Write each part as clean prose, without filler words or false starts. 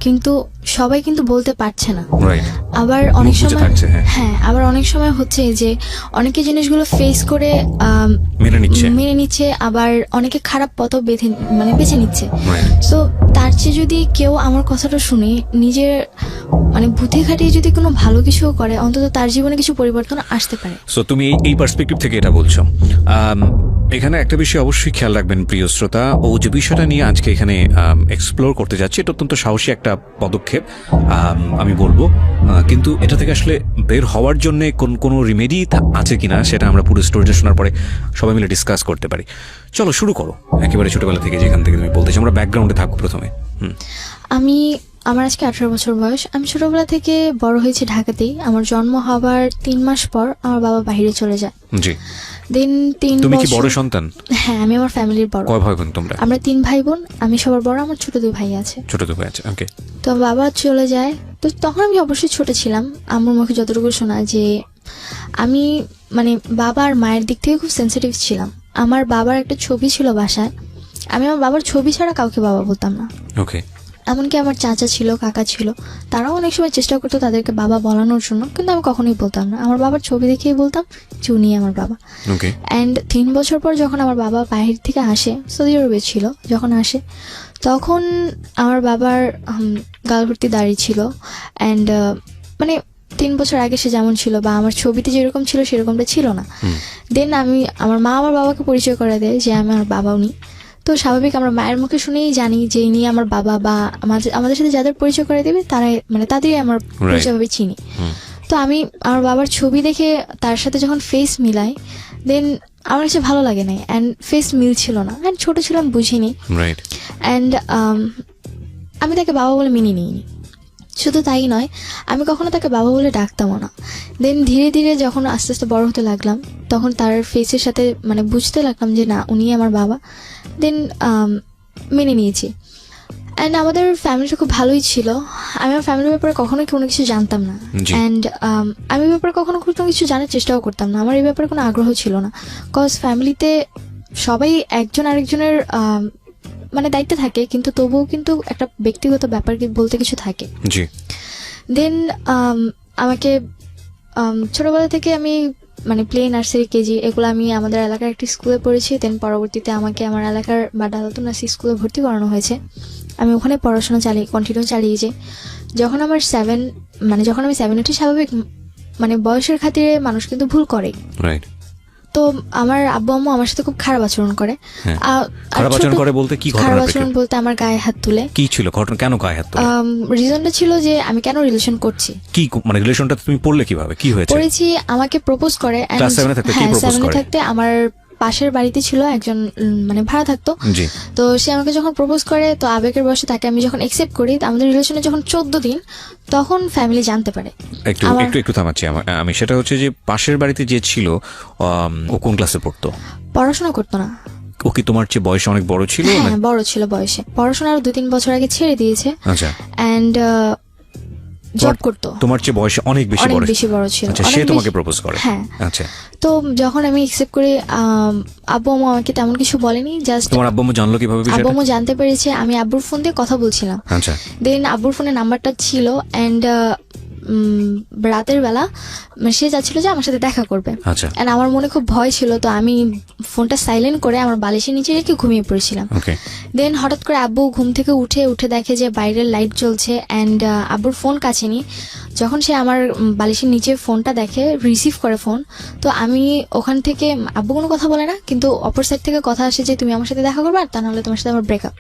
কিন্তু সবাই কিন্তু বলতে পারছে না। রাইট। আবার অনেক সময় হ্যাঁ আবার অনেক সময় হচ্ছে যে অনেকে জিনিসগুলো ফেস করে মেনে নিচ্ছে, আবার অনেকে খারাপ পথ বেছে নিচ্ছে। সো তার চেয়ে যদি কেউ আমার কথাটা শুনে নিজের বুদ্ধি খাটিয়ে যদি কোনো ভালো কিছু করে, অন্তত তার জীবনে কিছু পরিবর্তন আসতে পারে। সো তুমি এই পার্সপেক্টিভ থেকে এটা বলছো। এখানে একটা বিষয় অবশ্যই খেয়াল রাখবেন প্রিয় শ্রোতা, ও যে বিষয়টা নিয়ে আজকে এখানে এক্সপ্লোর করতে যাচ্ছে এটা অত্যন্ত সাহসী একটা পদক্ষেপ আমি বলবো, কিন্তু এটা থেকে আসলে বের হওয়ার জন্য কোনো রিমেডি আছে কিনা সেটা আমরা পুরো স্টোরিটা শোনার পরে সবাই মিলে ডিসকাস করতে পারি। চলো শুরু করো একেবারে ছোটবেলা থেকে, যেখান থেকে তুমি বলতেছো। আমরা ব্যাকগ্রাউন্ডে থাকবো প্রথমে। আমার আজকে 18 বছর বয়স। আমি ছোটবেলা থেকে বড় হয়েছি ঢাকাতেই। আমার জন্ম হবার 3 মাস পর আমার বাবা বাইরে চলে যায়। জি। দেন 3 তুমি কি বড় সন্তান? হ্যাঁ, আমি আমার ফ্যামিলির বড়। কয় ভাই বোন তোমরা? আমরা 3 ভাই বোন। আমি সবার বড়, আমার ছোট 2 ভাই আছে। ছোট 2 ভাই আছে, ওকে। তো বাবা চলে যায়, তো তখন আমি অবশ্যই ছোট ছিলাম। আমার মুখে যতটুকু শোনা যে আমি বাবা আর মায়ের দিক থেকে খুব সেন্সিটিভ ছিলাম। আমার বাবার একটা ছবি ছিল বাসায়, আমি আমার বাবার ছবি ছাড়া কাউকে বাবা বলতাম না। ওকে। এমনকি আমার চাচা ছিল, কাকা ছিল, তারাও অনেক সময় চেষ্টা করতো তাদেরকে বাবা বলানোর জন্য, কিন্তু আমি কখনোই বলতাম না। আমার বাবার ছবি দেখেই বলতাম যে উনি আমার বাবা। অ্যান্ড 3 বছর পর যখন আমার বাবা বাহির থেকে আসে, সৌদি আরবে ছিল, যখন আসে তখন আমার বাবার গাল ভর্তি দাড়ি ছিল। অ্যান্ড 3 বছর আগে সে যেমন ছিল বা আমার ছবিতে যেরকম ছিল সেরকমটা ছিল না। দেন আমার মা আমার বাবাকে পরিচয় করে দেয় যে আমি আমার বাবা উনি। তো স্বাভাবিক আমরা মায়ের মুখে শুনেই জানি যে ইনি আমার বাবা, বা আমাদের সাথে যাদের পরিচয় করে দেবে তারাই তাদেরই আমার পরিচয়ভাবে চিনি। তো আমি আমার বাবার ছবি দেখে তার সাথে যখন ফেস মিলাই, দেন আমার কাছে ভালো লাগে নাই। অ্যান্ড ফেস মিল ছিল না, অ্যান্ড ছোট ছিলাম, বুঝিনি। অ্যান্ড আমি তাকে বাবা বলে মেনে নিইনি। শুধু তাই নয়, আমি কখনো তাকে বাবা বলে ডাকতামও না। দেন ধীরে ধীরে যখন আস্তে আস্তে বড় হতে লাগলাম, তখন তার ফেসের সাথে বুঝতে লাগলাম যে না, উনি আমার বাবা। দেন মেনে নিয়েছি। অ্যান্ড আমাদের ফ্যামিলিটা খুব ভালোই ছিল। আমি আমার ফ্যামিলির ব্যাপারে কখনোই কোনো কিছু জানতাম না। অ্যান্ড আমি এই ব্যাপারে কখনো কোনো কিছু জানার চেষ্টাও করতাম না। আমার এই ব্যাপারে কোনো আগ্রহ ছিল না। কজ ফ্যামিলিতে সবাই একজন আরেকজনের দায়িত্বে থাকে, কিন্তু তবুও কিন্তু একটা ব্যক্তিগত ব্যাপার বলতে কিছু থাকে। দেন আমাকে ছোটবেলা থেকে আমি প্লে, নার্সারি, কেজি এগুলো আমি আমাদের এলাকার একটি স্কুলে পড়েছি। দেন পরবর্তীতে আমাকে আমার এলাকার বা ডালাতুন নার্সারি স্কুলে ভর্তি করানো হয়েছে। আমি ওখানে পড়াশোনা কন্টিনিউ চালিয়েছি। যখন আমার যখন আমি 7 উঠি, স্বাভাবিক বয়সের খাতিরে মানুষ কিন্তু ভুল করে। তো আমার আব্বু আম্মু আমার সাথে খুব খারাপ আচরণ করে। খারাপ আচরণ করে বলতে কি? খারাপ আচরণ বলতে আমার গায়ে হাত তুলে। কি ছিল ঘটনা? কেন গায়ে হাত তুলে? রিজনটা ছিল যে আমি কেন রিলেশন করছি। কি রিলেশনটা তুমি পড়লে কিভাবে? কি হয়েছে? পড়েছি, আমাকে প্রপোজ করে। ক্লাস 7 এ থাকতে কি প্রপোজ করে? 7 এ থাকতে আমার পাশের বাড়িতে ছিল একজন, ভাড়া থাকতো। তো সে আমাকে যখন প্রপোজ করে, তো আবেগের বশে তাকে আমি যখন একসেপ্ট করি, আমাদের রিলেশনে যখন 14 দিন, তখন ফ্যামিলি জানতে পারে। একটু থামাচ্ছি আমি। সেটা হচ্ছে যে পাশের বাড়িতে যে ছিল, ও কোন ক্লাসে পড়তো? পড়াশোনা করতো না। ও কি তোমার চেয়ে বয়সে অনেক বড় ছিল? হ্যাঁ, বড় ছিল বয়সে। পড়াশোনা আরো 2-3 বছর আগে ছেড়ে দিয়েছে। আচ্ছা। অ্যান্ড জব করতো। তোমার চেয়ে বয়সে অনেক বেশি বড় ছিল। আচ্ছা, সে তোমাকে প্রপোজ করে? হ্যাঁ। আচ্ছা। তো যখন আমি একসেপ্ট করি, আব্বু আম্মু আমাকে তেমন কিছু বলেনি। জাস্ট তোমার আব্বু আম্মু জানলো কিভাবে বিষয়টা? আব্বু আম্মু জানতে পেরেছে আমি আব্বুর ফোন দিয়ে কথা বলছিলাম। আচ্ছা। দেন আব্বুর ফোনে নাম্বারটা ছিল। অ্যান্ড রাতের বেলা সে চাচ্ছিল যে আমার সাথে দেখা করবে। আচ্ছা। এন্ড আমার মনে খুব ভয় ছিল, তো আমি ফোনটা সাইলেন্ট করে আমার বালিশের নিচে রেখে ঘুমিয়ে পড়েছিলাম। দেন হঠাৎ করে আব্বু ঘুম থেকে উঠে দেখে যে বাইরের লাইট জ্বলছে। অ্যান্ড আব্বুর ফোন কাছে নি। যখন সে আমার বালিশের নিচে ফোনটা দেখে, রিসিভ করে ফোন, তো আমি ওখান থেকে, আব্বু কোনো কথা বলে না, কিন্তু অপর সাইড থেকে কথা আসে যে তুমি আমার সাথে দেখা করবে, আর তা নাহলে তোমার সাথে আমার ব্রেকআপ।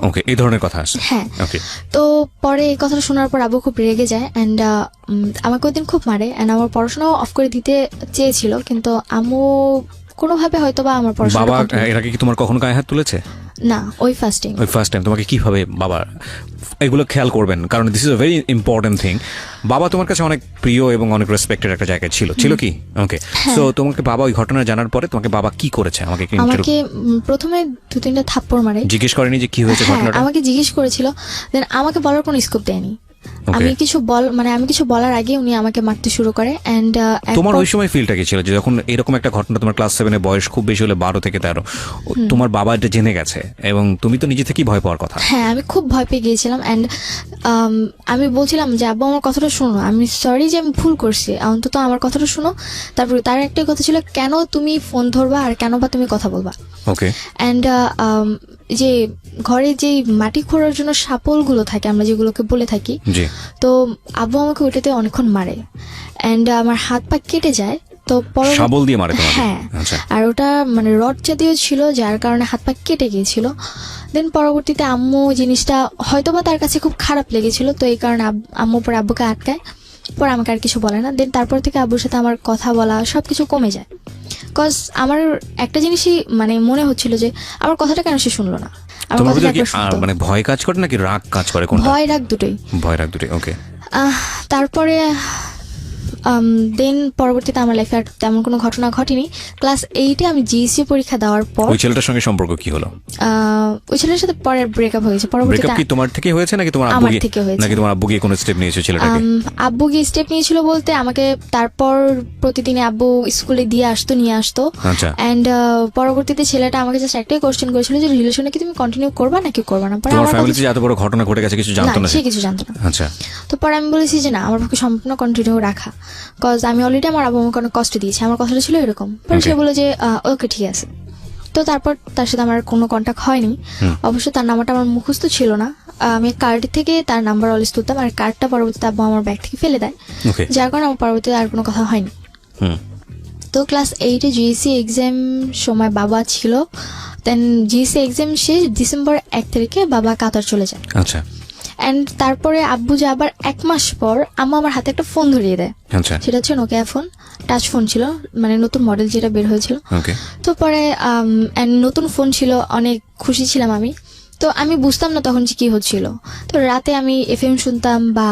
ওকে, এই ধরনের কথা আসে? হ্যাঁ। ওকে। তো পরে এই কথাটা শোনার পর আব্বু খুব রেগে যায়। অ্যান্ড আমাকে ওই দিন খুব মারে। অ্যান্ড আমার পড়াশোনাও অফ করে দিতে চেয়েছিল, কিন্তু আম্মু কোনোভাবে হয়তো বা আমার পড়াশোনা। বাবা এর আগে কি তোমার কখনো গায়ে হাত তুলেছে? না, ওই ফার্স্ট টাইম। তোমাকে কিভাবে বাবা, এগুলো খেয়াল করবেন কারণ this is a very important thing. বাবা তোমার কাছে অনেক প্রিয় এবং অনেক রেসপেক্টেড একটা জায়গায় ছিল কি? ওকে। সো তোমাকে বাবা ওই ঘটনা জানার পরে তোমাকে বাবা কি করেছে? আমাকে প্রথমে 2-3টা থাপ্পড় মারে। জিজ্ঞেস করেনি যে কি হয়েছে ঘটনাটা? আমাকে জিজ্ঞেস করেছিল, দেন আমাকে বলার কোনো স্কোপ দেয়নি। আমি কিছু বলার আগে উনি আমাকে মারতে শুরু করে। এন্ড তোমার ওই সময় ফিলটা কি ছিল যে যখন এরকম একটা ঘটনা, তোমার ক্লাস 7 এ বয়স খুব বেশি হলে 12 থেকে 13, তোমার বাবা এটা জেনে গেছে এবং তুমি তো নিজে থেকেই ভয় পাওয়ার কথা? হ্যাঁ, আমি খুব ভয় পেয়ে গিয়েছিলাম। এন্ড আমি বলছিলাম যে আব্বু আমার কথাটা শোনো, আমি সরি যে আমি ভুল করছি, অন্তত আমার কথাটা শোনো। তারপরে তার একটাই কথা ছিল, কেন তুমি ফোন ধরবা আর কেন বা তুমি কথা বলবা। ওকে। এন্ড যে ঘরে যে মাটি খোঁড়ার জন্য শাপলগুলো থাকে, আমরা যেগুলোকে বলে থাকি, তো আব্বু আমাকে ওইটাতে অনেকক্ষণ মারে এন্ড আমার হাত পা কেটে যায়। তো শাবল দিয়ে মারে তোমাকে? হ্যাঁ, আর ওটা মানে রড জাতীয় ছিল, যার কারণে হাত পা কেটে গিয়েছিল। দেন পরবর্তীতে আম্মু জিনিসটা হয়তোবা তার কাছে খুব খারাপ লেগেছিল, তো এই কারণে আম্মু পরে আব্বুকে আটকায়, পরে আমাকে আর কিছু বলে না। দেন তারপর থেকে আব্বুর সাথে আমার কথা বলা সবকিছু কমে যায়। কজ আমার একটা জিনিসই মানে মনে হচ্ছিল যে আমার কথাটা কেন সে শুনলো না। তোমার ভিতরে কি মানে ভয় কাজ করে নাকি রাগ কাজ করে? কোনটা? ভয় রাগ দুটোই। ওকে। তারপরে দেন পরবর্তীতে আমার লাইফে আর তেমন কোনো ঘটনা ঘটেনি। ক্লাস 8-এ আমি জিএসসি পরীক্ষা দেওয়ার পর ওই ছেলেটার সঙ্গে সম্পর্ক কি হলো? ওই ছেলের সাথে পরে ব্রেকআপ হয়েছে। ব্রেকআপ কি তোমার থেকে হয়েছে নাকি তোমার আব্বু থেকে হয়েছে? নাকি তোমার আব্বু গিয়ে কোনো স্টেপ নিয়েছে ছেলেটাকে? আব্বু গিয়ে স্টেপ নিয়েছিল বলতে আমাকে তারপর প্রতিদিনে আব্বু স্কুলে দিয়ে আসতো, নিয়ে আসতো। আচ্ছা। এন্ড পরবর্তীতে ছেলেটা আমাকে জাস্ট একটাই কোশ্চেন করেছিল যে রিলেশনে কি তুমি কন্টিনিউ করবা নাকি করবা না। তোমার ফ্যামিলিতে এত বড় ঘটনা ঘটে গেছে কিছু জানতো না? সে কিছু জানতো না। আচ্ছা। তো পরে আমি বলেছি যে না, আমার পক্ষে সম্পূর্ণ কন্টিনিউ রাখা, কজ আমি অলরেডি আমার আব্বু আমাকে অনেক কষ্ট দিয়েছে। আমার কথাটা ছিল এরকম। পরে সে বলে যে ওকে ঠিক আছে। তো তারপর তার সাথে আমার কোনো কন্ট্যাক্ট হয়নি। অবশ্য তার নাম্বারটা আমার মুখস্থ ছিল না, আমি কার্ড থেকে তার নাম্বার অলওয়েজ তুলতাম, আর কার্ডটা পরবর্তীতে আব্বু আমার ব্যাগ থেকে ফেলে দেয়, যার কারণে আমার পরবর্তীতে আর কোনো কথা হয়নি। তো ক্লাস 8-এ জিএসসি এক্সাম সময় বাবা ছিল। দেন জিএসসি এক্সাম শেষ ডিসেম্বর 1 তারিখে বাবা কাতার চলে যায়। আচ্ছা। এন্ড তারপরে আব্বু যে আবার 1 মাস পর আম্মু আমার হাতে একটা ফোন ধরিয়ে দেয়। সেটা হচ্ছে নোকিয়া ফোন, টাচ ফোন ছিল, মানে নতুন মডেল যেটা বের হয়েছিল। তো পরে নতুন ফোন ছিল, অনেক খুশি ছিলাম আমি। তো আমি বুঝতাম না তখন যে কি হচ্ছিল। তো রাতে আমি এফএম শুনতাম বা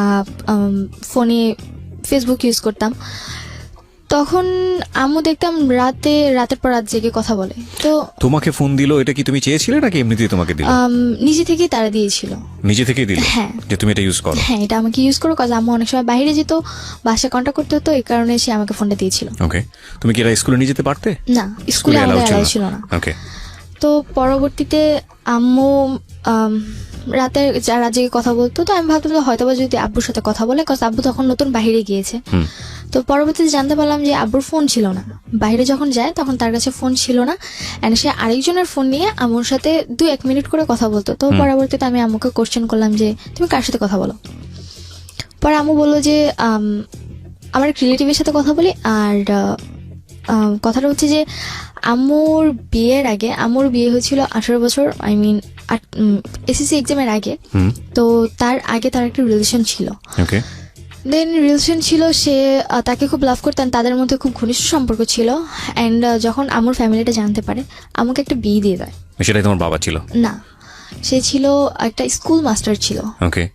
ফোনে ফেসবুক ইউজ করতাম। তখন আম্মু দেখতাম রাতের পর রাত জেগে কথা বলে। তো তোমাকে ফোন দিল, এটা কি তুমি চেয়েছিলে নাকি এমনিতেই তোমাকে দিল? নিজে থেকেই তারা দিয়েছিল। নিজে থেকেই দিল? হ্যাঁ, যে তুমি এটা ইউজ করো। হ্যাঁ, এটা আমাকে ইউজ করো, কাজ আম্মু অনেক সময় বাইরে যেত, বাসায় কন্ট্যাক্ট করতে হতো, এই কারণে সে আমাকে ফোনটা দিয়েছিল। ওকে। তুমি কি এটা স্কুলে নিয়ে যেতে পারতে? না, স্কুলে আমাদের অ্যালাউ ছিল না। ওকে। তো পরবর্তীতে আম্মু রাতে জেগে কথা বলতো। তো আমি ভাবতাম হয়তো বা যদি আব্বুর সাথে কথা বলে, কারণ আব্বু তখন নতুন বাইরে গিয়েছে। তো পরবর্তীতে জানতে পারলাম যে আব্বুর ফোন ছিল না, বাইরে যখন যায় তখন তার কাছে ফোন ছিল না, এন্ড সে আরেকজনের ফোন নিয়ে আম্মুর সাথে 2-1 মিনিট করে কথা বলতো। তো পরবর্তীতে আমি আম্মুকে কোশ্চেন করলাম যে তুমি কার সাথে কথা বলো। পরে আম্মু বললো যে আমার এক রিলেটিভের সাথে কথা বলি। আর কথাটা হচ্ছে যে আম্মুর বিয়ের আগে, আম্মুর বিয়ে হয়েছিল 18 বছর, আই মিন এসএসসি এক্সামের আগে। তো তার আগে তার একটা রিলেশন ছিল। দেন রিলেশন ছিল, সে তাকে খুব লাভ করতেন, তাদের মধ্যে খুব ঘনিষ্ঠ সম্পর্ক ছিল। এন্ড যখন আম্মুর ফ্যামিলিটা জানতে পারে, আমাকে একটা বিয়ে দিয়ে দেয়। সেটাই তোমার বাবা ছিল? না, সে ছিল একটা স্কুল মাস্টার ছিল। ওকে।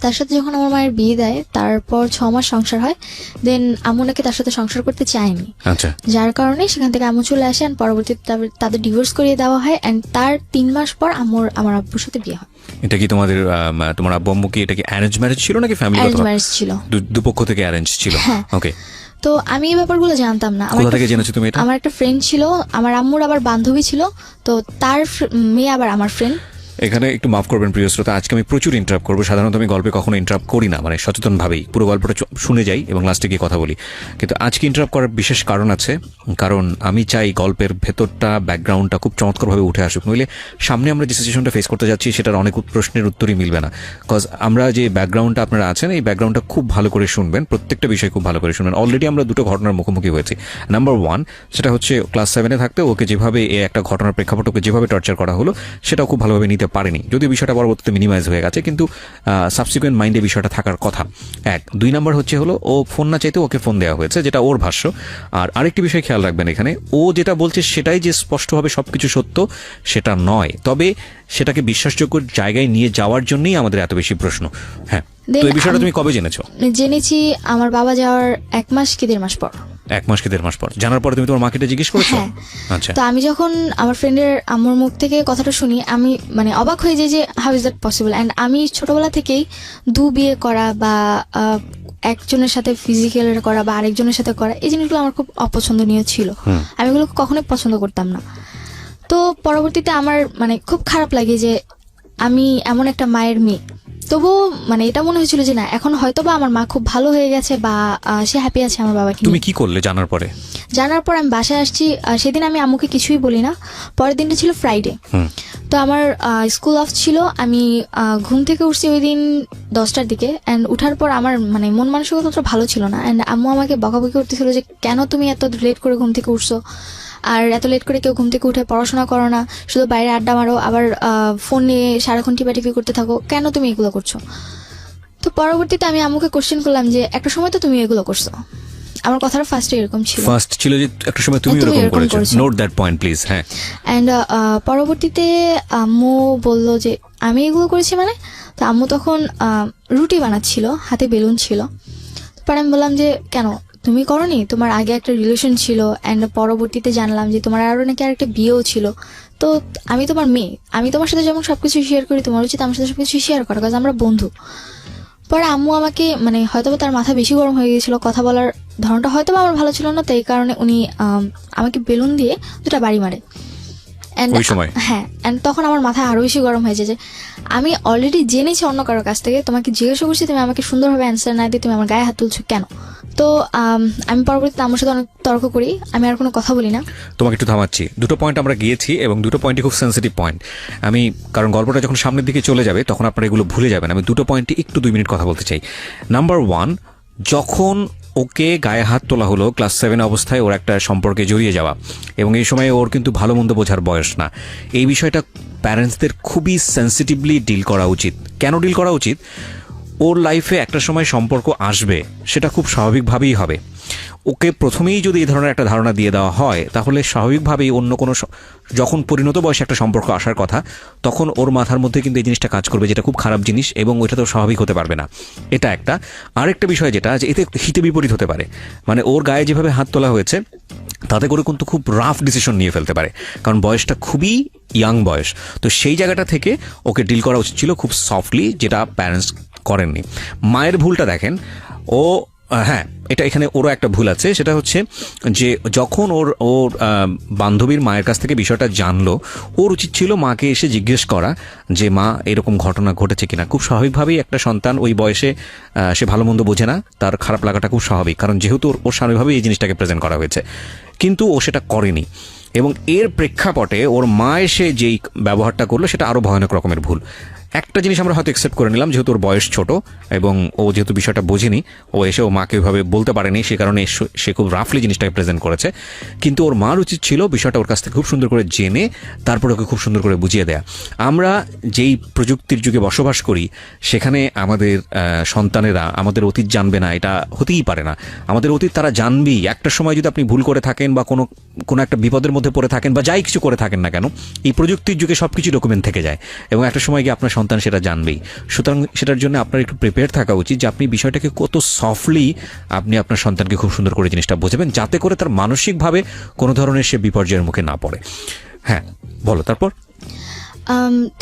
তার সাথে যখন আমার মায়ের বিয়ে দেয়, তারপর 6 মাস সংসার হয়। দেন আম্মু নাকি তার সাথে সংসার করতে চায়নি, যার কারণে সেখান থেকে আম্মু চলে আসে। পরবর্তীতে তাদের ডিভোর্স করিয়ে দেওয়া হয়। এন্ড তার 3 মাস পর আমার আব্বুর সাথে বিয়ে হয়। এটা কি তোমার আব্বু আম্মু কি এটা কি অ্যারেঞ্জ ম্যারেজ ছিল নাকি ফ্যামিলি? অ্যারেঞ্জ ম্যারেজ ছিল, দুপক্ষ থেকে অ্যারেঞ্জ ছিল। ওকে। তো আমি এই ব্যাপারগুলো জানতাম না। কোথা থেকে জেনেছো তুমি এটা? আমার একটা ফ্রেন্ড ছিল, আমার আম্মুর আবার বান্ধবী ছিল, তো তার মেয়ে আবার আমার ফ্রেন্ড। এখানে একটু মাফ করবেন প্রিয় শ্রোতা, আজকে আমি প্রচুর ইন্টারাপ্ট করবো। সাধারণত আমি গল্পে কখনো ইন্টারাপ্ট করি না, মানে সচেতনভাবেই পুরো গল্পটা শুনে যাই এবং লাস্টে গিয়ে কথা বলি। কিন্তু আজকে ইন্টারাপ্ট করার বিশেষ কারণ আছে, কারণ আমি চাই গল্পের ভেতরটা, ব্যাকগ্রাউন্ডটা খুব চমৎকারভাবে উঠে আসুক। নইলে সামনে আমরা যে সিচুয়েশনটা ফেস করতে যাচ্ছি সেটার অনেক প্রশ্নের উত্তরই মিলবে না। কজ আমরা যে ব্যাকগ্রাউন্ডটা আপনারা আছেন, এই ব্যাকগ্রাউন্ডটা খুব ভালো করে শুনবেন, প্রত্যেকটা বিষয় খুব ভালো করে শুনবেন। অলরেডি আমরা 2টো ঘটনার মুখোমুখি হয়েছি। নাম্বার 1, সেটা হচ্ছে ক্লাস 7-এ থাকতে ওকে যেভাবে একটা ঘটনার প্রেক্ষাপট ওকে যেভাবে টর্চার করা হলো, সেটাও খুব ভালোভাবে নিতে পারেনি, যদিও বিষয়টা পরবর্তীতে মিনিমাইজ হয়ে গেছে, কিন্তু সাবসিকুয়েন্ট মাইন্ডে বিষয়টা থাকার কথা। 2 নাম্বার হলো ও ফোন না চাইতে ওকে ফোন দেওয়া হয়েছে, যেটা ওর ভাষ্য। আর আরেকটি বিষয় খেয়াল রাখবেন, এখানে ও যেটা বলছে সেটাই যে স্পষ্টভাবে সবকিছু সত্য সেটা নয়, তবে সেটাকে বিশ্বাসযোগ্য জায়গায় নিয়ে যাওয়ার জন্যই আমাদের এত বেশি প্রশ্ন। হ্যাঁ, তো এই বিষয়টা তুমি কবে জেনেছো? জেনেছি আমার বাবা যাওয়ার 1 মাস কি 1.5 মাস পর। 1 মাস কি 1.5 মাস পর জানার পরে তুমি তোমার মাকে এটা জিজ্ঞেস করেছো? হ্যাঁ। আচ্ছা, তো আমি যখন আমার ফ্রেন্ডের আমার মুখ থেকে কথাটা শুনি, আমি মানে অবাক হয়ে যাই যে how is that possible. And আমি ছোটবেলা থেকেই বিয়ে করা বা একজনের সাথে ফিজিক্যাল করা বা আরেকজনের সাথে করা, এই জিনিসগুলো আমার খুব অপছন্দনীয় ছিল। আমি এগুলো কখনোই পছন্দ করতাম না। তো পরবর্তীতে আমার মানে খুব খারাপ লাগে যে আমি এমন একটা মায়ের মেয়ে। তবুও মানে এটা মনে হয়েছিল যে না, এখন হয়তো বা আমার মা খুব ভালো হয়ে গেছে বা সে হ্যাপি আছে আমার বাবাকে তুমি নিয়ে। কি করলে জানার পরে? জানার পর আমি বাসায় আসছি, সেদিন আমি আম্মুকে কিছুই বলি না। পরের দিনটা ছিল ফ্রাইডে। তো আমার স্কুল অফ ছিল। আমি ঘুম থেকে উঠছি ওই দিন 10টার দিকে। অ্যান্ড উঠার পর আমার মানে মন মানসিকতা ভালো ছিল না। অ্যান্ড আম্মু আমাকে বকাবকি করতেছিল যে কেন তুমি এত লেট করে ঘুম থেকে উঠছো, আর এত লেট করে কেউ ঘুম থেকে উঠে পড়াশোনা করো না, শুধু বাইরে আড্ডা মারো, আবার ফোন নিয়ে সারাক্ষণ টিপাটিপি করতে থাকো, কেন তুমি এগুলো করছো? তো পরবর্তীতে আমি আম্মুকে কোশ্চেন করলাম যে একটা সময় তো তুমি এগুলো করছো। আমার কথাটা ফার্স্টে এরকম ছিল, ফার্স্ট ছিল যে একটা সময় তুমি তুমি এরকম এরকম করেছো। করেছো। Note that point please. হ্যাঁ, অ্যান্ড পরবর্তীতে আম্মু বলল যে আমি এগুলো করেছি মানে। তো আম্মু তখন রুটি বানাচ্ছিল, হাতে বেলুন ছিল। পরে আমি বললাম যে কেন তুমি করনি, তোমার আগে একটা রিলেশন ছিল, অ্যান্ড পরবর্তীতে জানলাম যে তোমার আরো নাকি আরেকটা বিয়েও ছিল। তো আমি তোমার মেয়ে, আমি তোমার সাথে যেমন সবকিছু শেয়ার করি, তোমার উচিত আমার সাথে সবকিছু শেয়ার করা, কারণ আমরা বন্ধু। পরে আম্মু আমাকে মানে হয়তো তার মাথা বেশি গরম হয়ে গিয়েছিল, কথা বলার ধরনটা হয়তো আমার ভালো ছিল না, তাই কারণে উনি আমাকে বেলুন দিয়ে 2টা বাড়ি মারে। And ওই সময়? হ্যাঁ, অ্যান্ড তখন আমার মাথা আরো বেশি গরম হয়েছে যে আমি অলরেডি জেনেছি অন্য কারোর কাছ থেকে, তোমাকে জিজ্ঞাসা করছি, তুমি আমাকে সুন্দরভাবে অ্যান্সার না দিয়ে তুমি আমার গায়ে হাত তুলছো কেন? তো আমি পরবর্তীতে আমার সাথে অনেক তর্ক করি, আমি আর কোনো কথা বলি না। তোমাকে একটু থামাচ্ছি। 2টো পয়েন্ট আমরা গিয়েছি এবং 2টো পয়েন্টই খুব সেন্সিটিভ পয়েন্ট। আমি কারণ গল্পটা যখন সামনের দিকে চলে যাবে তখন আপনারা এগুলো ভুলে যাবেন। আমি 2টো পয়েন্টে একটু 2 মিনিট কথা বলতে চাই। নাম্বার 1, যখন ওকে গায়ে হাত তোলা হলো ক্লাস 7 অবস্থায়, ওর একটা সম্পর্কে জড়িয়ে যাওয়া, এবং এই সময় ওর কিন্তু ভালো মন্দ বোঝার বয়স না। এই বিষয়টা প্যারেন্টসদের খুবই সেন্সিটিভলি ডিল করা উচিত। কেন ডিল করা উচিত? ওর লাইফে একটা সময় সম্পর্ক আসবে, সেটা খুব স্বাভাবিকভাবেই হবে। ওকে প্রথমেই যদি এই ধরনের একটা ধারণা দিয়ে দেওয়া হয়, তাহলে স্বাভাবিকভাবেই অন্য কোনো যখন পরিণত বয়সে একটা সম্পর্ক আসার কথা, তখন ওর মাথার মধ্যে কিন্তু এই জিনিসটা কাজ করবে, যেটা খুব খারাপ জিনিস, এবং ওইটা তো স্বাভাবিক হতে পারবে না। এটা একটা। আরেকটা বিষয় যেটা, যে এতে হিতে বিপরীত হতে পারে। মানে ওর গায়ে যেভাবে হাত তোলা হয়েছে তাতে করে কিন্তু খুব রাফ ডিসিশন নিয়ে ফেলতে পারে, কারণ বয়সটা খুবই ইয়াং বয়স। তো সেই জায়গাটা থেকে ওকে ডিল করা উচিত ছিল খুব সফটলি, যেটা প্যারেন্টস করেননি। মায়ের ভুলটা দেখেন, ও হ্যাঁ, এটা এখানে ওরও একটা ভুল আছে। সেটা হচ্ছে যে যখন ওর বান্ধবীর মায়ের কাছ থেকে বিষয়টা জানলো, ওর উচিত ছিল মাকে এসে জিজ্ঞেস করা যে মা, এরকম ঘটনা ঘটেছে কিনা। খুব স্বাভাবিকভাবেই একটা সন্তান ওই বয়সে সে ভালো মন্দ বোঝে না, তার খারাপ লাগাটা খুব স্বাভাবিক, কারণ যেহেতু ওর স্বাভাবিকভাবেই এই জিনিসটাকে প্রেজেন্ট করা হয়েছে। কিন্তু ও সেটা করেনি, এবং এর প্রেক্ষাপটে ওর মা এসে যেই ব্যবহারটা করলো সেটা আরও ভয়ানক রকমের ভুল। একটা জিনিস আমরা হয়তো অ্যাকসেপ্ট করে নিলাম, যেহেতু ওর বয়স ছোট এবং ও যেহেতু বিষয়টা বোঝেনি, ও এসে ও মাকে ওইভাবে বলতে পারেনি, সে কারণে সে খুব রাফলি জিনিসটাকে প্রেজেন্ট করেছে। কিন্তু ওর মার উচিত ছিল বিষয়টা ওর কাছ থেকে খুব সুন্দর করে জেনে তারপর ওকে খুব সুন্দর করে বুঝিয়ে দেয়া। আমরা যেই প্রযুক্তির যুগে বসবাস করি, সেখানে আমাদের সন্তানেরা আমাদের অতীত জানবে না, এটা হতেই পারে না। আমাদের অতীত তারা জানবেই। একটা সময় যদি আপনি ভুল করে থাকেন বা কোনো একটা বিপদের মধ্যে পড়ে থাকেন বা যাই কিছু করে থাকেন না কেন, এই প্রযুক্তির যুগে সব কিছু ডকুমেন্ট থেকে যায়, এবং একটা সময় গিয়ে আপনার সন্তান সেটা জানবেই। সুতরাং সেটার জন্য আপনার একটু প্রিপেয়ার থাকা উচিত যে আপনি বিষয়টাকে কত সফটলি আপনি আপনার সন্তানকে খুব সুন্দর করে জিনিসটা বোঝাবেন, যাতে করে তার মানসিকভাবে কোনো ধরনের সে বিপর্যয়ের মুখে না পড়ে। হ্যাঁ, বলো তারপর।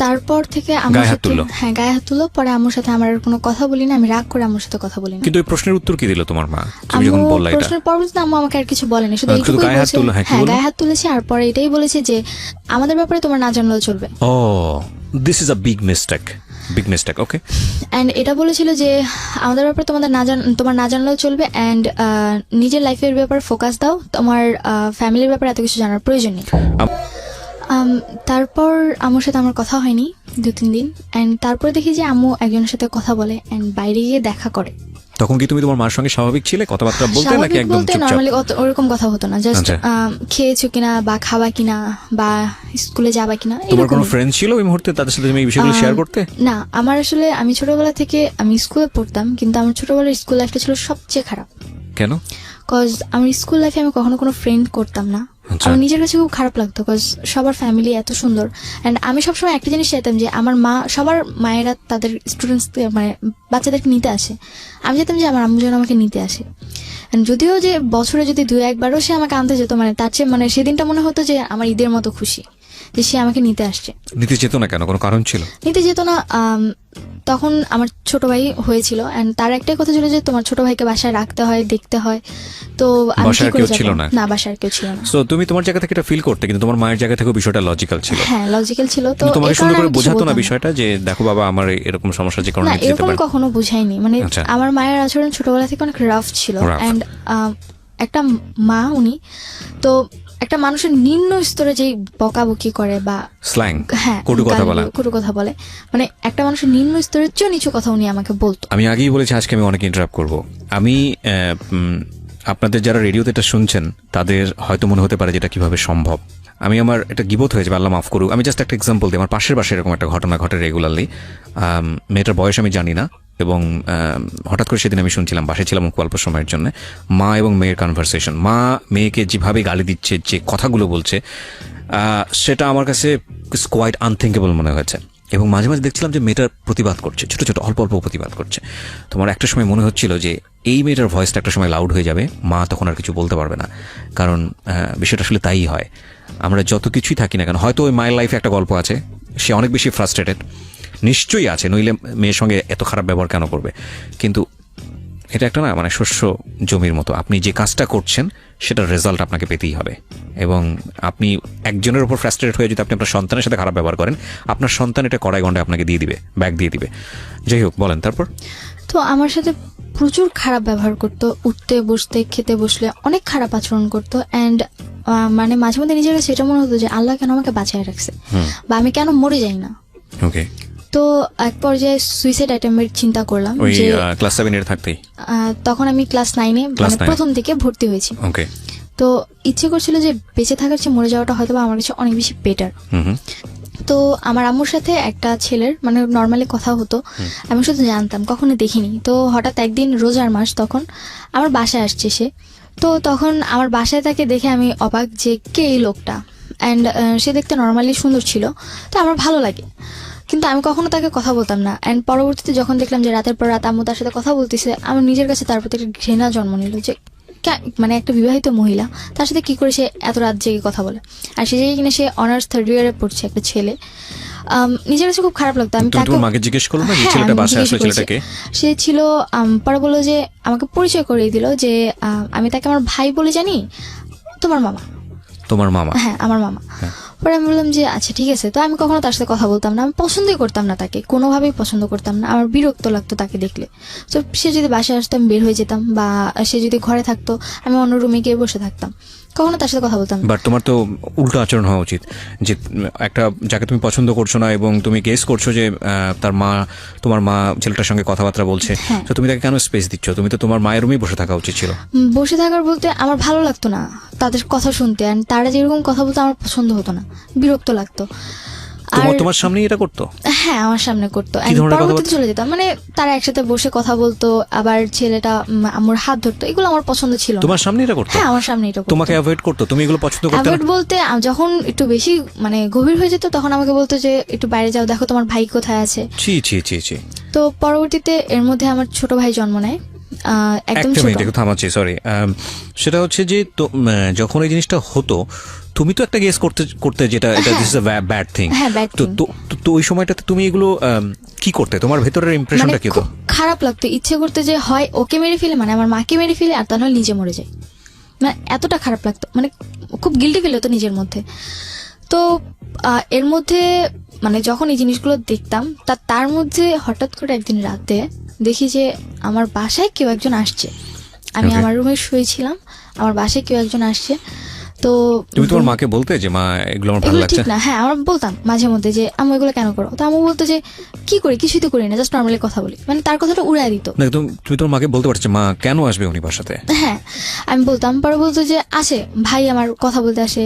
তারপর থেকে আমার গায়ে হাত সাথে তুললো? হ্যাঁ, গায়ে হাত তুললো। পরে আমার সাথে আমার আর কোনো কথা বলি না, আমি রাগ করে আমার সাথে কথা বলি না। কিন্তু ওই প্রশ্নের উত্তর কি দিল তোমার মা, তুমি যখন আম্মু বললা এটা? প্রশ্নের পরবর্তীতে আম্মু আমাকে আর কিছু বলেনি, শুধু শুধু এইটুকুই গায়ে হাত বলেছে। তুললো? হ্যাঁ, কি হ্যাঁ, বললো? গায়ে হাত তুলেছে, আর পরে এটাই বলেছে যে আমাদের ব্যাপারে তোমার না জানলেও চলবে। ও, this is a big mistake, big mistake. Okay. And এটা বলেছিল যে আমাদের ব্যাপারে তোমার না জানলেও চলবে, অ্যান্ড নিজের লাইফের ব্যাপারে ফোকাস দাও, তোমার ফ্যামিলির ব্যাপারে এত কিছু জানার প্রয়োজন নেই। তারপর আম্মুর সাথে আমার কথা হয়নি 2-3 দিন, অ্যান্ড তারপর দেখি যে আম্মু একজনের সাথে কথা বলে অ্যান্ড বাইরে গিয়ে দেখা করে। তখন কি তুমি তোমার মার সঙ্গে স্বাভাবিক ছিলে, কথাবার্তা বলতে, নাকি স্বাভাবিক একদম বলতে চুপচাপ? নর্মালি ওরকম কথা হতো না, জাস্ট আচ্ছা। খেয়েছো কিনা বা খাবা কিনা বা স্কুলে যাবা কিনা। তোমার কোনো ফ্রেন্ড ছিল ওই মুহূর্তে তাদের সাথে তুমি এই বিষয়গুলো শেয়ার করতে? না, আমার আসলে আমি ছোটবেলা থেকে আমি স্কুলে পড়তাম, কিন্তু আমার ছোটবেলার স্কুল লাইফটা ছিল সবচেয়ে খারাপ। কেন? কজ আমার স্কুল লাইফে আমি কখনো কোনো ফ্রেন্ড করতাম না। আচ্ছা। আমার নিজের কাছে খুব খারাপ লাগতো, কজ সবার ফ্যামিলি এত সুন্দর, অ্যান্ড আমি সবসময় একটা জিনিস চাইতাম যে আমার মা, সবার মায়েরা তাদের স্টুডেন্টস মানে বাচ্চাদেরকে নিতে আসে, আমি চাইতাম যে আমার আম্মু যেন আমাকে নিতে আসে। And যদিও যে বছরে যদি 2-1বারও সে আমাকে আনতে যেত, মানে তার চেয়ে মানে সেদিনটা মনে হতো যে আমার ঈদের মতো খুশি যে সে আমাকে নিতে আসছে। নিতে যেত না কেন, কোনো কারণ ছিল? নিতে যেত না, তখন আমার ছোট ভাই হয়েছিল, এন্ড তার একটাই কথা ছিল যে তোমার ছোট ভাইকে বাসায় রাখতে হয়, দেখতে হয়। তো আমি বাসায় কি করে কেউ যাবো? ছিল না? না, বাসায় কেউ ছিল না। সো তুমি তোমার জায়গা থেকে এটা ফিল করতে, কিন্তু তোমার মায়ের জায়গা থেকে বিষয়টা লজিক্যাল ছিল। হ্যাঁ, লজিক্যাল ছিল। তো কিন্তু তোমাকে এই সুন্দর কারণে করে আমি কিছু বোঝাতো না বলতাম বিষয়টা যে দেখো বাবা আমার এরকম সমস্যা যে কারণে না, নিতে যেতে এরকম পারে? কখনো বুঝাইনি। মানে আচ্ছা। আমার মায়ের আচরণ ছোটবেলা থেকে অনেক রাফ ছিল, Rough। এন্ড একটা মা উনি তো একটা মানুষের নিম্ন স্তরে যেই বকাবকি করে বা স্ল্যাং, হ্যাঁ কটু কথা বলা। কটু কথা বলে, মানে একটা মানুষের নিম্ন স্তরের চেয়ে নিচু কথা উনি আমাকে বলতো। আমি আগেই বলেছি আজকে আমি অনেক ইন্টারাপ্ট করব। আমি আপনাদের যারা রেডিওতে এটা শুনছেন তাদের হয়তো মনে হতে পারে যে এটা কিভাবে সম্ভব। আমি আমার এটা গিবত হয়ে যাবে, আল্লাহ মাফ করুক। আমি জাস্ট একটা এক্সাম্পল দিই। আমার পাশের বাসায় এরকম একটা ঘটনা ঘটে রেগুলারলি। মেয়েটার বয়স আমি জানি না, এবং হঠাৎ করে সেদিন আমি শুনছিলাম, বাসায় ছিলাম অল্প সময়ের জন্য, মা এবং মেয়ের কনভারসেশন। মা মেয়েকে যেভাবে গালি দিচ্ছে, যে কথাগুলো বলছে, সেটা আমার কাছে কোয়াইট আনথিঙ্কেবল মনে হয়েছে। এবং মাঝে মাঝে দেখছিলাম যে মেয়েটার প্রতিবাদ করছে, ছোট ছোট অল্প অল্প প্রতিবাদ করছে। তোমার একটা সময় মনে হচ্ছিল যে এই মেয়েটার ভয়েসটা একটা সময় লাউড হয়ে যাবে, মা তখন আর কিছু বলতে পারবে না। কারণ বিষয়টা আসলে তাই হয়, আমরা যত কিছুই থাকি না কেন, হয়তো ওই মায়ের লাইফে একটা গল্প আছে, সে অনেক বেশি ফ্রাস্ট্রেটেড, নিশ্চয়ই আছে, নইলে মেয়ের সঙ্গে এত খারাপ ব্যবহার কেন করবে। কিন্তু এটা একটা না, মানে শস্য জমির মতো, আপনি যে কাজটা করছেন সেটার রেজাল্ট আপনাকে পেতেই হবে। এবং আপনি একজনের উপর ফ্রাস্ট্রেটেড হয়ে যদি আপনি আপনার সন্তানের সাথে খারাপ ব্যবহার করেন, আপনার সন্তান এটা কড়াই গন্ডায় আপনাকে দিয়ে দিবে, ব্যাগ দিয়ে দিবে। যাই হোক, বলেন তারপর। তো আমার সাথে প্রচুর খারাপ ব্যবহার করতো, উঠতে বসতে খেতে বসলে অনেক খারাপ আচরণ করতো। অ্যান্ড মানে মাঝে মধ্যে নিজের কাছে এটা মনে হতো যে আল্লাহ কেন আমাকে বাঁচায় রাখছে, বা আমি কেন মরে যাই না। ওকে। তো এক পর্যায়ে সুইসাইড অ্যাটেম্পের চিন্তা করলাম ওই যে ক্লাস 7 এর থাকতেই, তখন আমি ক্লাস 9-এ Class 9 প্রথম দিকে ভর্তি হয়েছি। ওকে। তো ইচ্ছে করছিল যে বেঁচে থাকার চেয়ে মরে যাওয়াটা হয়তো আমার কাছে অনেক বেশি বেটার। তো আমার আম্মুর সাথে একটা ছেলের মানে নর্মালি কথা হতো, আমি শুধু জানতাম, কখনো দেখিনি। তো হঠাৎ একদিন রোজার মাস, তখন আমার বাসায় আসছে সে। তো তখন আমার বাসায় তাকে দেখে আমি অবাক যে কে এই লোকটা। অ্যান্ড সে দেখতে নর্মালি সুন্দর ছিল, তো আমার ভালো লাগে, কিন্তু আমি কখনো তাকে কথা বলতাম না। অ্যান্ড পরবর্তীতে যখন দেখলাম যে রাতের পর রাত আম্মু তার সাথে কথা বলতেছে, আমার নিজের কাছে তার প্রতি একটা ঘৃণা জন্ম নিল যে মানে একটা বিবাহিত মহিলা তার সাথে কি করে সে এত রাত জেগে কথা বলে। আর সে জায়গায় কিনা সে অনার্স 3rd ইয়ারে পড়ছে, একটা ছেলে। নিজের কাছে খুব খারাপ লাগতো। আমি তুমি তোমার মাকে জিজ্ঞেস করলো না যে হ্যাঁ, ছেলেটা আমি বাসায় জিজ্ঞেস আসলে করেছি। ছেলেটাকে? সে ছিল, পরে বললো যে আমাকে পরিচয় করিয়ে দিল যে আমি তাকে আমার ভাই বলে জানি, তোমার মামা। তোমার মামা? হ্যাঁ, আমার মামা। হ্যাঁ। পরে আমি বললাম যে আচ্ছা ঠিক আছে। তো আমি কখনো তার সাথে কথা বলতাম না, আমি পছন্দই করতাম না তাকে, কোনোভাবেই পছন্দ করতাম না, আমার বিরক্ত লাগতো তাকে দেখলে। তো সে যদি বাসায় আসতো আমি বের হয়ে যেতাম, বা সে যদি ঘরে থাকতো আমি অন্য রুমে গিয়ে বসে থাকতাম, কখনো তার সাথে কথা বলতাম না। বাট তোমার তো উল্টো আচরণ হওয়া উচিত, যে একটা যাকে তুমি পছন্দ করছো না এবং তুমি গেস করছো যে তার মা, তোমার মা ছেলেটার সঙ্গে কথাবার্তা বলছে, হ্যাঁ। তো তুমি তাকে কেন স্পেস দিচ্ছ? তুমি তো তোমার মায়ের রুমেই বসে থাকা উচিত ছিল। বসে থাকার বলতে আমার ভালো লাগতো না তাদের কথা শুনতে, আর তারা যেরকম কথা বলতো আমার পছন্দ হতো না, বিরক্ত লাগতো। আর তোমার সামনে এটা করতো? হ্যাঁ, আমার সামনে করতো। কি ধরনের পরবর্তীতে কথাবার্তা? চলে যেতাম, মানে তারা একসাথে বসে কথা বলতো, আবার ছেলেটা আমার হাত ধরতো, এগুলো আমার পছন্দ ছিল না। তোমার সামনে এটা করতো? হ্যাঁ, আমার সামনে এটা করতো। তোমাকে অ্যাভয়েড করতো? তুমি এগুলো পছন্দ করতে না? অ্যাভয়েড বলতে যখন একটু বেশি মানে গভীর হয়ে যেত তখন আমাকে বলতো যে একটু বাইরে যাও, দেখো তোমার ভাই কোথায় আছে। ছি ছি ছি ছি। তো পরবর্তীতে এর মধ্যে আমার ছোট ভাই জন্ম নেয়, একদম একটা ছোট। মিনিট, একটু থামাচ্ছি, সরি। সেটা হচ্ছে যে যখন এই জিনিসটা হতো, তুমি তো একটা গেস করতে যেটা এটা this is a bad thing. হ্যাঁ, bad তো thing। তো ওই সময়টাতে তুমি এগুলো কি করতে? তোমার ভেতরের মানে ইমপ্রেশনটা কি হতো? খুব খারাপ লাগতো, ইচ্ছে করতে যে হয় ওকে মেরে ফেলে, মানে আমার মাকে মেরে ফেলে, আর তা নয় নিজে মরে যায়। মানে এতটা খারাপ লাগতো, মানে খুব গিল্টি ফিল হতো নিজের মধ্যে। তো এর মধ্যে মানে যখন এই জিনিসগুলো দেখতাম, তার মধ্যে হঠাৎ করে একদিন রাতে দেখি যে আমার বাসায় কেউ একজন আসছে। আমি Okay. আমার রুমে শুয়েছিলাম, আমার বাসায় কেউ একজন আসছে। তো তুমি তোমার মাকে বলতে যে মা এগুলো আমার ভালো এগুলো লাগছে? ঠিক না। হ্যাঁ, আমরা বলতাম মাঝে মধ্যে যে আম্মু এগুলো কেন করো। তো আম্মু বলতো যে কি করি, কিছুই তো করি না, জাস্ট নর্মালি কথা বলি, মানে তার কথাটা উড়াই দিত। না, তুমি তোমার মাকে বলতে পারছো মা কেন আসবে উনি বাসাতে? হ্যাঁ, আমি বলতাম। পরে বলতো যে আসে ভাই আমার কথা বলতে আসে,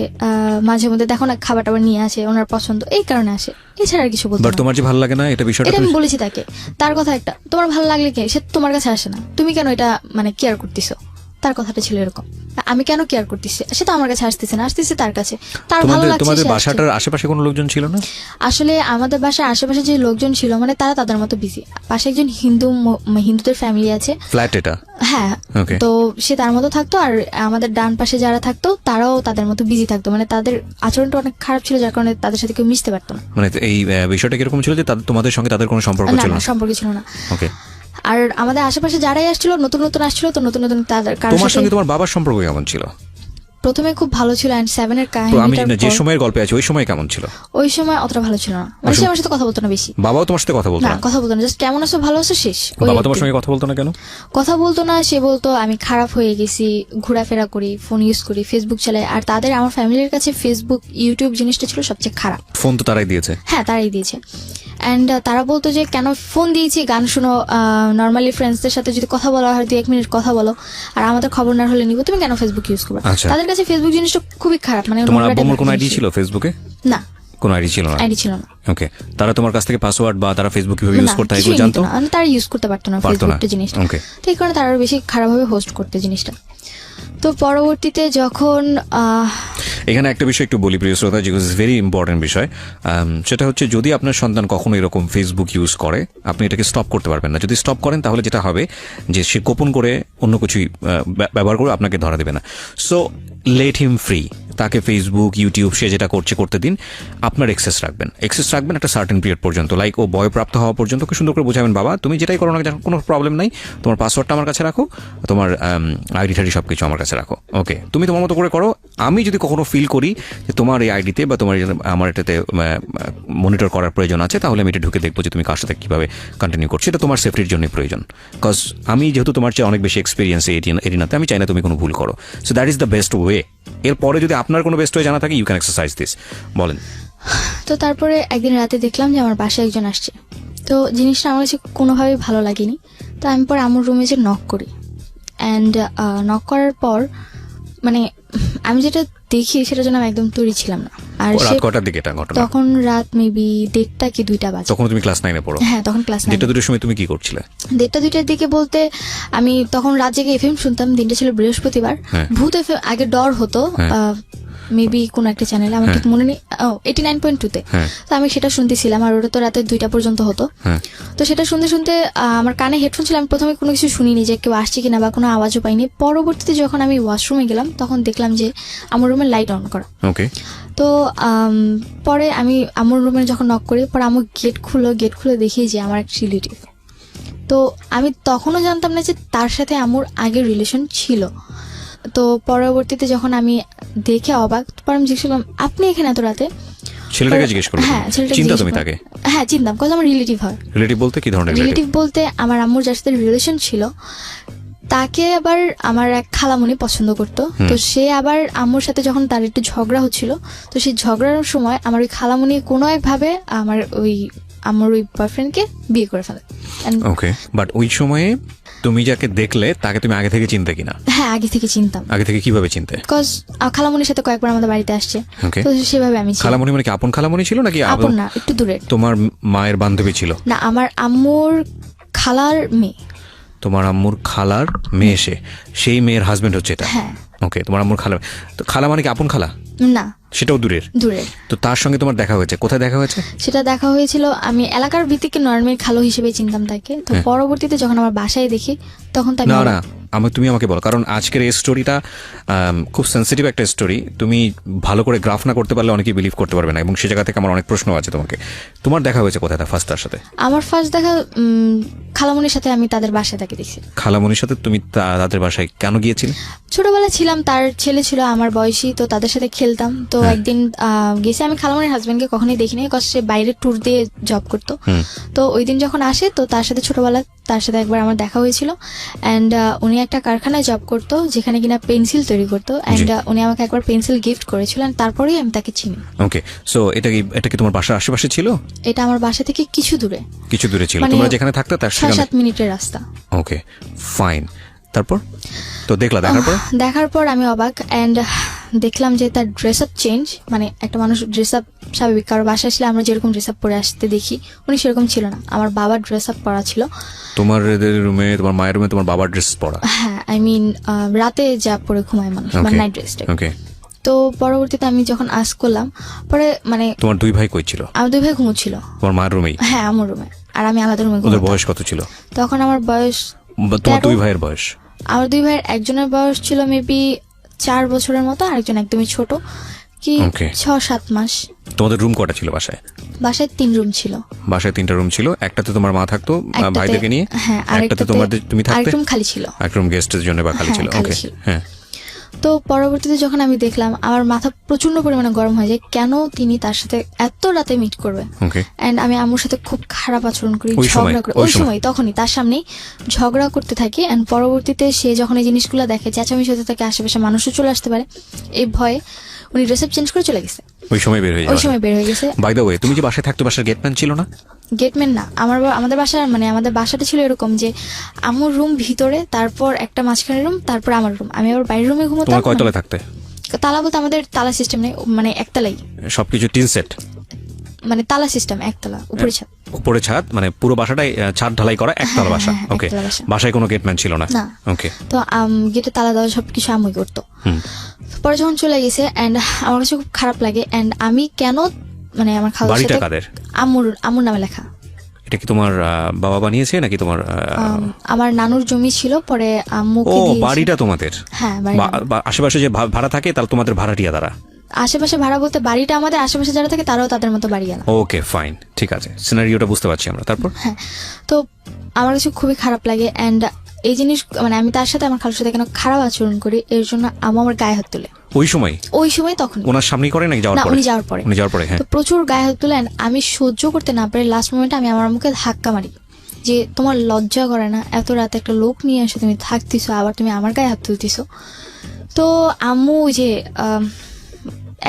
মাঝে মধ্যে দেখো না খাবার টাবার নিয়ে আসে, ওনার পছন্দ, এই কারণে আসে, এছাড়া আর কিছু বলতো বাট না। তোমার যে ভালো লাগে না এটা বিষয়টা এটা আমি বলেছি তাকে, তার কথা একটা, তোমার ভালো লাগলে কি সে তোমার কাছে আসে না, তুমি কেন এটা মানে কেয়ার করতেছো, তার কথাটা ছিল এরকম। আমি কেন কেয়ার করতেছি, সে তো আমার কাছে আসতেছে না, আসতেছে তার কাছে, তার ভালো লাগছে। তোমাদের সে আসছে। বাসাটার আশেপাশে কোনো লোকজন ছিল না? আসলে আমাদের বাসার আশেপাশে যে লোকজন ছিল মানে তারা তাদের মতো বিজি। পাশে একজন হিন্দুদের ফ্যামিলি আছে। ফ্ল্যাট এটা? হ্যাঁ, Okay. তো সে তার মতো থাকতো, আর আমাদের ডান পাশে যারা থাকতো তারাও তাদের মতো বিজি থাকতো, মানে তাদের আচরণটা অনেক খারাপ ছিল, যার কারণে তাদের সাথে কেউ মিশতে পারতো না। মানে এই বিষয়টা কিরকম ছিল যে তোমাদের সঙ্গে তাদের কোনো সম্পর্ক না ছিল না, না? সম্পর্ক ছিল না। ওকে। আর আমাদের আশেপাশে যারাই আসছিল নতুন নতুন আসছিল, তো নতুন নতুন তাদের কারোর তোমার সাথে সঙ্গে তোমার বাবার সম্পর্ক কেমন ছিল? প্রথমে খুব ভালো ছিল, অ্যান্ড 7 এর তো আমি কাহিনীটার যে পর সময়ের গল্পে আছে ওই সময় কেমন ছিল? ওই সময় অতটা ভালো ছিল না, মানে সে আমার সাথে কথা বলতো না বেশি। বাবাও তোমার সাথে কথা বলতো না, না? কথা বলতো না, জাস্ট কেমন আছো ভালো আছো শেষ। ওই বাবা তোমার একটু। সঙ্গে কথা বলতো না কেন? কথা বলতো না, সে বলতো আমি খারাপ হয়ে গেছি, ঘোরাফেরা করি, ফোন ইউজ করি, ফেসবুক চালাই, আর তাদের আমার ফ্যামিলির কাছে ফেসবুক ইউটিউব জিনিসটা ছিল সবচেয়ে খারাপ। ফোন তো তারাই দিয়েছে। হ্যাঁ, তারাই দিয়েছে। অ্যান্ড তারা বলতো যে কেন ফোন দিয়েছি, গান শুনো, নর্মালি ফ্রেন্ডসদের সাথে যদি কথা বলা হয় 2-1 মিনিট কথা বলো, আর আমাদের খবর না হলে নিব, তুমি কেন ফেসবুক ইউজ করবে? আচ্ছা। তাদের কাছে ফেসবুক জিনিসটা খুবই খারাপ, মানে তোমার নোংরা আব্বু আমার type-এর কোনো আইডি জিনিস ছিল ফেসবুকে? না, কোনো আইডি ছিল না। আইডি ছিল না। ওকে। তারা তোমার কাছ থেকে পাসওয়ার্ড বা তারা ফেসবুক কিভাবে ইউজ না, করতে হয় কিছুই এগুলো জানতো? নিত না, মানে তারা ইউজ করতে পারতো না পারতো না। ফেসবুকটা জিনিসটা। ওকে। তো এই কারণে তারা আরো বেশি খারাপভাবে হোস্ট করতে জিনিসটা। তো পরবর্তীতে যখন এখানে একটা বিষয় একটু বলি প্রিয় শ্রোতা, যেগুলো ভেরি ইম্পর্টেন্ট বিষয়। সেটা হচ্ছে যদি আপনার সন্তান কখনো এরকম ফেসবুক ইউজ করে, আপনি এটাকে স্টপ করতে পারবেন না। যদি স্টপ করেন তাহলে যেটা হবে যে সে গোপন করে অন্য কিছুই ব্যবহার করে আপনাকে ধরা দেবে না। সো লেট হিম ফ্রি, তাকে ফেসবুক ইউটিউব সে যেটা করছে করতে দিন। আপনার এক্সেস রাখবেন একটা সার্টেন পিরিয়ড পর্যন্ত, লাইক ও বয়প্রাপ্ত হওয়া পর্যন্ত খুব সুন্দর করে বোঝাবেন, বাবা তুমি যেটাই করো না কোনো প্রবলেম নাই, তোমার পাসওয়ার্ডটা আমার কাছে রাখো, তোমার আইডি টাইডি সবকিছু আমার কাছে রাখো। ওকে, তুমি তোমার মতো করে করো। আমি যদি কখনো ফিল করি যে তোমার এই আইডিতে বা তোমার আমার এটাতে মনিটর করার প্রয়োজন আছে, তাহলে আমি এটা ঢুকে দেখবো যে তুমি কার সাথে কিভাবে কন্টিনিউ করছো। এটা তোমার সেফটির জন্য প্রয়োজন, বিকজ আমি যেহেতু তোমার চেয়ে অনেক বেশি এক্সপিরিয়েন্স এরিনাতে, আমি চাই না তুমি কোনো ভুল করো। So that is the best way. এরপরে যদি আপনার কোনো বেস্ট ওয়ে জানা থাকে, ইউ ক্যান এক্সারসাইজ দিস। বলেন। তো তারপরে একদিন রাতে দেখলাম যে আমার বাসায় একজন আসছে। তো জিনিসটা আমার কাছে কোনোভাবেই ভালো লাগেনি। তো আমি পরে আমার রুমে যে নক করি, অ্যান্ড নক করার পর মানে আমি যেটা দেখি সেটার জন্য আমি একদম তৈরি ছিলাম না। আর রাত কটার দিকে এটা ঘটনা? তখন রাত মেবি 1:30 কি 2টা বাজে। তখন তুমি ক্লাস 9-এ পড়ো? হ্যাঁ, তখন ক্লাস 9। 1:30-2টার সময় তুমি কি করছিলে? 1:30-2টার দিকে বলতে আমি তখন রাত জেগে এফএম শুনতাম। দিনটা ছিল বৃহস্পতিবার। হ্যাঁ। ভূত এফএম আগে ডর হতো, মেবি কোন একটা চ্যানেলে, আমার ঠিক মনে নেই, 89.2-তে। তো আমি সেটা শুনতেছিলাম, আর ওটা তো রাতে 2টা পর্যন্ত হতো। তো সেটা শুনতে শুনতে আমার কানে হেডফোন ছিল, আমি প্রথমে কোনো কিছু শুনিনি যে কেউ আসছে কিনা বা কোনো আওয়াজও পাইনি। পরবর্তীতে যখন আমি ওয়াশরুমে গেলাম তখন দেখলাম যে আমার রুমের লাইট অন করা। ওকে। তো পরে আমি আমার রুমে যখন নক করি, পরে আমার গেট খুলে দেখি যে আমার এক রিলেটিভ। তো আমি তখনও জানতাম না যে তার সাথে আমার আগের রিলেশন ছিল। তো পরবর্তীতে যখন আমি দেখে অবাক, পরে আমি জিজ্ঞেস করলাম আপনি এখানে এত রাতে? ছেলেটাকে জিজ্ঞেস করো? হ্যাঁ, ছেলেটাকে চিন্তা জিজ্ঞেস তুমি করলাম। তাকে? হ্যাঁ, চিনতাম, কারণ আমার রিলেটিভ হয়। রিলেটিভ বলতে কি ধরনের রিলেটিভ বলতে আমার আম্মুর যার সাথে রিলেশন ছিল, তাকে আবার আমার এক খালামণি পছন্দ করতো। তো সে আবার আম্মুর সাথে যখন তার একটু ঝগড়া হচ্ছিল, তো সেই ঝগড়ার সময় আমার ওই খালামণি কোনো একভাবে আমার ওই বয়ফ্রেন্ডকে বিয়ে করে ফেলে। ওকে, বাট ওই সময়ে তুমি যাকে দেখলে তাকে তুমি আগে থেকে চিনতে কিনা? হ্যাঁ, আগে থেকে চিনতাম। আগে থেকে কিভাবে চিনতে? বিকজ খালামণির সাথে কয়েকবার আমাদের বাড়িতে আসছে, Okay. তো সেভাবে আমি চিনি। খালামণি মানে কি আপন খালামণি ছিল নাকি আপন না, একটু দূরের। তোমার মায়ের বান্ধবী ছিল? না, আমার আম্মুর খালার মেয়ে। তোমার আম্মুর খালার মেয়ে, সেই মেয়ের হাজবেন্ড হচ্ছে এটা? হ্যাঁ। ওকে, তোমার আম্মুর খালা। তো খালা মানে কি আপন খালা? না, সেটাও দূরের? দূরের। তো তার সঙ্গে তোমার দেখা হয়েছে, কোথায় দেখা হয়েছে? সেটা দেখা হয়েছিল, আমি এলাকার ভিত্তিকে নর্মাল খালো হিসেবে চিনতাম তাকে। তো পরবর্তীতে যখন আমার বাসায় দেখি তখন তাকে না তুমি আমাকে বলো, কারণ আজকের এই স্টোরিটা খুব সেন্সিটিভ একটা স্টোরি। তুমি ভালো করে গ্রাফ না করতে পারলে অনেকেই বিলিভ করতে পারবে না, এবং সে জায়গা থেকে আমার অনেক প্রশ্ন আছে তোমাকে। তোমার দেখা হয়েছে কোথায় ফার্স্ট তার সাথে? আমার ফার্স্ট দেখা খালামণির সাথে, আমি তাদের বাসায় তাকে দেখছি। খালামণির সাথে তুমি তাদের বাসায় কেন গিয়েছিলে? ছোটবেলা ছিলাম, তার ছেলে ছিল আমার বয়সী, তো তাদের সাথে খেলতাম। তো একদিন গেছি, আমি খালামণির হাজবেন্ডকে কখনোই দেখিনি, বিকজ সে বাইরে ট্যুর দিয়ে জব করতো। তো ওই দিন যখন আসে, তো তার সাথে ছোটবেলা তার সাথে একবার আমার দেখা হয়েছিল। অ্যান্ড উনি একটা কারখানায় জব করতো যেখানে কিনা পেন্সিল তৈরি করতো, অ্যান্ড উনি আমাকে একবার পেন্সিল গিফট করেছিলেন, তারপরেই আমি তাকে চিনি। ওকে, সো এটা কি তোমার বাসার আশেপাশে ছিল? এটা আমার বাসা থেকে কিছু দূরে ছিল। মানে তোমরা যেখানে থাকতে তার 7 মিনিটের রাস্তা। ওকে, ফাইন। তারপর তো দেখার পর আমি অবাক, অ্যান্ড দেখলাম যে তার ড্রেস আপ চেঞ্জ। মানে একটা মানুষ ড্রেস আপ স্বাভাবিক, কারো বাসায় আসলে আমরা যেরকম ড্রেস আপ পরে আসতে দেখি, উনি সেরকম ছিল না। আমার বাবার ড্রেস আপ পরা ছিল। তোমার রুমে, তোমার মায়ের রুমে তোমার বাবার ড্রেস পরা? হ্যাঁ, আই মিন রাতে যা পরে ঘুমায় মানুষ, মানে নাইট ড্রেসটা। ওকে। তো পরবর্তীতে আমি যখন আস্ক করলাম, পরে মানে তোমার 2 ভাই কই ছিল? আমার 2 ভাই ঘুমোচ্ছিল তোমার মায়ের রুমেই? হ্যাঁ, আমার রুমে, আর আমি আলাদা রুমে ওদের ঘুমাতাম। বয়স কত ছিল তখন আমার বয়স তোমার 2 ভাইয়ের বয়স? আমার দুই ভাইয়ের একজনের বয়স ছিল মেবি 4 বছরের মতো, আরেকজন একদমই ছোট, কি 6-7 মাস। তোমাদের রুম কটা ছিল বাসায়? বাসায় 3 রুম ছিল। বাসায় 3টা রুম ছিল, একটাতে তোমার মা থাকতো ভাইদেরকে নিয়ে, হ্যাঁ, একটাতে তুমি থাকতে, আরেক রুম খালি ছিল, এক রুম গেস্টের জন্য বা খালি ছিল। ওকে, হ্যাঁ। তো পরবর্তীতে যখন আমি দেখলাম আমার মাথা প্রচন্ড পরিমাণে গরম হয়ে যায়, কেন তিনি তার সাথে এত রাতে মিট করবে। এন্ড আমি আম্মুর সাথে খুব খারাপ আচরণ করি, ঝগড়া করি ওই সময়, তখনই তার সামনেই ঝগড়া করতে থাকি। এন্ড পরবর্তীতে সে যখন এই জিনিসগুলো দেখে, চেঁচামেচি হতে থাকে, আশেপাশে মানুষও চলে আসতে পারে, এই ভয়ে উনি ড্রেস চেঞ্জ করে চলে গেছে। ওই সময় বের হয়ে গেছে। বাই দ্য ওয়ে, তুমি যে বাসায় থাকতো, বাসার গেটম্যান ছিল না? গেটম্যান না, আমাদের বাসার মানে আমাদের বাসাটা ছিল এরকম যে আমার রুম ভিতরে, তারপর একটা মাঝখানে রুম, তারপর আমার রুম, আমি আবার বাইরের রুমে ঘুমাতাম। তোমার কয়তলায় থাকতে? তালা বলতে আমাদের তালা সিস্টেম নেই, মানে একতলাই সবকিছু টিন সেট, মানে তালা সিস্টেম, একতলা উপরে ছাদ, মানে পুরো বাসাটাই ছাদ ঢালাই করা একতলা বাসা। ওকে, বাসায় কোনো গেটম্যান ছিল না? ওকে। তো গেটে তালা দেওয়া সবকিছু আম্মুই করতো। পরে যখন চলে গেছে এন্ড আমার কাছে খুব খারাপ লাগে, এন্ড আমি কেন মানে আমার খালার সাথে, কাদের? আম্মুর নামে লেখা। এটা কি তোমার বাবা বানিয়েছে নাকি তোমার? আমার নানুর জমি ছিল, পরে আম্মুকে দিয়েছে। বাড়িটা তোমাদের? হ্যাঁ, আশেপাশে যে ভাড়া থাকে তাহলে তোমাদের ভাড়াটিয়া দ্বারা? আশেপাশে ভাড়া বলতে বাড়িটা আমাদের, আশেপাশে যারা থাকে তারাও তাদের মতো বাড়ি আনা। ওকে, ফাইন, ঠিক আছে, সিনারিওটা বুঝতে পারছি আমরা। তারপর? হ্যাঁ, তো আমার কাছে খুবই খারাপ লাগে, এন্ড এই জিনিস মানে আমি তার সাথে আমার খালার সাথে কেন খারাপ আচরণ করি, এর জন্য আমার গায়ে হাত তুলে। ওই সময় তখন ওনার সামনেই করে নাকি যাওয়ার পরে? উনি যাওয়ার পরে, হ্যাঁ। তো প্রচুর গায়ে হাত তুলে, আমি সহ্য করতে না পারি লাস্ট মোমেন্টে আমি আমার মুখে ধাক্কা মারি যে তোমার লজ্জা করে না, এত রাতে একটা লোক নিয়ে এসে তুমি থাকতেছো, আবার তুমি আমার গায়ে হাত তুলতেছো। তো আম্মু যে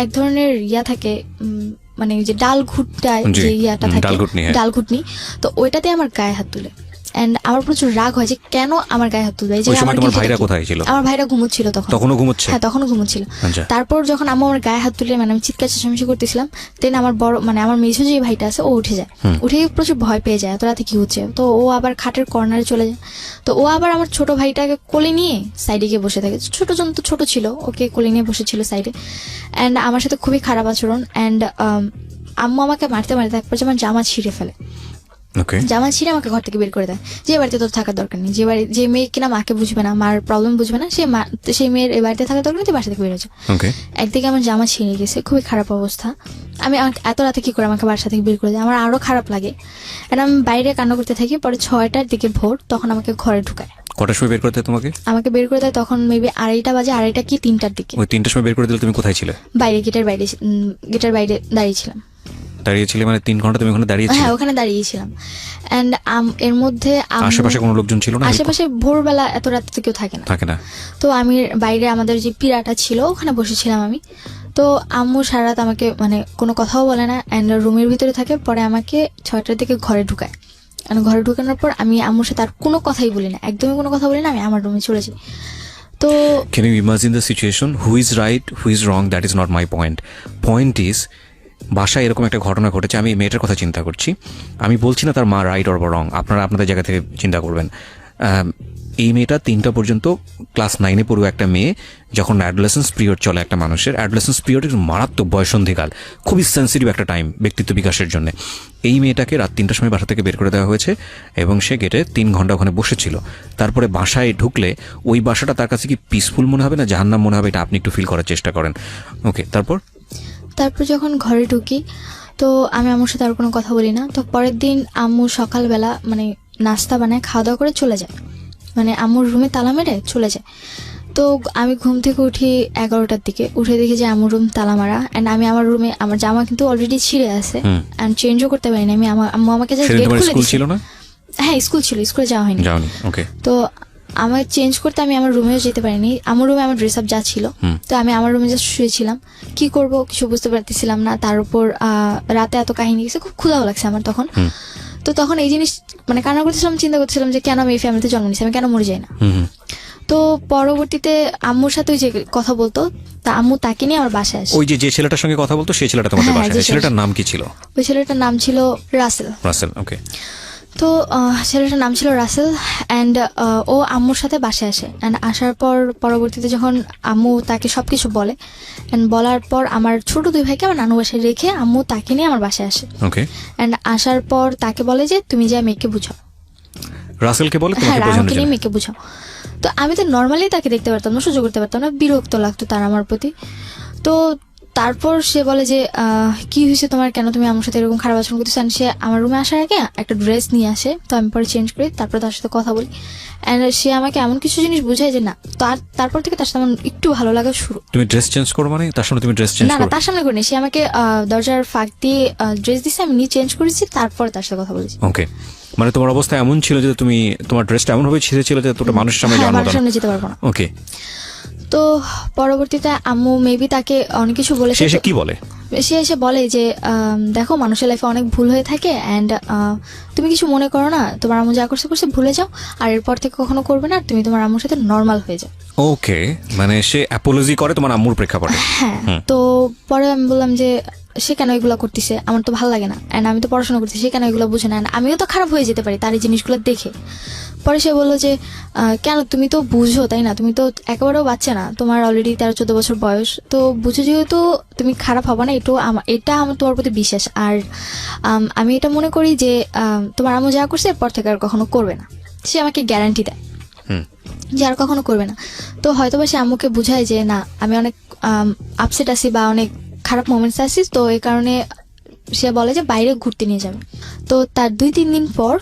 এক ধরনের থাকে, মানে যে ডাল ঘুটটায় যে ইয়াটা থাকে, ডাল ঘুটনি, তো ওইটাতে আমার গায়ে হাত তুলে। এন্ড আমার প্রচুর রাগ হয় যে কেন আমার গায়ে হাত তুলবে। তোমার ভাইরা কোথায় ছিল? আমার ভাইরা ঘুমোচ্ছিল তখনও ঘুমোচ্ছে। হ্যাঁ, তখনও ঘুমোচ্ছিল। তারপর যখন আমার গায়ে হাত তুলে মানে আমি চিৎকার চেঁচামেচি করতেছিলাম, দেন আমার বড় মানে আমার মেঝো যে ভাইটা আছে ও উঠে যায়, উঠে প্রচুর ভয় পেয়ে যায়, এত রাতে কি হচ্ছে। তো ও আবার খাটের কর্নারে চলে যায়, তো ও আবার আমার ছোট ভাইটাকে কোলে নিয়ে সাইডে গিয়ে বসে থাকে। ছোট ছিল, ওকে কোলে নিয়ে বসেছিল সাইডে। এন্ড আমার সাথে খুবই খারাপ আচরণ। এন্ড আম্মু আমাকে মারতে একবার আমার জামা ছিঁড়ে ফেলে। জামা ছিঁড়ে আমাকে ঘর থেকে বের করে দেয়, যে বাড়িতে তোর থাকার দরকার নেই, যে মেয়ে কিনা মাকে বুঝবে না, মার প্রবলেম বুঝবে না, সেই মেয়ের এই বাড়িতে থাকার দরকার নেই, বাসা থেকে বের হয়েছে। একদিকে আমার জামা ছিঁড়ে গেছে, খুবই খারাপ অবস্থা। আমি এত রাতে কি করে আমাকে বাসা থেকে বের করে দেয়, আমার আরো খারাপ লাগে। আমি বাইরে কান্না করতে থাকি। পরে 6টার দিকে ভোর, তখন আমাকে ঘরে ঢুকায়। কটার সময় বের করতে তোমাকে? আমাকে বের করে দেয় তখন মেবি 2:30 বাজে, 2:30 কি 3টার দিকে। ওই 3টার সময় বের করে দিলে তুমি কোথায় ছিলে? বাইরে, গেটের বাইরে দাঁড়িয়েছিলাম। দাঁড়িয়েছিলে মানে 3 ঘন্টা তুমি ওখানে দাঁড়িয়েছিলে? হ্যাঁ, ওখানে দাঁড়িয়েছিলাম। এন্ড এর মধ্যে আশেপাশে কোনো লোকজন ছিল না? আশেপাশে ভোরবেলা এত রাতে তো কেউ থাকে না। তো আমি বাইরে আমাদের যে পিড়াটা ছিল ওখানে বসেছিলাম আমি। তো আম্মু সারা রাত আমাকে মানে কোনো কথাও বলে না, এন্ড রুমের ভিতরে থাকে। পরে আমাকে 6টার দিকে ঘরে ঢুকায়। ঘরে ঢুকানোর পর আমি আম্মুর সাথে আর কোনো কথাই বলি না, একদমই কোনো কথা বলি না, আমি আমার রুমে চলে যাই। তো can you imagine the situation? Who is right, who is wrong? That is not my point. Point is, বাসায় এরকম একটা ঘটনা ঘটেছে, আমি মেয়েটার কথা চিন্তা করছি, আমি বলছি না তার মা রাইট অর রং, আপনারা আপনাদের জায়গা থেকে চিন্তা করবেন। এই মেয়েটা 3টা পর্যন্ত ক্লাস 9-এ পড়ুয়া একটা মেয়ে, যখন অ্যাডোলেসেন্স পিরিয়ড চলে একটা মানুষের, অ্যাডোলেসেন্স পিরিয়ড একটু মারাত্মক বয়সন্ধিকাল, খুবই সেন্সিটিভ একটা টাইম ব্যক্তিত্ব বিকাশের জন্য। এই মেয়েটাকে রাত 3টার সময় বাসা থেকে বের করে দেওয়া হয়েছে এবং সে গেটে 3 ঘন্টা ওখানে বসেছিল। তারপরে বাসায় ঢুকলে ওই বাসাটা তার কাছে কি পিসফুল মনে হবে না জাহান্নাম মনে হবে, এটা আপনি একটু ফিল করার চেষ্টা করেন। ওকে, তারপর যখন ঘরে ঢুকি, তো আমি আম্মুর সাথে আর কোনো কথা বলি না। তো পরের দিন আম্মু সকালবেলা মানে নাস্তা বানায়, খাওয়া দাওয়া করে চলে যায়, মানে আম্মুর রুমে তালা মেরে চলে যায়। তো আমি ঘুম থেকে উঠি 11টার দিকে, উঠে দেখি যে আম্মুর রুম তালা মারা। এন্ড আমি আমার রুমে, আমার জামা কিন্তু অলরেডি ছিঁড়ে আছে, এন্ড চেঞ্জও করতে পারিনি আমি। আম্মু আমাকে গেট খুলে দিয়েছে। হ্যাঁ, স্কুল ছিল, স্কুলে যাওয়া হয়নি। তো আমার চেঞ্জ করতে আমি আমার রুমেও যেতে পারিনি। আমার রুমে আমার ড্রেস আপ যা ছিল, তো আমি আমার রুমে জাস্ট শুয়েছিলাম। কি করব কিছু বুঝতে পারতেছিলাম না। তার উপর রাতে এত কাহিনী গেছে, খুব ক্ষুধাও লাগছে আমার তখন। তো তখন এই জিনিস মানে কান্না করতেছিলাম, চিন্তা করতেছিলাম যে কেন আমি এই ফ্যামিলিতে জন্ম নিয়েছি, আমি কেন মরে যাই না। তো পরবর্তীতে আম্মুর সাথে যে কথা বলতো, তা আম্মু তাকে নিয়ে আমার বাসায় আসে। ওই যে ছেলেটার সঙ্গে কথা বলতো, সেই ছেলেটা তোমাদের বাসায়, ছেলেটার নাম কি ছিল? ওই ছেলেটার নাম ছিল রাসেল। ওকে। তো ছেলেটার নাম ছিল রাসেল। অ্যান্ড ও আম্মুর সাথে বাসায় আসে। অ্যান্ড আসার পর পরবর্তীতে যখন আম্মু তাকে সবকিছু বলে, অ্যান্ড বলার পর আমার ছোট 2 ভাইকে আমার নানু বাসায় রেখে আম্মু তাকে নিয়ে আমার বাসায় আসে। ওকে। অ্যান্ড আসার পর তাকে বলে যে তুমি যা মেয়েকে বুঝাও। রাসেলকে বলে হ্যাঁ তোমাকে বোঝানোর আমাকে জন্য? নিয়ে মেয়েকে বুঝাও। তো আমি তো নর্মালি তাকে দেখতে পারতাম না, সহ্য করতে পারতাম না, বিরক্ত লাগতো তার আমার প্রতি। তো তারপর সে বলে যে কি হয়েছে তোমার, কেন তুমি আমার সাথে এরকম খারাপ আচরণ করতেছো। সে আমার রুমে আসার আগে একটা ড্রেস নিয়ে আসে, তো আমি পরে চেঞ্জ করি, তারপর তার সাথে কথা বলি। অ্যান্ড সে আমাকে এমন কিছু জিনিস বোঝায় যে না, তারপর থেকে তার সাথে আমার একটু ভালো লাগা শুরু। তুমি ড্রেস চেঞ্জ করো মানে তার সামনে তুমি ড্রেস চেঞ্জ না না, করো? তার সামনে করিনি, সে আমাকে দরজার ফাঁক দিয়ে ড্রেস দিচ্ছে, আমি নিয়ে চেঞ্জ করেছি, তারপর তার সাথে কথা বলেছি। ওকে, মানে তোমার অবস্থা এমন ছিল যে তুমি তোমার ড্রেসটা এমন ভাবে ছিঁড়েছিল যে তোটা মানুষের সামনে হ্যাঁ, যাওয়ার মানুষের মতো না। সামনে যেতে পারবো না। ওকে, তো পরবর্তীতে আম্মু মেবি তাকে অনেক কিছু সে বলেছে। এসে তো কি বলে? সে এসে বলে যে দেখো মানুষের লাইফে অনেক ভুল হয়ে থাকে, অ্যান্ড তুমি কিছু মনে করো না, তোমার আম্মু যা করছে করছে, ভুলে যাও, আর এরপর থেকে কখনো করবে না, আর তুমি তোমার আম্মুর সাথে নর্মাল হয়ে যাও। ওকে, মানে সে অ্যাপোলজি করে তোমার আম্মুর প্রেক্ষাপটে? হ্যাঁ। তো পরে আমি বললাম যে সে কেন এগুলো করতেছে, আমার তো ভালো লাগে না, অ্যান্ড আমি তো পড়াশোনা করতেছি, সে কেন এগুলো বুঝে না, and আমিও তো খারাপ হয়ে যেতে পারি তার এই জিনিসগুলো দেখে। পরে সে বললো যে কেন, তুমি তো বুঝো তাই না, তুমি তো একেবারেও বাচ্চা না, তোমার অলরেডি 13-14 বছর বয়স, তো বুঝো যেহেতু তুমি খারাপ হবে না, এটা আমার তোমার প্রতি বিশ্বাস। আর আমি এটা মনে করি যে তোমার আম্মু যা করছে এরপর থেকে আর কখনো করবে না, সে আমাকে গ্যারান্টি দেয় যে আর কখনো করবে না। তো হয়তো বা সে আম্মুকে বুঝায় যে না, আমি অনেক আপসেট আছি বা অনেক খারাপ মোমেন্টস আছি, তো এই কারণে সে বলে যে বাইরে ঘুরতে নিয়ে যাবে। তো তার 2-3 দিন পর,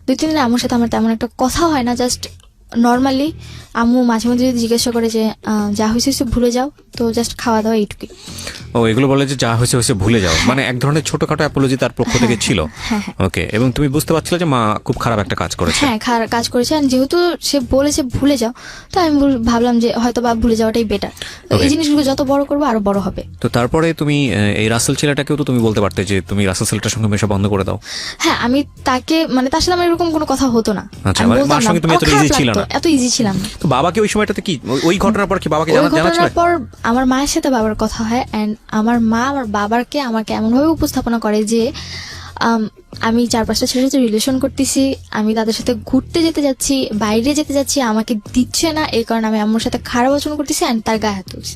2-3 দিন আম্মুর সাথে আমার তেমন একটা কথা হয় না, জাস্ট নর্মালি আম্মু মাঝে মাঝে যদি জিজ্ঞাসা করে যে যা হয়েছে ভুলে যাও, তো জাস্ট খাওয়া দাওয়া এইটুকুই। ও, এগুলো বলে যে যা হয়েছে হয়েছে ভুলে যাও, মানে এক ধরনের ছোটখাটো অ্যাপোলজি তার পক্ষ থেকে ছিল? ওকে, এবং তুমি বুঝতে পারছিলে যে মা খুব খারাপ একটা কাজ করেছে? হ্যাঁ, কাজ করেছে, আর যেহেতু সে বলেছে ভুলে যাও, তো আমি ভাবলাম যে হয়তো বা ভুলে যাওয়াটাই বেটার, এই জিনিসগুলো যত বড় করবো আরো বড় হবে। তো তারপরে তুমি এই রাসেল ছেলেটাকেও তো তুমি বলতে পারতে যে তুমি রাসেল ছেলেটার সঙ্গে মেশা বন্ধ করে দাও। হ্যাঁ, আমি তাকে মানে তার সাথে আমার এরকম কোনো কথা হতো না। আচ্ছা, আমি মানে বলতাম মার না, সঙ্গে তুমি এত খারাপ easy ছিল লাগতো, না? এত ইজি ছিলাম না। তো বাবাকে ওই সময়টাতে কি, ওই ঘটনার পর কি বাবাকে ওই জানা ছিল? ঘটনার পর আমার মায়ের সাথে বাবার কথা হয়, এন্ড আমার মা আমার বাবাকে আমাকে এমন ভাবে উপস্থাপনা করে যে আমি 4-5টা ছেলের সাথে রিলেশন করতেছি, আমি তাদের সাথে ঘুরতে যেতে যাচ্ছি, বাইরে যেতে যাচ্ছি, আমাকে দিচ্ছে না, এই কারণে আমি আম্মুর সাথে খারাপ আচরণ করতেছি, এন্ড তার গায়ে হাত তুলছি।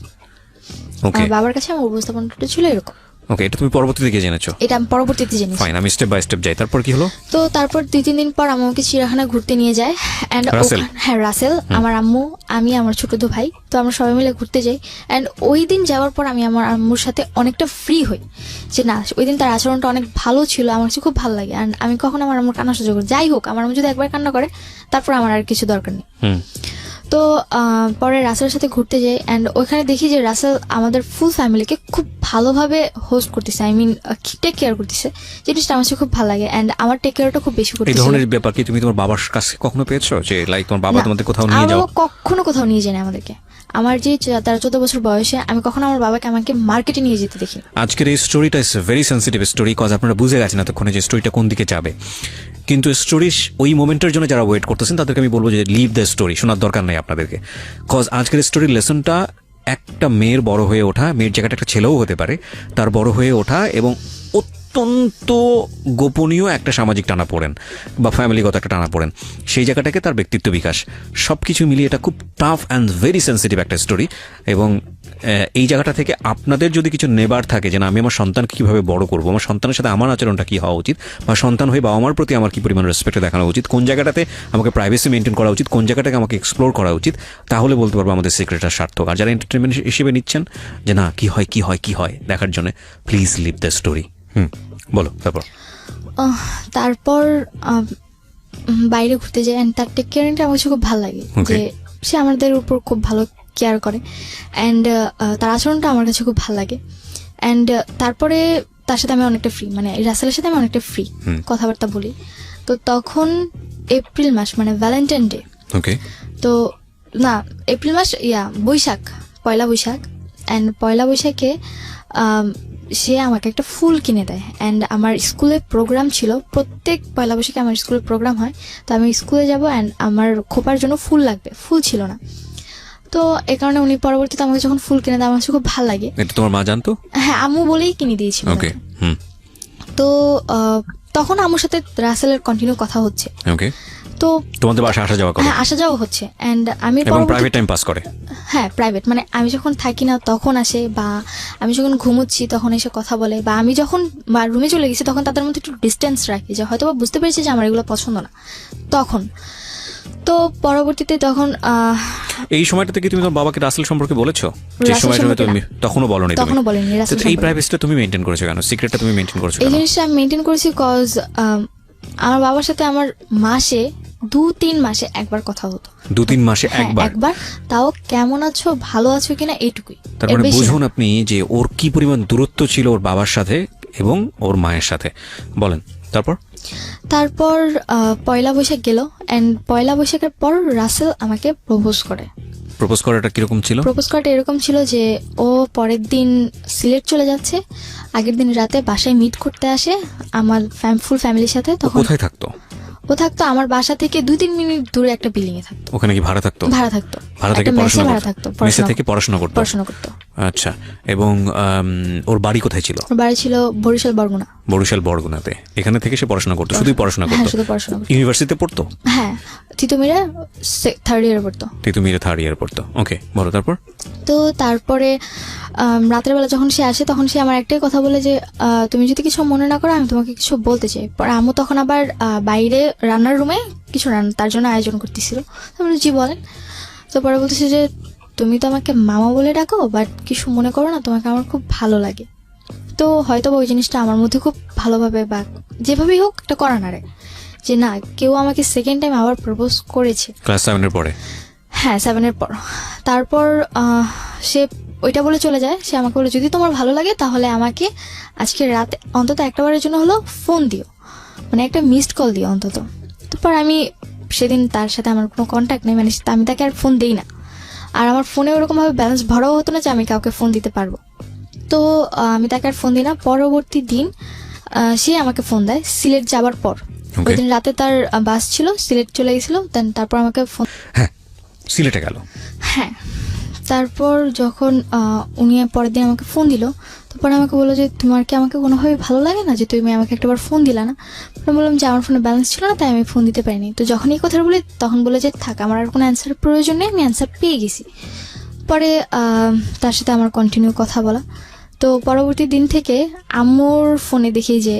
ওকে, আমার বাবার কাছে আমার উপস্থাপনাটা ছিল এরকম। ওকে, এটা তুমি পরবর্তীতে গিয়ে জেনেছো? এটা আমি পরবর্তীতে জেনেছি। ফাইন, আমি স্টেপ বাই স্টেপ যাই। তারপর কি হলো? তো তারপর 2-3 দিন পর আমাকে চিড়িয়াখানা ঘুরতে নিয়ে যায়, এন্ড রাসেল? হ্যাঁ, রাসেল, আমার আম্মু, আমি, আমার ছোট দু ভাই, তো আমরা সবাই মিলে ঘুরতে যাই। এন্ড ওই দিন যাওয়ার পর আমি আমার আম্মুর সাথে অনেকটা ফ্রি হই, যে না, ওই দিন তার আচরণটা অনেক ভালো ছিল, আমার কাছে খুব ভালো লাগে। এন্ড আমি কখনো আমার আম্মুর কান্না সহ্য করি, যাই হোক, আমার আম্মু যদি একবার কান্না করে তারপর আমার আর কিছু দরকার নেই। তো পরে রাসেলের সাথে ঘুরতে যাই, অ্যান্ড ওইখানে দেখি যে রাসেল আমাদের ফুল ফ্যামিলিকে খুব ভালোভাবে হোস্ট করতেছে, আই মিন টেক কেয়ার করতেছে, জিনিসটা আমার কাছে খুব ভালো লাগে। অ্যান্ড আমার টেক কেয়ারটা খুব বেশি এই করতেছে। ধরনের ব্যাপার কি তুমি তোমার বাবার কাছে কখনো পেয়েছো, যে লাইক তোমার বাবা তোমাদের কোথাও নিয়ে যাও? কখনো কোথাও নিয়ে যায় না আমাদেরকে। আমার যে 13-14 বছর বয়সে আমি কখনো আমার বাবাকে আমাকে মার্কেটে নিয়ে যেতে দেখি। আজকের এই স্টোরিটা is very sensitive story, cause আপনারা বুঝে গেছেন এতক্ষণে যে স্টোরিটা কোন দিকে যাবে। কিন্তু স্টোরি ওই মোমেন্টের জন্য যারা ওয়েট করতেছেন তাদেরকে আমি বলবো যে লিভ দ্য স্টোরি, শোনার দরকার নেই আপনাদেরকে। কজ আজকের স্টোরির লেসনটা একটা মেয়ের বড় হয়ে ওঠা, মেয়ের জায়গাটা একটা ছেলেও হতে পারে, তার বড় হয়ে ওঠা এবং অত্যন্ত গোপনীয় একটা সামাজিক টানাপোড়েন বা ফ্যামিলিগত একটা টানাপোড়েন, সেই জায়গাটাকে তার ব্যক্তিত্ব বিকাশ, সব কিছু মিলিয়ে এটা খুব টাফ অ্যান্ড ভেরি সেন্সিটিভ একটা স্টোরি। এবং এই জায়গাটা থেকে আপনাদের যদি কিছু নেবার থাকে যে না, আমি আমার সন্তানকে কীভাবে বড় করবো, আমার সন্তানের সাথে আমার আচরণটা কী হওয়া উচিত, বা সন্তান হয়ে বাবা মার প্রতি আমার কী পরিমাণ রেসপেক্ট দেখানো উচিত, কোন জায়গাটাতে আমাকে প্রাইভেসি মেনটেন করা উচিত, কোন জায়গাটাকে আমাকে এক্সপ্লোর করা উচিত, তাহলে বলতে পারবো আমাদের সিক্রেটটা সার্থক। আর যারা এন্টারটেনমেন্ট হিসেবে নিচ্ছেন যে না, কী হয় দেখার জন্য, প্লিজ লিভ দ্য স্টোরি। বলো তারপর বাইরে ঘুরতে যাই, অ্যান্ড তার টেক কেয়ারিংটা আমার কাছে খুব ভালো লাগে, যে সে আমাদের উপর খুব ভালো কেয়ার করে, অ্যান্ড তার আচরণটা আমার কাছে খুব ভালো লাগে। অ্যান্ড তারপরে তার সাথে আমি অনেকটা ফ্রি, মানে রাসেলের সাথে আমি অনেকটা ফ্রি কথাবার্তা বলি। তো তখন এপ্রিল মাস, মানে ভ্যালেন্টাইন ডে। তো না, এপ্রিল মাস, বৈশাখ, পয়লা বৈশাখ। অ্যান্ড পয়লা বৈশাখে সে আমাকে একটা ফুল কিনে দেয়, অ্যান্ড আমার স্কুলে প্রোগ্রাম ছিল, প্রত্যেক পয়লা বৈশাখে আমার স্কুলে প্রোগ্রাম হয়, তো আমি স্কুলে যাব, অ্যান্ড আমার খোপার জন্য ফুল লাগবে, ফুল ছিল না, তো এই কারণে উনি পরবর্তীতে আমাকে যখন ফুল কিনে দেয় আমার কাছে খুব ভালো লাগে। এটা তোমার মা জানতো? হ্যাঁ, আম্মু বলেই কিনে দিয়েছিল। তো তখন আম্মুর সাথে রাসেলের কন্টিনিউ কথা হচ্ছে। তো তোমাদের বাসায় আসা যাওয়া করে? হ্যাঁ, আসা যাওয়া হচ্ছে, অ্যান্ড আমি প্রাইভেট টাইম পাস করে। হ্যাঁ প্রাইভেট, মানে আমি যখন থাকি না তখন আসে, বা আমি যখন ঘুমোচ্ছি তখন এসে কথা বলে, বা আমি যখন রুমে চলে গেছি তখন তাদের মধ্যে একটু ডিস্টেন্স রাখি, যে হয়তো বা বুঝতে পেরেছি যে আমার এগুলো পছন্দ না তখন। তো পরবর্তীতে তখন এই সময়টাতে কি তুমি তোমার বাবাকে রাসেল সম্পর্কে বলেছো? যে রাসেল সময়টা সম্পর্কে তুমি তখনও বলনি, তখনও বলিনি রাসেল এই সম্পর্কে। প্রাইভেসিটা তুমি মেইনটেইন করেছো কেন? সিক্রেটটা তুমি মেইনটেইন করেছো এই কেন? জিনিসটা আমি মেনটেন করেছি কজ আমার বাবার সাথে আমার মাসে 2-3 মাসে একবার কথা হতো। 2-3 মাসে হ্যাঁ, একবার? একবার, তাও কেমন আছো ভালো আছো কিনা এইটুকুই। তার এর মানে বেশি না। বুঝুন আপনি যে ওর কি পরিমাণ দূরত্ব ছিল ওর বাবার সাথে এবং ওর মায়ের সাথে। বলেন তারপর পয়লা বৈশাখ গেল, এন্ড পয়লা বৈশাখের পর রাসেল আমাকে প্রপোজ করে। প্রপোজ করাটা কিরকম ছিল? প্রপোজ করাটা এরকম ছিল যে ও পরের দিন সিলেট চলে যাচ্ছে, আগের দিন রাতে বাসায় মিট করতে আসে আমার ফুল ফ্যামিলির সাথে। তখন কোথায় থাকতো? ও থাকতো আমার বাসা থেকে 2-3 মিনিট দূরে একটা বিল্ডিং এ থাকতো। ওখানে কি ভাড়া থাকতো? ভাড়া থাকতো, ভাড়া থেকে একটা মেসে পড়াশোনা ভাড়া করতো? থাকতো, মেসে থেকে পড়াশোনা করতো? আচ্ছা। এবং ওর বাড়ি কোথায় ছিল? ওর বাড়ি ছিল বরিশাল বরগুনা। বরিশাল বরগুনাতে। এখানে থেকে সে পড়াশোনা করতো, শুধুই পড়াশোনা হ্যাঁ, করতো? শুধু পড়াশোনা করতো। ইউনিভার্সিটিতে পড়তো? হ্যাঁ, তিতুমিরে 3rd ইয়ারে পড়তো। তিতুমিরে 3rd ইয়ার পড়তো। ওকে, বলো তারপর। তো তারপরে রাতের বেলা যখন সে আসে তখন সে আমার একটাই কথা বলে যে তুমি যদি কিছু মনে না করো আমি তোমাকে কিছু বলতে চাই। পরে আম্মু তখন আবার বাইরে রান্নার রুমে কিছু তার জন্য আয়োজন করতেছিল। তারপরে জি বলেন। তো পরে বলতেছে যে তুমি তো আমাকে মামা বলে ডাকো, বাট কিছু মনে করো না, তোমাকে আমার খুব ভালো লাগে। তো হয়তো ওই জিনিসটা আমার মধ্যে খুব ভালোভাবে বা যেভাবেই হোক একটা করা নাড়ে যে না, কেউ আমাকে সেকেন্ড টাইম আবার প্রপোজ করেছে। ক্লাস 7 এর পরে? হ্যাঁ, 7 এর পর। তারপর সে ওইটা বলে চলে যায়। সে আমাকে বলে যদি তোমার ভালো লাগে তাহলে আমাকে আজকে রাতে অন্তত একটাবারের জন্য হলো ফোন দিও, মানে একটা মিসড কল দিও অন্তত। তারপর আমি সেদিন তার সাথে আমার কোনো কন্ট্যাক্ট নেই, মানে আমি তাকে আর ফোন দিই না। আর আমার ফোনে ওরকমভাবে ব্যালেন্স ভরাও হতো না যে আমি কাউকে ফোন দিতে পারবো। তো আমি তাকে আর ফোন দিই না। পরবর্তী দিন সে আমাকে ফোন দেয় সিলেট যাবার পর। ওই দিন রাতে তার বাস ছিল, সিলেট চলে গেছিল। দেন তারপর আমাকে ফোন, হ্যাঁ সিলেটে গেল। হ্যাঁ, তারপর যখন উনি পরের দিন আমাকে ফোন দিল, তারপর আমাকে বললো যে তোমার কি আমাকে কোনোভাবে ভালো লাগে না যে তুমি আমাকে একটাবার ফোন দিলা না? আমি বললাম যে আমার ফোনে ব্যালেন্স ছিল না, তাই আমি ফোন দিতে পারিনি। তো যখন এই কথা বলি তখন বলে যে থাক, আমার আর কোনো অ্যান্সারের প্রয়োজন নেই, আমি অ্যান্সার পেয়ে গেছি। পরে তার সাথে আমার কন্টিনিউ কথা বলা। তো পরবর্তী দিন থেকে আম্মুর ফোনে দেখি যে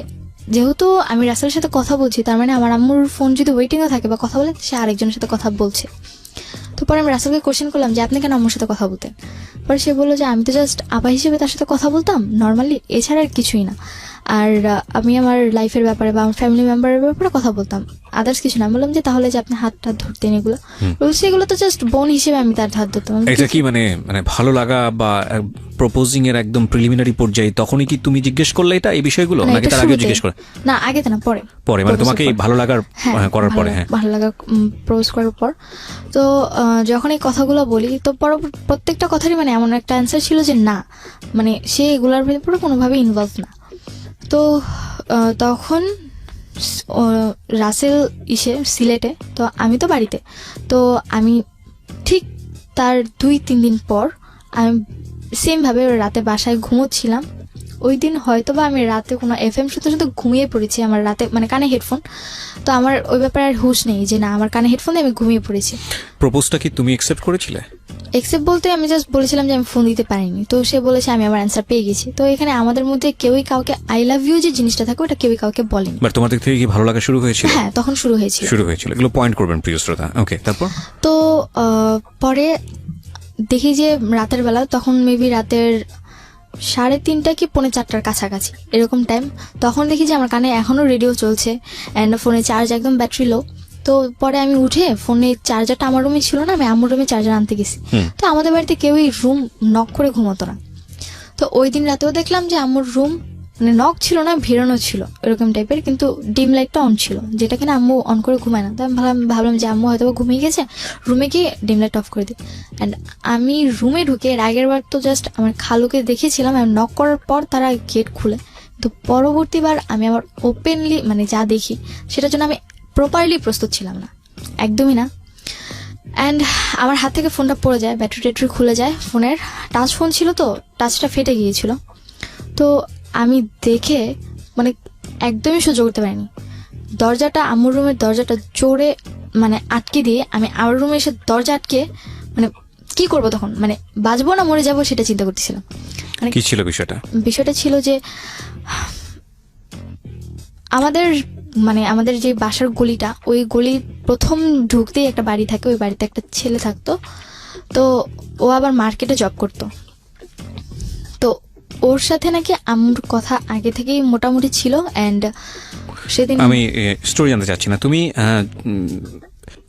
যেহেতু আমি রাসেলের সাথে কথা বলছি, তার মানে আমার আম্মুর ফোন যদি ওয়েটিংয়ে থাকে বা কথা বলে, সে আরেকজনের সাথে কথা বলছে। তো পরে আমি রাসেলকে কোশ্চেন করলাম যে আপনি কেন আম্মুর সাথে কথা বলতেন? পরে সে বললো যে আমি তো জাস্ট আপা হিসেবে তার সাথে কথা বলতাম নর্মালি, এছাড়া আর কিছুই না। আর আমি আমার লাইফের ব্যাপারে বা আমার ফ্যামিলি মেম্বারের ব্যাপারে কথা বলতাম, আদার্স কিছু না। আমি বললাম যে তাহলে যে আপনি হাতটা ধরতেন এগুলো, বলছে এগুলো তো জাস্ট বোন হিসেবে আমি তার হাত ধরতাম। এটা কি মানে ভালো লাগা বা প্রপোজিং এর একদম প্রিলিমিনারি পর্যায়ে তখনই কি তুমি জিজ্ঞেস করলে এটা এই বিষয়গুলো, নাকি তার আগে জিজ্ঞেস করে? না, আগে তো না, পরে। পরে মানে তোমাকে এই ভালো লাগার করার পরে? হ্যাঁ, ভালো লাগা প্রপোজ করার পর। তো যখন এই কথাগুলো বলি তো প্রত্যেকটা কথারই মানে এমন একটা অ্যান্সার ছিল যে না, মানে সে এগুলোর ভিতরে কোনোভাবে ইনভলভ না। তো তখন রাসেল সিলেটে, তো আমি তো বাড়িতে। তো আমি ঠিক তার 2-3 দিন পর আমি সেমভাবে রাতে বাসায় ঘুমোচ্ছিলাম। ওই দিন হয়তো বা আমি রাতে কোনো FM শুনতে শুনতে ঘুমিয়ে পড়েছি, আমার রাতে মানে কানে হেডফোন। তো আমার ওই ব্যাপারে আর হুঁশ নেই যে না, আমার কানে হেডফোন দিয়ে আমি ঘুমিয়ে পড়েছি। প্রপোজটা কি তুমি অ্যাকসেপ্ট করেছিলে? অ্যাকসেপ্ট বলতে আমি জাস্ট বলেছিলাম যে আমি ফোন দিতে পারিনি। তো সে বলেছে আমি আমার অ্যান্সার পেয়ে গেছি। তো এখানে আমাদের মধ্যে কেউই কাউকে আই লাভ ইউ যে জিনিসটা থাকে ওটা কেউই কাউকে বলেনি। বাট তোমার দিক থেকে কি ভালো লাগা শুরু হয়েছিল? হ্যাঁ, তখন শুরু হয়েছিল। এগুলো পয়েন্ট করবেন প্রিয় শ্রোতা। ওকে, তারপর? তো পরে দেখি যে রাতের বেলা, তখন মেবি রাতের 3:30 কি 4:45 কাছাকাছি এরকম টাইম। তখন দেখি যে আমার কানে এখনো রেডিও চলছে অ্যান্ড ফোনে চার্জ একদম ব্যাটারি লো। তো পরে আমি উঠে ফোনের চার্জারটা আমার রুমে ছিল না, আমি আম্মুর রুমে চার্জার আনতে গেছি। তো আমাদের বাড়িতে কেউই রুম নক করে ঘুমোতো না। তো ওই দিন রাতেও দেখলাম যে আম্মুর রুম মানে নক ছিল না, ভিড়ানো ছিল এরকম টাইপের, কিন্তু ডিম লাইটটা অন ছিল, যেটা কিনা আম্মু অন করে ঘুমায় না। তাই আমি ভাবলাম যে আম্মু হয়তো ঘুমিয়ে গেছে, রুমে গিয়ে ডিম লাইট অফ করে দিই। অ্যান্ড আমি রুমে ঢুকে এর আগের বার তো জাস্ট আমার খালুকে দেখেছিলাম আমি নক করার পর তারা গেট খুলে। তো পরবর্তীবার আমি আবার ওপেনলি মানে যা দেখি সেটার জন্য আমি প্রপারলি প্রস্তুত ছিলাম না, একদমই না। অ্যান্ড আমার হাত থেকে ফোনটা পড়ে যায়, ব্যাটারি খুলে যায় ফোনের। টাচ ফোন ছিল তো, টাচটা ফেটে গিয়েছিল। তো আমি দেখে মানে একদমই সহ্য করতে পারিনি। দরজাটা, আম্মুর রুমের দরজাটা জোরে মানে আটকে দিয়ে আমি আমার রুমে এসে দরজা আটকে মানে কি করব তখন, মানে বাঁচবো না মরে যাবো সেটা চিন্তা করতেছিলাম। মানে কি ছিল বিষয়টা? বিষয়টা ছিল যে আমাদের যে বাসার গলিটা, ওই গলির প্রথম ঢুকতেই একটা বাড়ি থাকে, ওই বাড়িতে একটা ছেলে থাকতো। তো ও আবার মার্কেটে জব করতো। তো ওর সাথে নাকি আম্মুর কথা আগে থেকেই মোটামুটি ছিল। অ্যান্ড সেদিন আমি স্টোরি জানতে চাচ্ছি না, তুমি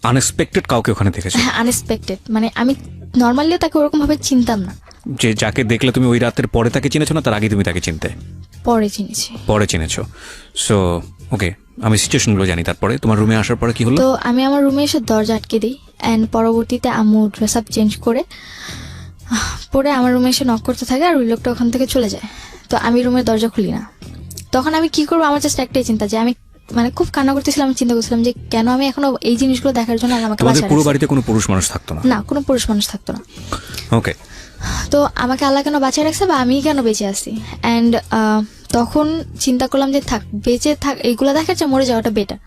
আনএক্সপেক্টেড কাউকে ওখানে দেখেছো? হ্যাঁ, আনএক্সপেক্টেড, মানে আমি নর্মালিও তাকে ওরকম ভাবে চিনতাম না। যে যাকে দেখলে তুমি ওই রাতের পরে তাকে চিনেছো না তার আগে তুমি তাকে চিনতে? পরে চিনেছি। পরে চিনেছো। সো ওকে, আমি সিচুয়েশনগুলো জানি। তারপরে তোমার রুমে আসার পরে কি হলো? তো আমি আমার রুমে এসে দরজা আটকে দিই। অ্যান্ড পরবর্তীতে আম্মু ড্রেস আপ চেঞ্জ করে পরে আমার রুমে এসে নক করতে থাকে, আর ওই লোকটা ওখান থেকে চলে যায়। তো আমি রুমের দরজা খুলি না। তখন আমি কি করবো, আমার জাস্ট একটাই চিন্তা, যে আমি মানে খুব কান্না করতেছিলাম। আমি চিন্তা করছিলাম যে কেন আমি এখনো এই জিনিসগুলো দেখার জন্য আমাকে তোমাদের বাঁচায় পুরো রাখছে। বাড়িতে কোনো পুরুষ মানুষ থাকতো না? না, কোনো পুরুষ মানুষ থাকতো না। ওকে। তো আমাকে আল্লাহ কেন বাঁচিয়ে রাখছে বা আমি কেন বেঁচে আছি। অ্যান্ড তখন চিন্তা করলাম যে থাক, বেঁচে থাক, এইগুলো দেখার চেয়ে মরে যাওয়াটা বেটার।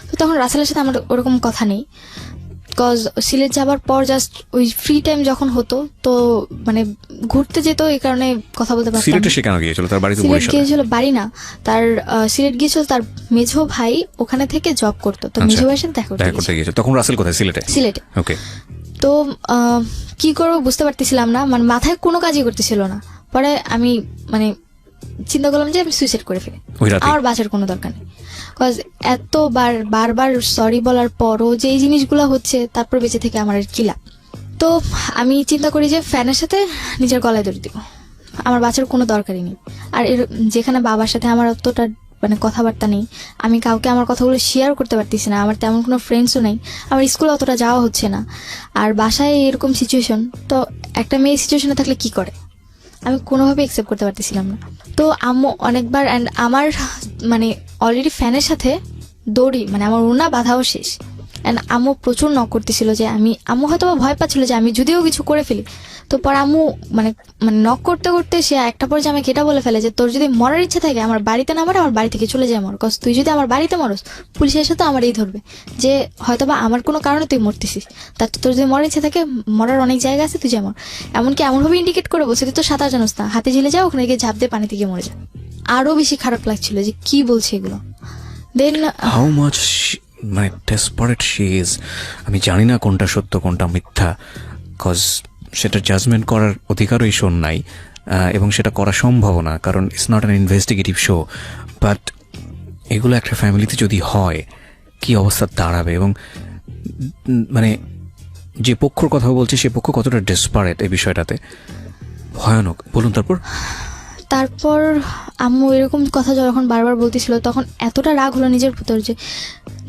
তো তখন রাসেলের সাথে আমার ওরকম কথা নেই, বিকজ সিলেট যাবার পর জাস্ট ওই ফ্রি টাইম যখন হতো তো মানে ঘুরতে যেত, এই কারণে কথা বলতে পারতাম। সিলেটে সে কেন গিয়েছিল? তার বাড়ি তো সিলেট বরিশালে। গিয়েছিল, বাড়ি না তার, সিলেট গিয়েছিল তার মেঝো ভাই ওখানে থেকে জব করতো। তো আচ্ছা, মেঝো ভাইয়ের সাথে দেখা দেখা করতে করতে গিয়েছিল। তখন রাসেল কোথায়? সিলেটে। সিলেটে। ওকে। তো কি করবো বুঝতে পারতেছিলাম না, মানে মাথায় কোনো কাজই করতেছিল না। পরে আমি মানে চিন্তা করলাম যে আমি সুইসাইড করে ফেলি, ওই রাতে? আমার বাঁচার কোনো দরকার নেই। বিকজ বারবার সরি বলার পরও যে এই জিনিসগুলো হচ্ছে, তারপর বেঁচে থেকে আমার আর কি লাভ। তো আমি চিন্তা করি যে ফ্যানের সাথে নিজের গলায় দড়ি দিব, আমার বাঁচার কোনো দরকারই নেই। আর যেখানে বাবার সাথে আমার অতটা মানে কথাবার্তা নেই, আমি কাউকে আমার কথাগুলো শেয়ার করতে পারতেছি না, আমার তেমন কোনো ফ্রেন্ডসও নেই, আমার স্কুলে অতটা যাওয়া হচ্ছে না, আর বাসায় এরকম সিচুয়েশন। তো একটা মেয়ে সিচুয়েশনে থাকলে কি করে, আমি কোনোভাবে অ্যাকসেপ্ট করতে পারতেছিলাম না। তো আম্মু অনেকবার, অ্যান্ড আমার মানে অলরেডি ফ্যানের সাথে দড়ি মানে আমার ওড়না বাঁধাও শেষ। অ্যান্ড আম্মু প্রচুর নক করতেছিল যে আম্মু হয়তো ভয় পাচ্ছিল যে আমি যদিও কিছু করে ফেলি। তো পর আম্মু মানে মানে নক করতে করতে সে একটা পর্যায়ে আমাকে এটা বলে ফেলে যে তোর যদি মরার ইচ্ছা থাকে আমার বাড়িতে না মরে আমার বাড়ি থেকে চলে যায় মর, কজ তুই যদি আমার বাড়িতে মরস পুলিশের সাথে আমার এই ধরবে যে হয়তো বা আমার কোনো কারণে তুই মরতেছিস, তার তোর যদি মরার ইচ্ছা থাকে মরার অনেক জায়গা আছে, তুই যেমন এমনকি এমনভাবে ইন্ডিকেট করে বলছে তুই তো সাঁতার জানোস না, হাতে ঝিলে যাও, ওখানে গিয়ে ঝাঁপ দিয়ে পানিতে গিয়ে মরে যা। আরো বেশি খারাপ লাগছিল যে কি বলছে এগুলো। দেন হাউ মাচ মানে ডেসপারেট শি ইজ। আমি জানি না কোনটা সত্য কোনটা মিথ্যা, কজ সেটা জাজমেন্ট করার অধিকারও এই শোন নাই, এবং সেটা করা সম্ভব না, কারণ it's not an investigative show. But এগুলো একটা ফ্যামিলিতে যদি হয় কি অবস্থা দাঁড়াবে, এবং মানে যে পক্ষর কথা বলছি সে পক্ষ কতটা ডেসপারেট এই বিষয়টাতে, ভয়ানক। বলুন তারপর আম্মু এরকম কথা যখন বারবার বলতেছিল তখন এতটা রাগ হলো নিজের ভিতর যে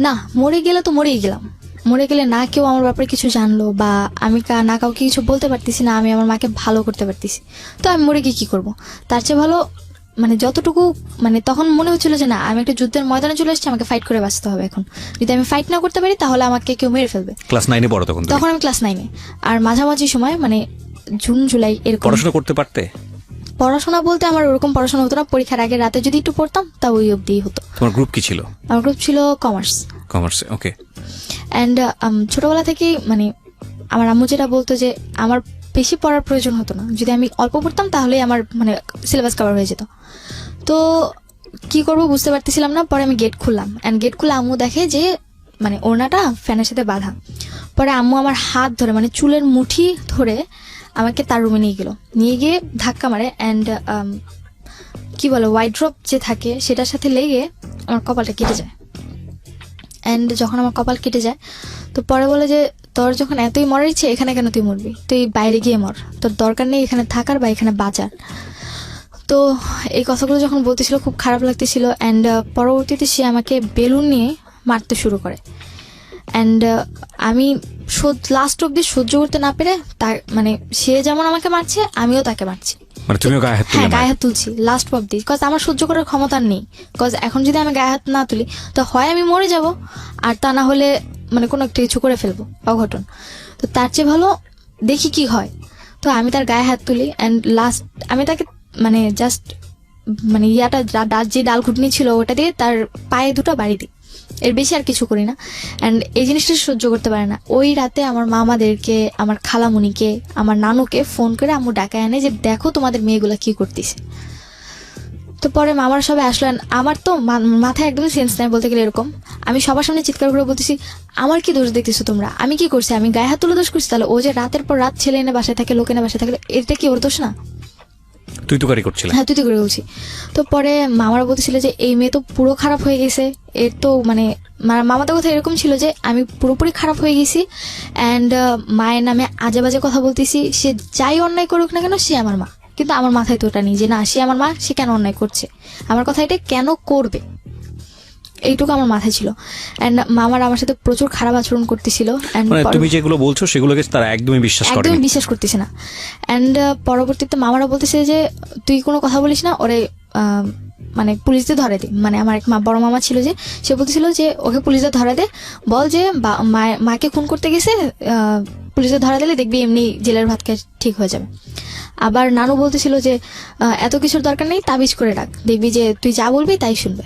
না, মরে গেলে তো মরেই গেলাম, মরে গেলে না কেউ আমার ব্যাপারে কিছু জানলো বা আমি না কাউকে কিছু বলতে পারতেছি না, আমি আমার মাকে ভালো করতে পারতেছি, তো আমি মরে গিয়ে কি করবো, তার চেয়ে ভালো মানে যতটুকু মানে তখন মনে হচ্ছিল যে না আমি একটা যুদ্ধের ময়দানে চলে এসেছি, আমাকে ফাইট করে বাঁচতে হবে। এখন যদি আমি ফাইট না করতে পারি তাহলে আমাকে কেউ মেরে ফেলবে। ক্লাস 9-এ পড়ো তখন? তখন আমি ক্লাস 9-এ, আর মাঝামাঝি সময় মানে জুন জুলাই এরকম। পড়াশোনা করতে পারতে? পড়াশোনা বলতে আমার ওরকম পড়াশোনা হতো না, পরীক্ষার আগে রাতে যদি একটু পড়তাম তা ওই অবধি হতো। তোমার গ্রুপ কি ছিল? আমার গ্রুপ ছিল কমার্স। কমার্সে, ওকে। অ্যান্ড ছোটবেলা থেকেই মানে আমার আম্মু যেটা বলতো যে আমার বেশি পড়ার প্রয়োজন হতো না, যদি আমি অল্প পড়তাম তাহলে আমার মানে সিলেবাস কভার হয়ে যেত। তো কি করব বুঝতে পারতেছিলাম না। পরে আমি গেট খুললাম, অ্যান্ড গেট খুলে আম্মু দেখে যে মানে ওড়নাটা ফ্যানের সাথে বাঁধা। পরে আম্মু আমার হাত ধরে মানে চুলের মুঠি ধরে আমাকে তার রুমে নিয়ে গিয়ে ধাক্কা মারে। অ্যান্ড কি বলে ওয়াইড্রপ যে থাকে সেটার সাথে লেগে আমার কপালটা কেটে যায়। অ্যান্ড যখন আমার কপাল কেটে যায় তো পরে বলে যে তোর যখন এতই মরার ইচ্ছে এখানে কেন তুই মরবি, তুই বাইরে গিয়ে মর, তোর দরকার নেই এখানে থাকার বা এখানে বাঁচার। তো এই কথাগুলো যখন বলতেছিল খুব খারাপ লাগতেছিল। অ্যান্ড পরবর্তীতে সে আমাকে বেলুন নিয়ে মারতে শুরু করে। অ্যান্ড আমি লাস্ট অব্দি সহ্য করতে না পেরে তার মানে সে যেমন আমাকে মারছে আমিও তাকে মারছি। মানে তুমিও গায়ে হাত তুলে? হ্যাঁ, গায়ে হাত তুলছি লাস্ট অব্দি, বিকজ আমার সহ্য করার ক্ষমতা নেই। বিকজ এখন যদি আমি গায়ে হাত না তুলি তো হয় আমি মরে যাব, আর তা না হলে মানে কোনো একটা কিছু করে ফেলবো অঘটন। তো তার চেয়ে ভালো দেখি কি হয়। তো আমি তার গায়ে হাত তুলি। অ্যান্ড লাস্ট আমি তাকে মানে জাস্ট মানে যে ডাল ঘুটনি ছিল ওটা দিয়ে তার পায়ে দুটো বাড়ি দিই। এর বেশি আর কিছু করি না। অ্যান্ড এই জিনিসটা সহ্য করতে পারে না। ওই রাতে আমার মামাদেরকে, আমার খালামুনিকে, আমার নানুকে ফোন করে আম্মু ডাকায় আনে যে দেখো তোমাদের মেয়েগুলা কি করতেছে। তো পরে মামার সবাই আসলেন। আমার তো মাথায় একদমই সেন্স নাই বলতে গেলে। এরকম আমি সবার সামনে চিৎকার করে বলতেছি, আমার কি দোষ দেখতেছো তোমরা? আমি কি করছি? আমি গায়ে হাত তুলে দোষ করছি? তাহলে ও যে রাতের পর রাত ছেলে এনে বাসায় থাকে, লোক এনে বাসায় থাকে, এটা কি ওর দোষ না? তুই তো গাড়ি করছিলি। হ্যাঁ, তুই তো করে বলছি। তো পরে মামারা বলতেছিল যে এই মেয়ে তো পুরো খারাপ হয়ে গেছে। এর তো মানে মামাদের কথা এরকম ছিল যে আমি পুরোপুরি খারাপ হয়ে গেছি, অ্যান্ড মায়ের নামে আজে বাজে কথা বলতেছি। সে যাই অন্যায় করুক না কেন, সে আমার মা। কিন্তু আমার মাথায় তো ওটা নেই যে না, সে আমার মা, সে কেন অন্যায় করছে, আমার কথা এটা কেন করবে, এইটুকু আমার মাথায় ছিল। অ্যান্ড মামারা আমার সাথে প্রচুর খারাপ আচরণ করতেছিল। মানে তুমি যেগুলো বলছো সেগুলোকে তারা একদমই বিশ্বাস করে না, একদমই বিশ্বাস করতেছে না। অ্যান্ড পরবর্তীতে মামারা বলতেছে যে তুই কোনো কথা বলিস না, ওরে মানে পুলিশদের ধরে দে। মানে আমার এক বড় মামা ছিল, যে সে বলতেছিল যে ওকে পুলিশদের ধরে দে, বল যে মাকে খুন করতে গেছে, পুলিশদের ধরা দিলে দেখবি এমনি জেলের ভাত খেয়ে ঠিক হয়ে যাবে। আবার নানু বলতেছিল যে এত কিছুর দরকার নেই, তাবিজ করে রাখ, দেখবি যে তুই যা বলবি তাই শুনবে।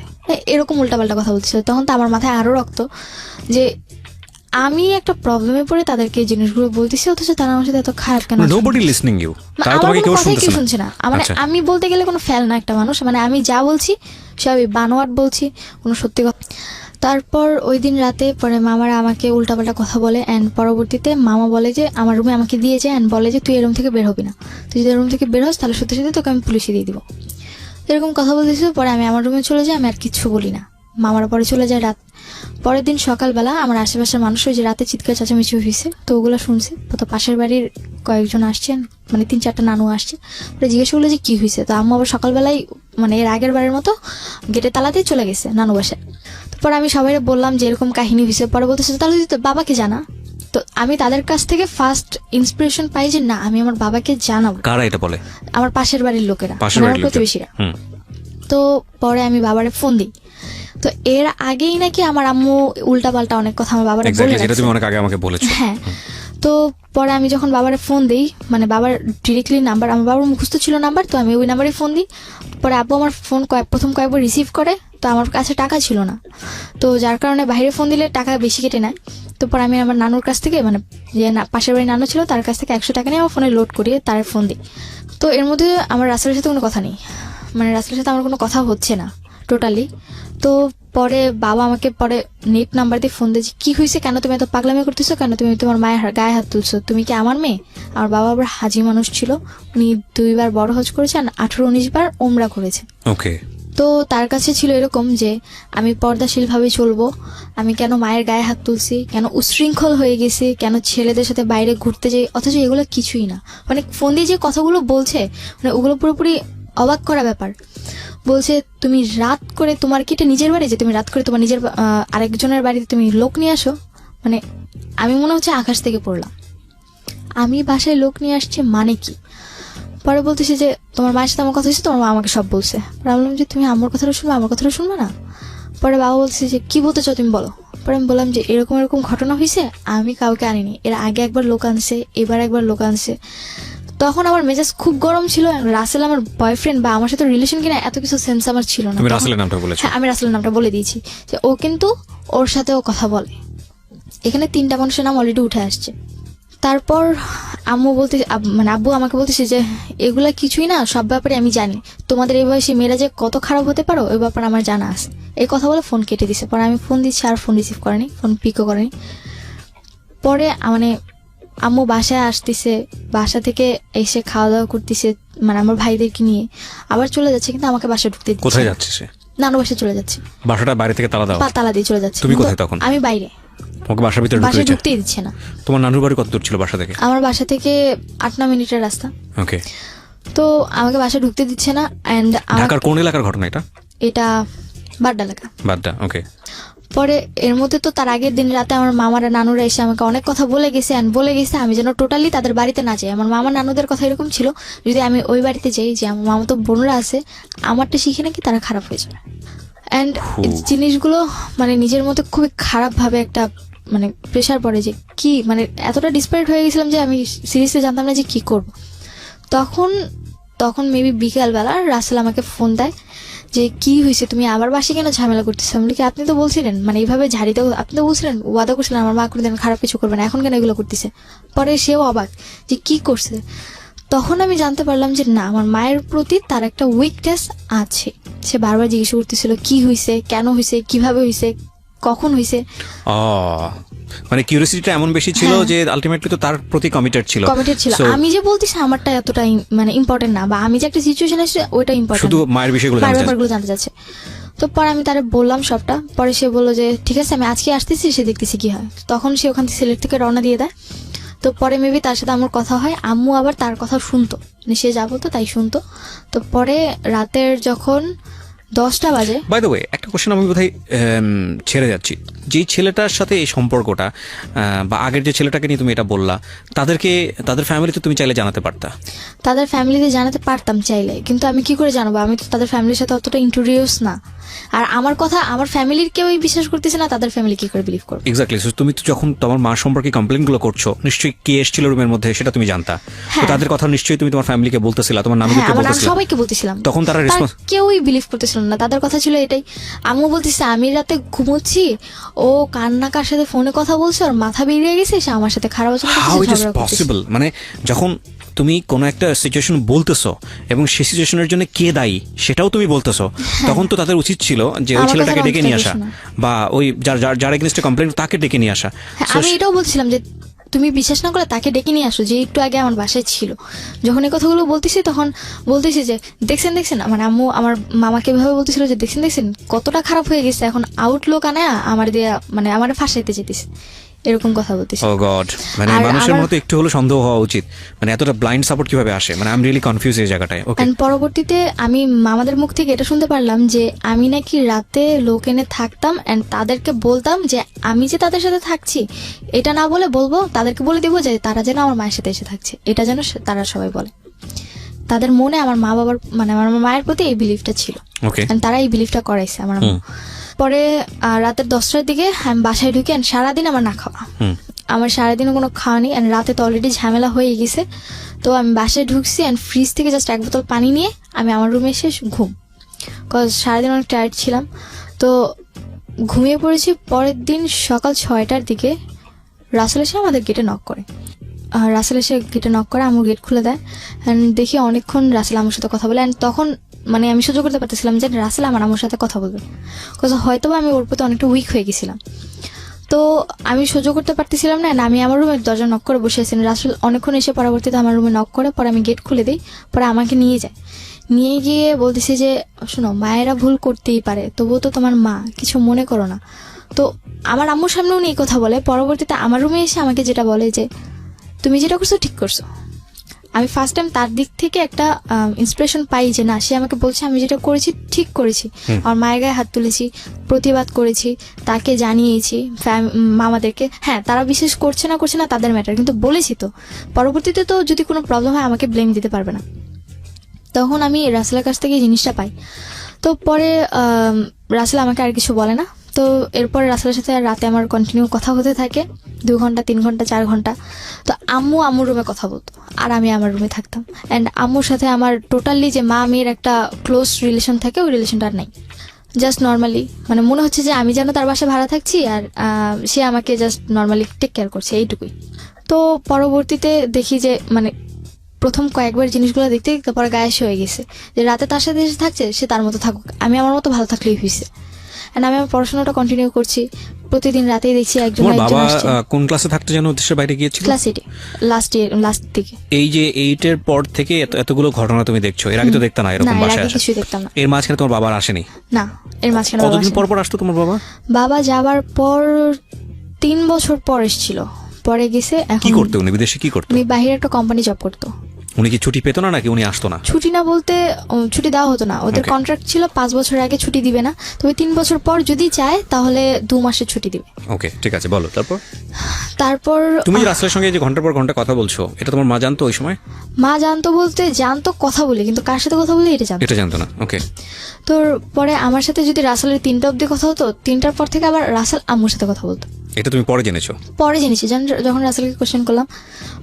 এরকম উল্টাপাল্টা কথা বলতেছিল। তখন তো আমার মাথায় আরো রক্ত যে আমি একটা প্রবলেমে পড়ে তাদেরকে এই জিনিসগুলো বলতেছি, অথচ তারা আমার সাথে এত খারাপ কেন? নোবডি লিসনিং ইউ, তারা আমার তোমাকে কোনো কেউ কথাই কেউ শুনতেছে শুনছে না। না। মানে আচ্ছা। আমি বলতে গেলে কোনো ফেল না একটা মানুষ, মানে আমি যা বলছি সবই বানোয়াট বলছি, কোনো সত্যি কথা। তারপর ওই দিন রাতে পরে মামারা আমাকে উল্টাপাল্টা কথা বলে, অ্যান্ড পরবর্তীতে মামা বলে যে আমার রুমে আমাকে দিয়ে যায়, অ্যান্ড বলে যে তুই এই রুম থেকে বের হবি না, তুই যদি রুম থেকে বের হস তাহলে সত্যি সত্যি তোকে আমি পুলিশে দিয়ে দিব। এরকম কথা বলতেছিল। পরে আমি আমার রুমে চলে যাই, আমি আর কিচ্ছু বলি না। মামারা পরে চলে যায়। রাত পরের দিন সকালবেলা আমার আশেপাশের মানুষ ওই যে রাতে চিৎকার চেঁচামেচি হয়েছে, তো ওগুলো শুনছে। তো পাশের বাড়ির কয়েকজন আসছেন, মানে 3-4টা নানু আসছে। ওরা জিজ্ঞেস করলো যে কি হয়েছে। তো আম্মু আবার সকালবেলায় মানে এর আগের বারের মতো গেটে তালা দিয়ে চলে গেছে নানু বাসায়। তারপর আমি সবাই বললাম যে এরকম কাহিনী হয়েছে। পরে বলতেছে তাহলে তুই তো বাবাকে জানা। তো আমি তাদের কাছ থেকে ফার্স্ট ইন্সপিরেশন পাই যে না, আমি আমার বাবাকে জানাবো। কারা এটা বলে? আমার পাশের বাড়ির লোকেরা, আমার প্রতিবেশীরা। তো পরে আমি বাবারে ফোন দিই। তো এর আগেই নাকি আমার আম্মু উল্টাপাল্টা অনেক কথা আমার বাবারে বলে রাখছে, তুমি অনেক আগে আমাকে বলেছো। হ্যাঁ। তো পরে আমি যখন বাবারে ফোন দিই, মানে বাবার ডিরেক্টলি নাম্বার, আমার বাবার মুখস্থ ছিল নাম্বার, তো আমি ওই নাম্বারে ফোন দিই। পরে আব্বু আমার ফোন প্রথম কয়েকবার রিসিভ করে, তো আমার কাছে টাকা ছিল না, তো যার কারণে বাইরে ফোন দিলে টাকা বেশি কেটে নেয়। তো পরে আমি আমার নানুর কাছ থেকে, মানে যে পাশের বাড়ির নানু ছিল তার কাছ থেকে 100 টাকা নিয়ে আমার ফোনে লোড করিয়ে তার ফোন দিই। তো এর মধ্যে আমার রাসেলের সাথে কোনো কথা নেই, মানে রাসেলের সাথে আমার কোনো কথা হচ্ছে না টোটালি। তো পরে বাবা আমাকে পরে নেট নাম্বার দিয়ে ফোন দিয়েছে, কি হয়েছে, কেন তুমি এত পাগলামি করতেছো, কেন তুমি তোমার মায়ের গায়ে হাত তুলছো, তুমি কি আমার মেয়ে? আমার বাবা আবার হাজি মানুষ ছিল, উনি 2 বার বড় হজ করেছেন, 18-19 বার ওমরা করেছে। ওকে। তো তার কাছে ছিল এরকম যে আমি পর্দাশীল ভাবে চলবো, আমি কেন মায়ের গায়ে হাত তুলছি, কেন উশৃঙ্খল হয়ে গেছি, কেন ছেলেদের সাথে বাইরে ঘুরতে যাই, অথচ এগুলো কিছুই না। মানে ফোন দিয়ে যে কথাগুলো বলছে, মানে ওগুলো পুরোপুরি অবাক করা ব্যাপার। বলছে তুমি রাত করে, তোমার কি এটা নিজের বাড়ি যে তুমি রাত করে তোমার নিজের আরেকজনের বাড়িতে তুমি লোক নিয়ে আসো? মানে আমি মনে হচ্ছে আকাশ থেকে পড়লাম, আমি বাসায় লোক নিয়ে আসছি মানে কি? পরে বলতেছি যে তোমার মায়ের সাথে আমার কথা হয়েছে, তোমার মা আমাকে সব বলছে। ভাবলাম যে তুমি আমার কথাটা শুনবে, আমার কথাটা শুনবে না? পরে বাবা বলছে যে কি বলতে চাও তুমি বলো। পরে আমি বললাম যে এরকম এরকম ঘটনা হয়েছে, আমি কাউকে আনিনি, এর আগে একবার লোক আনছে, এবার একবার লোক আনছে। তখন আমার মেজাজ খুব গরম ছিল। রাসেল আমার বয়ফ্রেন্ড বা আমার সাথে রিলেশন কিনা এত কিছু সেন্স আমার ছিল না। তুমি রাসেলের নামটা বলেছো? হ্যাঁ, আমি রাসেলের নামটা বলে দিয়েছি যে ও কিন্তু ওর সাথেও কথা বলে। এখানে 3টা মানুষের নাম অলরেডি উঠে আসছে। তারপর আম্মু বলতে, মানে আব্বু আমাকে বলতেছে যে এগুলা কিছুই না, সব ব্যাপারে আমি জানি, তোমাদের এই বয়সে মেয়েরা যে কত খারাপ হতে পারো ওই ব্যাপারে আমার জানা আছে। এই কথা বলে ফোন কেটে দিছে। পরে আমি ফোন দিচ্ছি, আর ফোন রিসিভ করেনি, ফোন পিকও করেনি। পরে মানে আম্মু বাসায় আসতেছে, বাসা থেকে এসে খাওয়া দাওয়া করতেছে, মানে আমার ভাইদেরকে নিয়ে আবার চলে যাচ্ছে, কিন্তু আমাকে বাসায় ঢুকতে দিচ্ছে। কোথায় যাচ্ছে সে? নানু বাসায় চলে যাচ্ছে। বাসাটা বাইরে থেকে তালা দাও? তালা দিয়ে চলে যাচ্ছে। তুমি কোথায় তখন? আমি বাইরে। ওকে বাসার ভিতরে ঢুকতেই দিচ্ছে না। তোমার নানুর বাড়ি কত দূর ছিল বাসা থেকে? আমার বাসা থেকে 8-9 মিনিটের রাস্তা। ওকে। তো আমাকে বাসায় ঢুকতে দিচ্ছে না। এন্ড ঢাকার কোন এলাকার ঘটনা এটা? এটা বাড্ডা এলাকা। বাড্ডা, ওকে। পরে এর মধ্যে তো তার আগের দিন রাতে আমার মামারা নানুরা এসে আমাকে অনেক কথা বলে গেছে, আমি যেন টোটালি তাদের বাড়িতে না যাই। আমার মামা নানুদের কথা এরকম ছিল, যদি আমি ওই বাড়িতে যাই, যে আমার মামা তো বোনরা আছে, আমারটা শিখে নাকি তারা খারাপ হয়ে যাবে। অ্যান্ড জিনিসগুলো মানে নিজের মধ্যে খুবই খারাপ ভাবে একটা মানে প্রেশার পড়ে, যে কি মানে এতটা ডিসপারেট হয়ে গেছিলাম যে আমি সিরিয়াসলি জানতাম না যে কি করব। তখন মেবি বিকালবেলা রাসেল আমাকে ফোন দেয় যে কি হয়েছে, তুমি আবার বাসে কেন ঝামেলা করতেছো? আমি বলি কি, আপনি তো বলছিলেন মানে এইভাবে ঝাড়িতে, আপনি তো বলছিলেন, ওয়াদা করছিলেন আমার মা কোনোদিন খারাপ কিছু করবে না, এখন কেন এগুলো করতেছে? পরে সেও অবাক যে কি করছে। তখন আমি জানতে পারলাম যে না, আমার মায়ের প্রতি তার একটা উইকনেস আছে। সে বারবার জিজ্ঞেস করতেছিল কি হয়েছে, কেন হয়েছে, কিভাবে হয়েছে, কখন হয়েছে। মানে কিউরিওসিটিটা এমন বেশি ছিল যে আলটিমেটলি তো তার প্রতি কমিটেড ছিল। আমি যে বলতেছি আমারটা এতটা মানে ইম্পর্টেন্ট না, বা আমি যে একটা সিচুয়েশন আছে ওইটা ইম্পর্টেন্ট, শুধু মায়ের বিষয়গুলো জানতে চাচ্ছে। তো পরে আমি তারে বললাম সবটা। পরে সে বললো যে ঠিক আছে আমি আজকে আসতেছি, সে দেখতেছি কি হয়। তখন সে ওখান থেকে সিলেট থেকে রওনা দিয়ে দেয়। তো পরে মেবি তার সাথে আমার কথা হয়, আম্মু আবার তার কথা শুনতো, মানে সে যা বলতো তাই শুনতো। তো পরে রাতের যখন 10টা বাজে, বাই দ্য ওয়ে একটা কোশ্চেন আমি বোধহয় ছেড়ে যাচ্ছি, যেই ছেলেটার সাথে এই সম্পর্কটা বা আগের যে ছেলেটাকে নিয়ে তুমি এটা বললা, তাদের ফ্যামিলিতে তুমি চাইলে জানাতে পারতা? তাদের ফ্যামিলিতে জানাতে পারতাম চাইলে, কিন্তু আমি কি করে জানাবো? আমি তো তাদের ফ্যামিলির সাথে অতটা ইন্ট্রোডিউস না। আর আমার কথা আমার ফ্যামিলির কেউই বিশ্বাস করতেছে না, তাদের ফ্যামিলি কি করে বিলিভ করবে? এক্স্যাক্টলি। তুমি তো যখন তোমার মা সম্পর্কে কমপ্লেন গুলো করছো, নিশ্চয়ই কে এসেছিল রুমের মধ্যে সেটা তুমি জানতা। তো তাদের কথা নিশ্চয়ই তুমি তোমার ফ্যামিলিকে বলতেছিলা, তোমার নানুকে বলতেছিলা, সবাইকে বলতেছিলাম। তখন তারা রেসপন্স? কেউই বিলিভ করতেছিল না। তাদের কথা ছিল এটাই, আম্মু বলতেছে আমি রাতে ঘুমোচ্ছি, ও কার সাথে ফোনে কথা বলছে, ওর মাথা বেরিয়ে গেছে, সে আমার সাথে খারাপ আচরণ করতেছে, ঝগড়া করতেছে। পসিবল? মানে যখন তুমি কোনো একটা সিচুয়েশন বলতেছো এবং সেই সিচুয়েশনের জন্য কে দায়ী সেটাও তুমি বলতেছো, তখন তো তাদের উচিত ছিল যে ওই ছেলেটাকে ডেকে নিয়ে আসা, বা ওই যার এগেইনস্টে কমপ্লেন তাকে ডেকে নিয়ে আসা। আমি এটাও বলছিলাম যে তুমি বিশ্বাস না করে তাকে ডেকে নিয়ে আসো, যে একটু আগে আমার বাসায় ছিল। যখন এই কথাগুলো বলতেছি তখন বলতেছি যে দেখছেন মানে আম্মু আমার মামাকে ভাবে বলতেছিল যে দেখছেন কতটা খারাপ হয়ে গেছে, এখন আউটলুক আনে আমার দিয়ে মানে আমার ফাঁসাইতে যেতেছে, এরকম কথা বলতেছে। ও গড, মানে মানুষের মধ্যে একটু হলো সন্দেহ হওয়া উচিত, মানে এতটা ব্লাইন্ড সাপোর্ট কিভাবে আসে? মানে আই এম রিয়েলি কনফিউজ এই জায়গাটায়। ওকে, পরবর্তীতে আমি মামাদের মুখ থেকে এটা শুনতে পারলাম যে আমি নাকি রাতে লোক এনে থাকতাম এন্ড তাদেরকে বলতাম যে আমি যে তাদের সাথে থাকছি এটা না বলে বলবো, তাদেরকে বলে দেবো যে তারা যেন আমার মায়ের সাথে এসে থাকছে, এটা যেন তারা সবাই বলে। তাদের মনে আমার মা বাবার মানে আমার মায়ের প্রতি এই বিলিফটা ছিল, তারা এই বিলিফটা করাইছে আমার। পরে রাতের 10টার দিকে আমি বাসায় ঢুকি, সারাদিন আমার না খাওয়া, আমার সারাদিনও কোনো খাওয়া নেই, রাতে তো অলরেডি ঝামেলা হয়ে গেছে। তো আমি বাসায় ঢুকছি অ্যান্ড ফ্রিজ থেকে জাস্ট 1 বোতল পানি নিয়ে আমি আমার রুমে এসে ঘুম, কজ সারাদিন অনেক টায়ার্ড ছিলাম। তো ঘুমিয়ে পড়েছি। পরের দিন সকাল 6টার দিকে রাসেল এসে আমাদের গেটে নক করে। আম্মু গেট খুলে দেয় অ্যান্ড দেখি অনেকক্ষণ রাসেল আমার সাথে কথা বলে। অ্যান্ড তখন মানে আমি সহ্য করতে পারতেছিলাম যে রাসেল আমার আম্মুর সাথে কথা বলবে, কজ হয়তো আমি ওর প্রতি অনেকটা উইক হয়ে গেছিলাম। তো আমি সহ্য করতে পারতেছিলাম না, আমি আমার রুমের দরজা নক করে বসে আছি। রাসেল অনেকক্ষণ এসে পরবর্তীতে আমার রুমে নক করে, পরে আমি গেট খুলে দিই। পরে আমাকে নিয়ে গিয়ে বলতেছি যে শোনো, মায়েরা ভুল করতেই পারে, তবুও তো তোমার মা, কিছু মনে করো না। তো আমার আম্মুর সামনে উনি এই কথা বলে। পরবর্তীতে আমার রুমে এসে আমাকে যেটা বলে যে তুমি যেটা করছো ঠিক করছো। আমি ফার্স্ট টাইম তার দিক থেকে একটা ইন্সপিরেশন পাই যে না, সে আমাকে বলছে আমি যেটা করেছি ঠিক করেছি। আমার মায়ের গায়ে হাত তুলেছি, প্রতিবাদ করেছি, তাকে জানিয়েছি মামাদেরকে। হ্যাঁ, তারা বিশ্বাস করছে না তাদের ম্যাটার, কিন্তু বলেছি তো। পরবর্তীতে তো যদি কোনো প্রবলেম হয় আমাকে ব্লেম দিতে পারবে না। তখন আমি রাসেলের কাছ থেকে জিনিসটা পাই। তো পরে রাসেল আমাকে আর কিছু বলে না। তো এরপরে রাসেলের সাথে রাতে আমার কন্টিনিউ কথা হতে থাকে, 2 ঘন্টা 3 ঘন্টা 4 ঘন্টা। তো আম্মুর রুমে কথা বলতো আর আমি আমার রুমে থাকতাম। অ্যান্ড আম্মুর সাথে আমার টোটালি যে মা মেয়ের একটা ক্লোজ রিলেশন থাকে, ওই রিলেশনটা আর নাই। জাস্ট নর্মালি মানে মনে হচ্ছে যে আমি যেন তার বাসায় ভাড়া থাকছি আর সে আমাকে জাস্ট নর্মালি টেক কেয়ার করছে, এইটুকুই। তো পরবর্তীতে দেখি যে মানে প্রথম কয়েকবার জিনিসগুলো দেখতে পরে গায়েস হয়ে গেছে, যে রাতে তার সাথে এসে থাকছে, সে তার মতো থাকুক, আমি আমার মতো ভালো থাকলেই হয়েছে। এন্ড আমি আমার পড়াশোনাটা কন্টিনিউ করছি। প্রতিদিন রাতেই দেখছি একজন আসছে। কোন ক্লাসে থাকতে জানো দেশের বাইরে গিয়েছিল? ক্লাস 8 লাস্ট থেকে। এই যে 8 এর পর থেকে এতগুলো ঘটনা তুমি দেখছো, এর আগে তো দেখতা না এরকম বাসায় আসে? কিছুই দেখতাম না। এর মাঝখানে তোমার বাবা আসেনি? না, এর মাঝখানে কতদিন পর আসতো তোমার বাবা? বাবা যাবার পর 3 বছর পর এসেছিল। পরে গেছে। এখন কি করতে? উনি বিদেশে কি করতো? উনি বাইরে একটা কোম্পানি জব করতো। উনি কি ছুটি পেতো না নাকি উনি আসতো না? ছুটি না বলতে ছুটি দেওয়া হতো না, ওদের কন্ট্রাক্ট ছিল 5 বছর আগে ছুটি দিবে না, তবে 3 বছর পর যদি চায় তাহলে 2 মাসের ছুটি দিবে। ওকে, ঠিক আছে, বলো। তারপর তুমি যে রাসেলের সঙ্গে যে ঘন্টার পর ঘন্টা কথা বলছো, এটা তোমার মা জানতো ওই সময়? মা জানতো বলতে জানতো কথা বলে, কিন্তু কার সাথে কথা বলে এটা জানতো না। ওকে। তো পরে আমার সাথে যদি রাসেলের 3টা অবধি কথা হতো, 3টার পর থেকে আবার রাসেল আম্মুর সাথে কথা বলতো। এটা তুমি পরে জেনেছো? পরে জেনেছি, যখন রাসেলকে কোশ্চেন করলাম।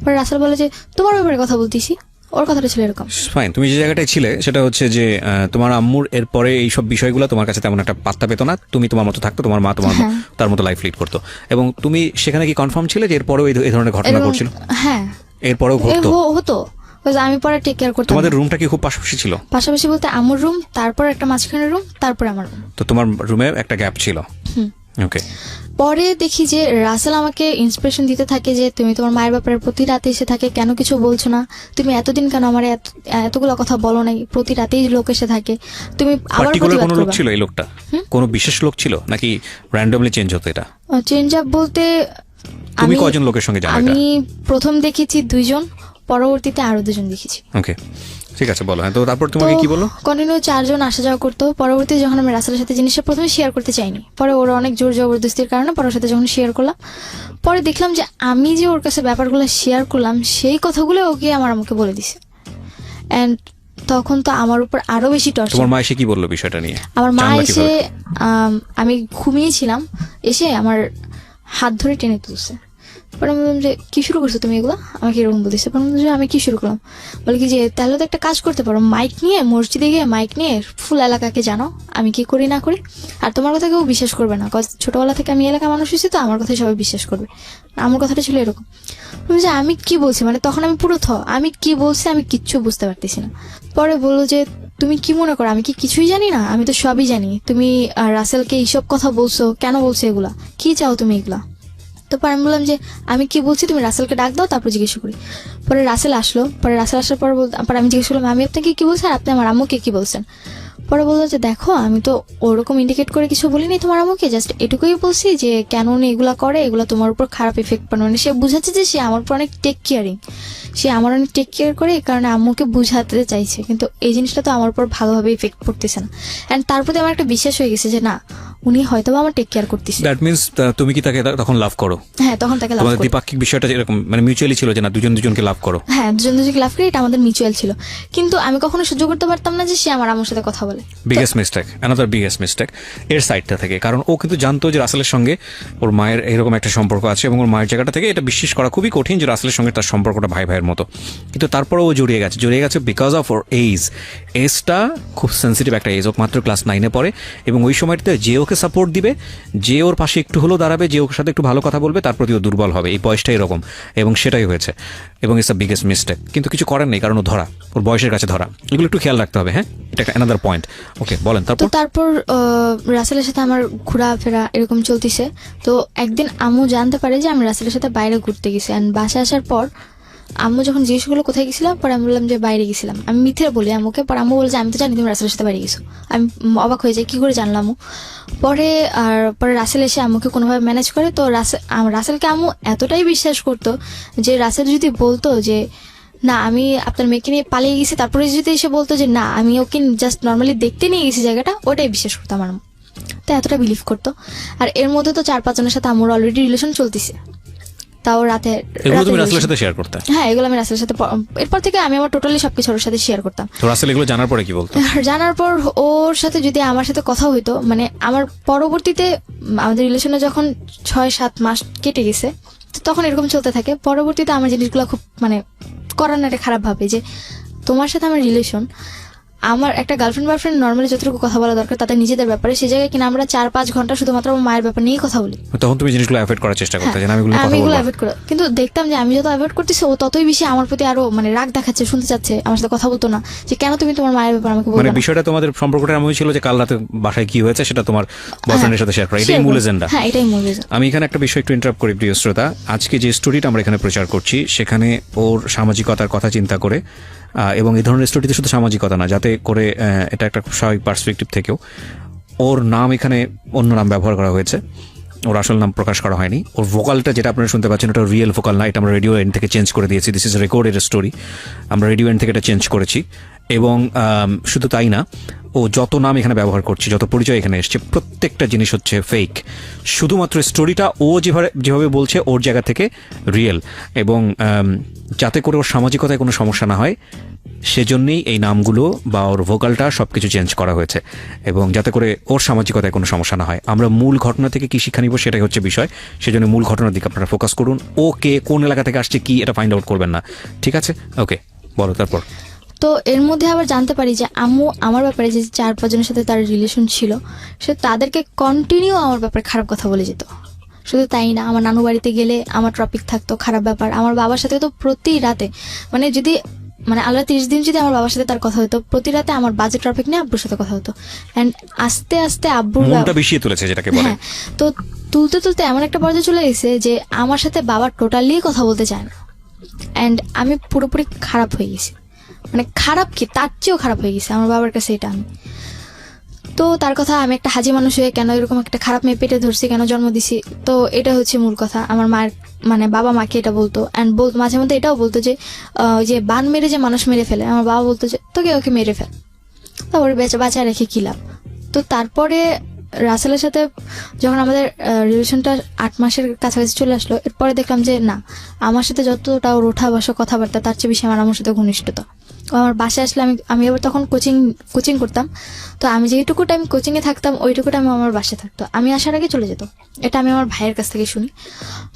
পরে রাসেল বলে যে তোমার ব্যাপারে কথা বলতেছি। ওর কথাটা ছিল এরকম। ফাইন, তুমি যে জায়গাটায় ছিলে সেটা হচ্ছে যে তোমার আম্মুর এরপরে এইসব বিষয়গুলো তোমার কাছে তেমন একটা পাত্তা পেতো না, তুমি তোমার মতো থাকতো, তোমার মা তোমার তার মতো লাইফ লিড করতো, এবং তুমি সেখানে কি কনফার্ম ছিলে যে এরপরেও এই ধরনের ঘটনা ঘটছিল? হ্যাঁ, এরপরেও ঘটতো? হতো, আমি পরে টেক কেয়ার করতাম। তোমাদের রুমটা কি খুব পাশাপাশি ছিল? পাশাপাশি বলতে আমার রুম, তারপর একটা মাঝখানের রুম, তারপর আমার রুম। তো তোমার রুমে একটা গ্যাপ ছিল। ওকে। পরে দেখি যে রাসেল আমাকে ইন্সপিরেশন দিতে থাকে যে তুমি তোমার মায়ের ব্যাপারে প্রতি রাতে এসে থাকে, কেন কিছু বলছো না, তুমি এতদিন কেন আমার এতগুলো কথা বলো নাই, প্রতি রাতেই লোক এসে থাকে, তুমি আবার পার্টিকুলার প্রতিবাদ কোনো লোক করবা। ছিল এই লোকটা? কোনো বিশেষ লোক ছিল নাকি র্যান্ডমলি চেঞ্জ হতো এটা? চেঞ্জ আপ বলতে তুমি কয়জন লোকের সঙ্গে জানো এটা? আমি প্রথম দেখেছি 2 জন, পরবর্তীতে আরো 2 জন দেখেছি। ওকে, ঠিক আছে, বলো। হ্যাঁ, তো তারপর তোমাকে কি বললো? কন্টিনিউ 4 জন আসা যাওয়া করতো। পরবর্তী যখন আমি রাসেলের সাথে জিনিসটা প্রথমে শেয়ার করতে চাইনি, পরে ওর অনেক জোর জবরদস্তির কারণে পরে ওর সাথে যখন শেয়ার করলাম, পরে দেখলাম যে আমি যে ওর কাছে ব্যাপারগুলো শেয়ার করলাম সেই কথাগুলো ওকে আমাকে বলে দিছে। এন্ড তখন তো আমার উপর আরো বেশি টর্চার। তোমার মা এসে কি বললো বিষয়টা নিয়ে? আমার মা এসে আমি ঘুমিয়েছিলাম, এসে আমার হাত ধরে টেনে তুলছে। পরে আমি বললাম যে কি শুরু করছো তুমি এগুলো, আমাকে এরকম বলতেছে। পরে আমি বললাম আমি কি শুরু করলাম, বলে কি যে তাহলে তো একটা কাজ করতে পারো, মাইক নিয়ে মসজিদে গিয়ে মাইক নিয়ে ফুল এলাকাকে জানো আমি কি করি না করি, আর তোমার কথা কেউ বিশ্বাস করবে না, ছোটবেলা থেকে আমি এলাকা মানুষ হয়েছি, তো আমার কথাই সবাই বিশ্বাস করবে। আমার কথাটা ছিল এরকম। যে আমি কি বলছি, মানে তখন আমি পুরো আমি কি বলছি আমি কিচ্ছু বুঝতে পারতেছি না। পরে বললো যে তুমি কি মনে করো আমি কি কিছুই জানি না, আমি তো সবই জানি, তুমি রাসেলকে এইসব কথা বলছো, কেন বলছো এগুলা, কি চাও তুমি এগুলা। তো পরে আমি বললাম যে আমি কি বলছি তুমি রাসেলকে ডাক দাও, তারপর জিজ্ঞেস করি। পরে রাসেল আসলো, পরে রাসেল আসার পর আমি জিজ্ঞেস করলাম আমি আপনাকে কি বলছি আর আপনি আমার আম্মুকে কি বলছেন। পরে বললো যে দেখো আমি তো ওরকম ইন্ডিকেট করে কিছু বলিনি তোমার আম্মুকে, জাস্ট এটুকুই বলছি যে কেন উনি এগুলা করে, এগুলা তোমার উপর খারাপ এফেক্ট পড়ে। মানে সে বুঝাচ্ছে যে সে আমার উপর অনেক টেক কেয়ারিং, সে আমার অনেক টেক কেয়ার করে, এই কারণে আম্মুকে বুঝাতে চাইছে, কিন্তু এই জিনিসটা তো আমার উপর ভালোভাবে ইফেক্ট পড়তেছে না। অ্যান্ড তার প্রতি আমার একটা বিশ্বাস হয়ে গেছে যে না উনি হয়তো আমার টেক কেয়ার করতেছে। দ্যাট মিন্স তুমি কি তাকে তখন লাভ করো? হ্যাঁ, তখন তাকে লাভ করি। তোমাদের দ্বিপাক্ষিক বিষয়টা এরকম মানে মিউচুয়ালি ছিল যে না দুজনকে লাভ করো? হ্যাঁ, দুজনকে লাভ করি, এটা আমাদের মিউচুয়াল ছিল, কিন্তু আমি কখনো সহ্য করতে পারতাম না যে সে আমার আম্মুর সাথে কথা বলে। Biggest mistake, another biggest mistake এর সাইডটা থেকে, কারণ ও কিন্তু জানতো যে রাসেলের সঙ্গে ওর মায়ের এরকম একটা সম্পর্ক আছে, এবং ওর মায়ের জায়গাটা থেকে এটা বিশ্বাস করা খুবই কঠিন যে রাসেলের সঙ্গে তার সম্পর্কটা ভাই ভাইয়ের মতো, কিন্তু তারপরে ও জড়িয়ে গেছে বিকজ অফ ওর এজটা খুব সেন্সিটিভ একটা এজ, ও মাত্র ক্লাস 9-এ পড়ে, এবং ওই সময়টাতে যে ওকে সাপোর্ট দিবে, যে ওর পাশে একটু হলেও দাঁড়াবে, যে ওর সাথে একটু ভালো কথা বলবে, তার প্রতি ও দুর্বল হবে। এই বয়সটা এরকম, এবং সেটাই হয়েছে, এবং ইটস আ বিগেস্ট মিস্টেক। কিন্তু কিছু করার নেই, কারণ ও ধরা, ওর বয়সের কাছে ধরা, এগুলো একটু খেয়াল রাখতে হবে। হ্যাঁ, এটা একটা অ্যানাদার পয়েন্ট। ওকে, বলেন। তারপর রাসেলের সাথে আমার ঘোরাফেরা এরকম চলতেছে। তো একদিন আম্মু জানতে পারে যে আমি রাসেলের সাথে বাইরে ঘুরতে গেছি, অ্যান্ড বাসায় আসার পর আম্মু যখন জিজ্ঞেস করলো কোথায় গেছিলাম, পরে আমি বললাম যে বাইরে গেছিলাম। আমি মিথ্যে বলি আম্মুকে, পরে আম্মু বলে যে আমি তো জানি তুমি রাসেলের সাথে বাইরে গেছো। আমি অবাক হয়ে যাই, কি করে জানলাম। পরে রাসেল এসে আম্মুকে কোনোভাবে ম্যানেজ করে। তো রাসেলকে আম্মু এতটাই বিশ্বাস করতো যে রাসেল যদি বলতো যে না আমি আপনার মেয়েকে নিয়ে পালিয়ে গেছি, তারপরে যদি এসে বলতো যে না আমি ওকে জাস্ট নর্মালি দেখতে নিয়ে গেছি জায়গাটা, ওটাই বিশ্বাস করতো আমার আম্মু। তো এতটা বিলিভ করতো। আর এর মধ্যে তো 4-5 জনের সাথে আমার অলরেডি রিলেশন চলতেছে, তাও রাতে। এগুলো তুমি রাসেলের সাথে শেয়ার করতে? হ্যাঁ, এগুলো আমি রাসেলের সাথে, এরপর থেকে আমি আমার টোটালি সবকিছু ওর সাথে শেয়ার করতাম। তো রাসেল এগুলো জানার পরে কি বলতো? জানার পর ওর সাথে যদি আমার সাথে কথা হইতো, মানে আমার পরবর্তীতে আমাদের রিলেশনে যখন 6-7 মাস কেটে গেছে, তো তখন এরকম চলতে থাকে। পরবর্তীতে আমার জিনিসগুলো খুব মানে করার না খারাপ ভাবে যে তোমার সাথে আমার রিলেশন, আমার একটা গার্লফ্রেন্ড বয়ফ্রেন্ড নর্মালি যতটুকু কথা বলা দরকার তাদের নিজেদের ব্যাপারে, সেই জায়গায় কিনা আমরা 4-5 ঘন্টা শুধুমাত্র আমার মায়ের ব্যাপার নিয়েই কথা বলি। তখন তুমি জিনিসগুলো অ্যাভয়েড করার চেষ্টা করতে, আমি এগুলো অ্যাভয়েড করি, কিন্তু দেখতাম যে আমি যত অ্যাভয়েড করতেছি ও ততই বেশি আমার প্রতি আরো মানে রাগ দেখাচ্ছে, শুনতে চাচ্ছে, আমার সাথে কথা বলতো না, যে কেন তুমি তোমার মায়ের ব্যাপার আমাকে বলছো। মানে বিষয়টা তোমাদের সম্পর্কটা এমন ছিল যে কাল রাতে বাসায় কি হয়েছে সেটা তোমার বয়ফ্রেন্ডের সাথে শেয়ার করা, এটাই মূল এজেন্ডা। হ্যাঁ, এটাই মূল এজেন্ডা। আমি এখানে একটা বিষয় একটু ইন্টারাপ্ট করি প্রিয় শ্রোতা। আজকে যে স্টোরিটা আমরা এখানে প্রচার করছি সেখানে ওর সামাজিকতার কথা চিন্তা করে, এবং এই ধরনের স্টোরিতে শুধু সামাজিকতা না, যাতে করে এটা একটা খুব স্বাভাবিক পার্সপেক্টিভ থেকেও ওর নাম এখানে অন্য নাম ব্যবহার করা হয়েছে, ওর আসল নাম প্রকাশ করা হয়নি। ওর ভোকালটা যেটা আপনারা শুনতে পাচ্ছেন ওটা রিয়েল ভোকাল না, এটা আমরা রেডিও এন্ড থেকে চেঞ্জ করে দিয়েছি। দিস ইজ রেকর্ডেড স্টোরি, আমরা রেডিও এন্ড থেকে এটা চেঞ্জ করেছি। এবং শুধু তাই না, ও যত নাম এখানে ব্যবহার করছে, যত পরিচয় এখানে এসছে, প্রত্যেকটা জিনিস হচ্ছে ফেক। শুধুমাত্র স্টোরিটা ও যেভাবে বলছে ওর জায়গা থেকে রিয়েল, এবং যাতে করে ওর সামাজিকতায় কোনো সমস্যা না হয় সেজন্যই এই নামগুলো বা ওর ভোকালটা সবকিছু চেঞ্জ করা হয়েছে, এবং যাতে করে ওর সামাজিকতায় কোনো সমস্যা না হয়। আমরা মূল ঘটনা থেকে কি শিক্ষা নিব সেটাই হচ্ছে বিষয়, সেজন্য মূল ঘটনার দিকে আপনারা ফোকাস করুন। ও কে, কোন এলাকা থেকে আসছে, কি এটা ফাইন্ড আউট করবেন না, ঠিক আছে? ওকে। বলো তারপর। তো এর মধ্যে আবার জানতে পারি যে আম্মু আমার ব্যাপারে যে 4-5 জনের সাথে তার রিলেশন ছিল, সে তাদেরকে কন্টিনিউ আমার ব্যাপারে খারাপ কথা বলে যেত। শুধু তাই না, আমার নানু বাড়িতে গেলে আমার টপিক থাকতো খারাপ ব্যাপার। আমার বাবার সাথে তো প্রতি রাতে, মানে যদি মানে আল্লাহ 30 দিন যদি আমার বাবার সাথে তার কথা হতো, প্রতি রাতে আমার বাজে টপিক নিয়ে আব্বুর সাথে কথা হতো। অ্যান্ড আস্তে আস্তে আব্বুর মনটা বিষিয়ে তুলেছে যেটাকে বলে। হ্যাঁ, তো তুলতে তুলতে এমন একটা পর্যায়ে চলে গেছে যে আমার সাথে বাবা টোটালি কথা বলতে চায় না। অ্যান্ড আমি পুরোপুরি খারাপ হয়ে গেছি, মানে খারাপ কি তার চেয়েও খারাপ হয়ে গেছে আমার বাবার কাছে এটা। আমি তো তার কথা, আমি একটা হাজি মানুষ হয়ে কেন এরকম একটা খারাপ মেয়ে পেটে ধরছি, কেন জন্ম দিছি, তো এটা হচ্ছে মূল কথা। আমার মায়ের মানে বাবা মাকে এটা বলতো, অ্যান্ড মাঝে মধ্যে এটাও বলতো যে ওই যে বান মেরে যে মানুষ মেরে ফেলে, আমার বাবা বলতো যে তোকে ওকে মেরে ফেল, তারপরে বাঁচা রেখে কি লাভ। তো তারপরে রাসেলের সাথে যখন আমাদের রিলেশনটা 8 মাসের কাছাকাছি চলে আসলো, এরপরে দেখলাম যে না, আমার সাথে যতটা ওর ওঠা বসা কথাবার্তা তার চেয়ে বেশি আমার আমার সাথে ঘনিষ্ঠতা। আমার বাসায় আসলে আমি আবার তখন কোচিং করতাম, তো আমি যেটুকু টাইম কোচিংয়ে থাকতাম ওইটুকু টাইম আমার বাসায় থাকতো, আমি আসার আগে চলে যেত। এটা আমি আমার ভাইয়ের কাছ থেকে শুনি।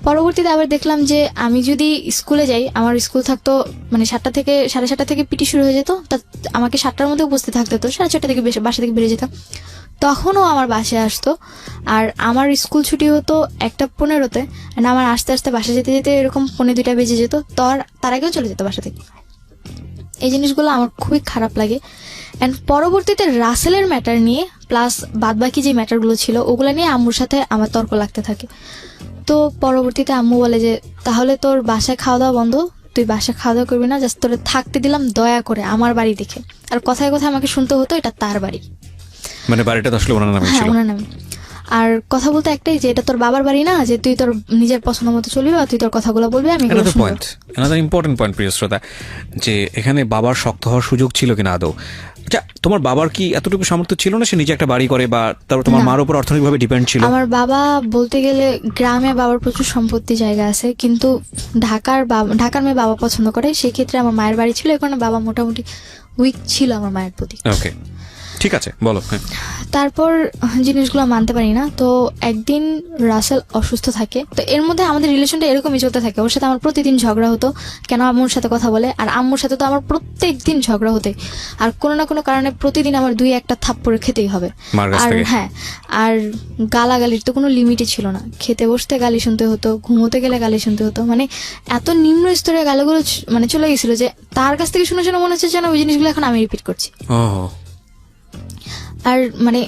পরবর্তীতে আবার দেখলাম যে আমি যদি স্কুলে যাই, আমার স্কুল থাকতো মানে 7টা থেকে 7:30 থেকে পিটি শুরু হয়ে যেত, তা আমাকে 7টার মধ্যে উপস্থিত থাকতে হতো, 4:30 থেকে বাসা থেকে বেরিয়ে যেতাম। তখনও আমার বাসায় আসতো, আর আমার স্কুল ছুটি হতো 1:15-তে, আর আমার আস্তে আস্তে বাসা যেতে যেতে এরকম 1:45 বেজে যেত, তার আগেও চলে যেত বাসা থেকে। এই জিনিসগুলো আমার খুবই খারাপ লাগে। অ্যান্ড পরবর্তীতে রাসেলের ম্যাটার নিয়ে প্লাস বাদবাকি যে ম্যাটারগুলো ছিল ওগুলো নিয়ে আম্মুর সাথে আমার তর্ক লাগতে থাকে। তো পরবর্তীতে আম্মু বলে যে তাহলে তোর বাসায় খাওয়া দাওয়া বন্ধ, তুই বাসায় খাওয়া দাওয়া করবি না, জাস্ট তোরে থাকতে দিলাম দয়া করে আমার বাড়ি দেখে। আর কথায় কথায় আমাকে শুনতে হতো এটা তার বাড়ি, মানে বাড়িটা তো আসলে ওনার নামে হ্যাঁ ছিল। ওনার নামে। আর কথা বলতে একটাই যে এটা তোর বাবার বাড়ি না, যে তুই তোর নিজের পছন্দ মতো চলবি বা তুই তোর কথাগুলো বলবি, আমি এগুলো শুনবো। another important point প্রিয় শ্রোতা, যে এখানে বাবার শক্ত হওয়ার সুযোগ ছিল কিনা আদৌ? আচ্ছা, তোমার বাবার কি এতটুকু সামর্থ্য ছিল না সে নিজে একটা বাড়ি করে, বা তারপর তোমার না। মার উপর অর্থনৈতিকভাবে ডিপেন্ড ছিল? আমার বাবা বলতে গেলে গ্রামে বাবার প্রচুর সম্পত্তি জায়গা আছে, কিন্তু ঢাকার মেয়ে বাবা পছন্দ করে, সেই ক্ষেত্রে আমার মায়ের বাড়ি ছিল, এখানে বাবা মোটামুটি উইক ছিল আমার মায়ের প্রতি। ওকে, ঠিক আছে, বলো। তারপর জিনিসগুলো মানতে পারি না। তো একদিন রাসেল অসুস্থ থাকে, তো এর মধ্যে আমাদের রিলেশনটা এরকমই চলতে থাকে। ওর সাথে আমার প্রতিদিন ঝগড়া হতো, কেন আম্মুর সাথে কথা বলে, আর আম্মুর সাথে তো আমার প্রত্যেক দিন ঝগড়া হতে, আর কোনো না কোনো কারণে প্রতিদিন আমার 2-1টা থাপ্পড় খেতেই হবে। আর হ্যাঁ, আর গালাগালির তো কোনো লিমিটই ছিল না, খেতে বসতে গালি শুনতে হতো, ঘুমোতে গেলে গালি শুনতে হতো, মানে এত নিম্ন স্তরের গালিগুলো মানে চলে গেছিল যে তার কাছ থেকে শুনে শুনে মনে হচ্ছে যেন ওই জিনিসগুলো এখন আমি রিপিট করছি। আর মানে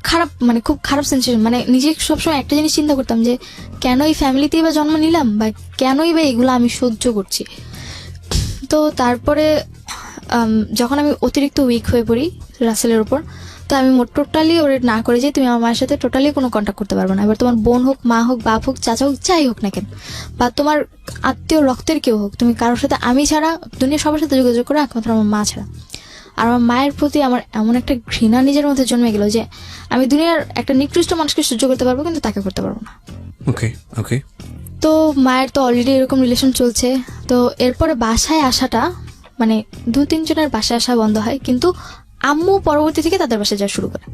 খারাপ, মানে খুব খারাপ সেন্সেশন, মানে নিজে সবসময় একটা জিনিস চিন্তা করতাম যে কেন এই ফ্যামিলিতেই বা জন্ম নিলাম, বা কেনই বা এগুলো আমি সহ্য করছি। তো তারপরে যখন আমি অতিরিক্ত উইক হয়ে পড়ি রাসেলের উপর, তো আমি টোটালি ওরে না করে যে তুমি আমার মায়ের সাথে টোটালি কোনো কন্ট্যাক্ট করতে পারবে না। এবার তোমার বোন হোক, মা হোক, বাপ হোক, চাচা হোক, যাই হোক না কেন, বা তোমার আত্মীয় রক্তের কেউ হোক, তুমি কারোর সাথে আমি ছাড়া দুনিয়া সবার সাথে যোগাযোগ করো, একমাত্র আমার মা ছাড়া। আর আমার মায়ের প্রতি আমার এমন একটা ঘৃণা নিজের মধ্যে জন্মে গেল যে আমি দুনিয়ার একটা নিকৃষ্ট মানুষকে সহ্য করতে পারবো, কিন্তু তাকে করতে পারবো না। ওকে ওকে। তো মায়ের তো অলরেডি এরকম রিলেশন চলছে, তো এরপরে বাসায় আসাটা মানে 2-3 জনের বাসায় আসা বন্ধ হয়, কিন্তু আম্মু পরবর্তী থেকে তাদের বাসায় যাওয়া শুরু করে,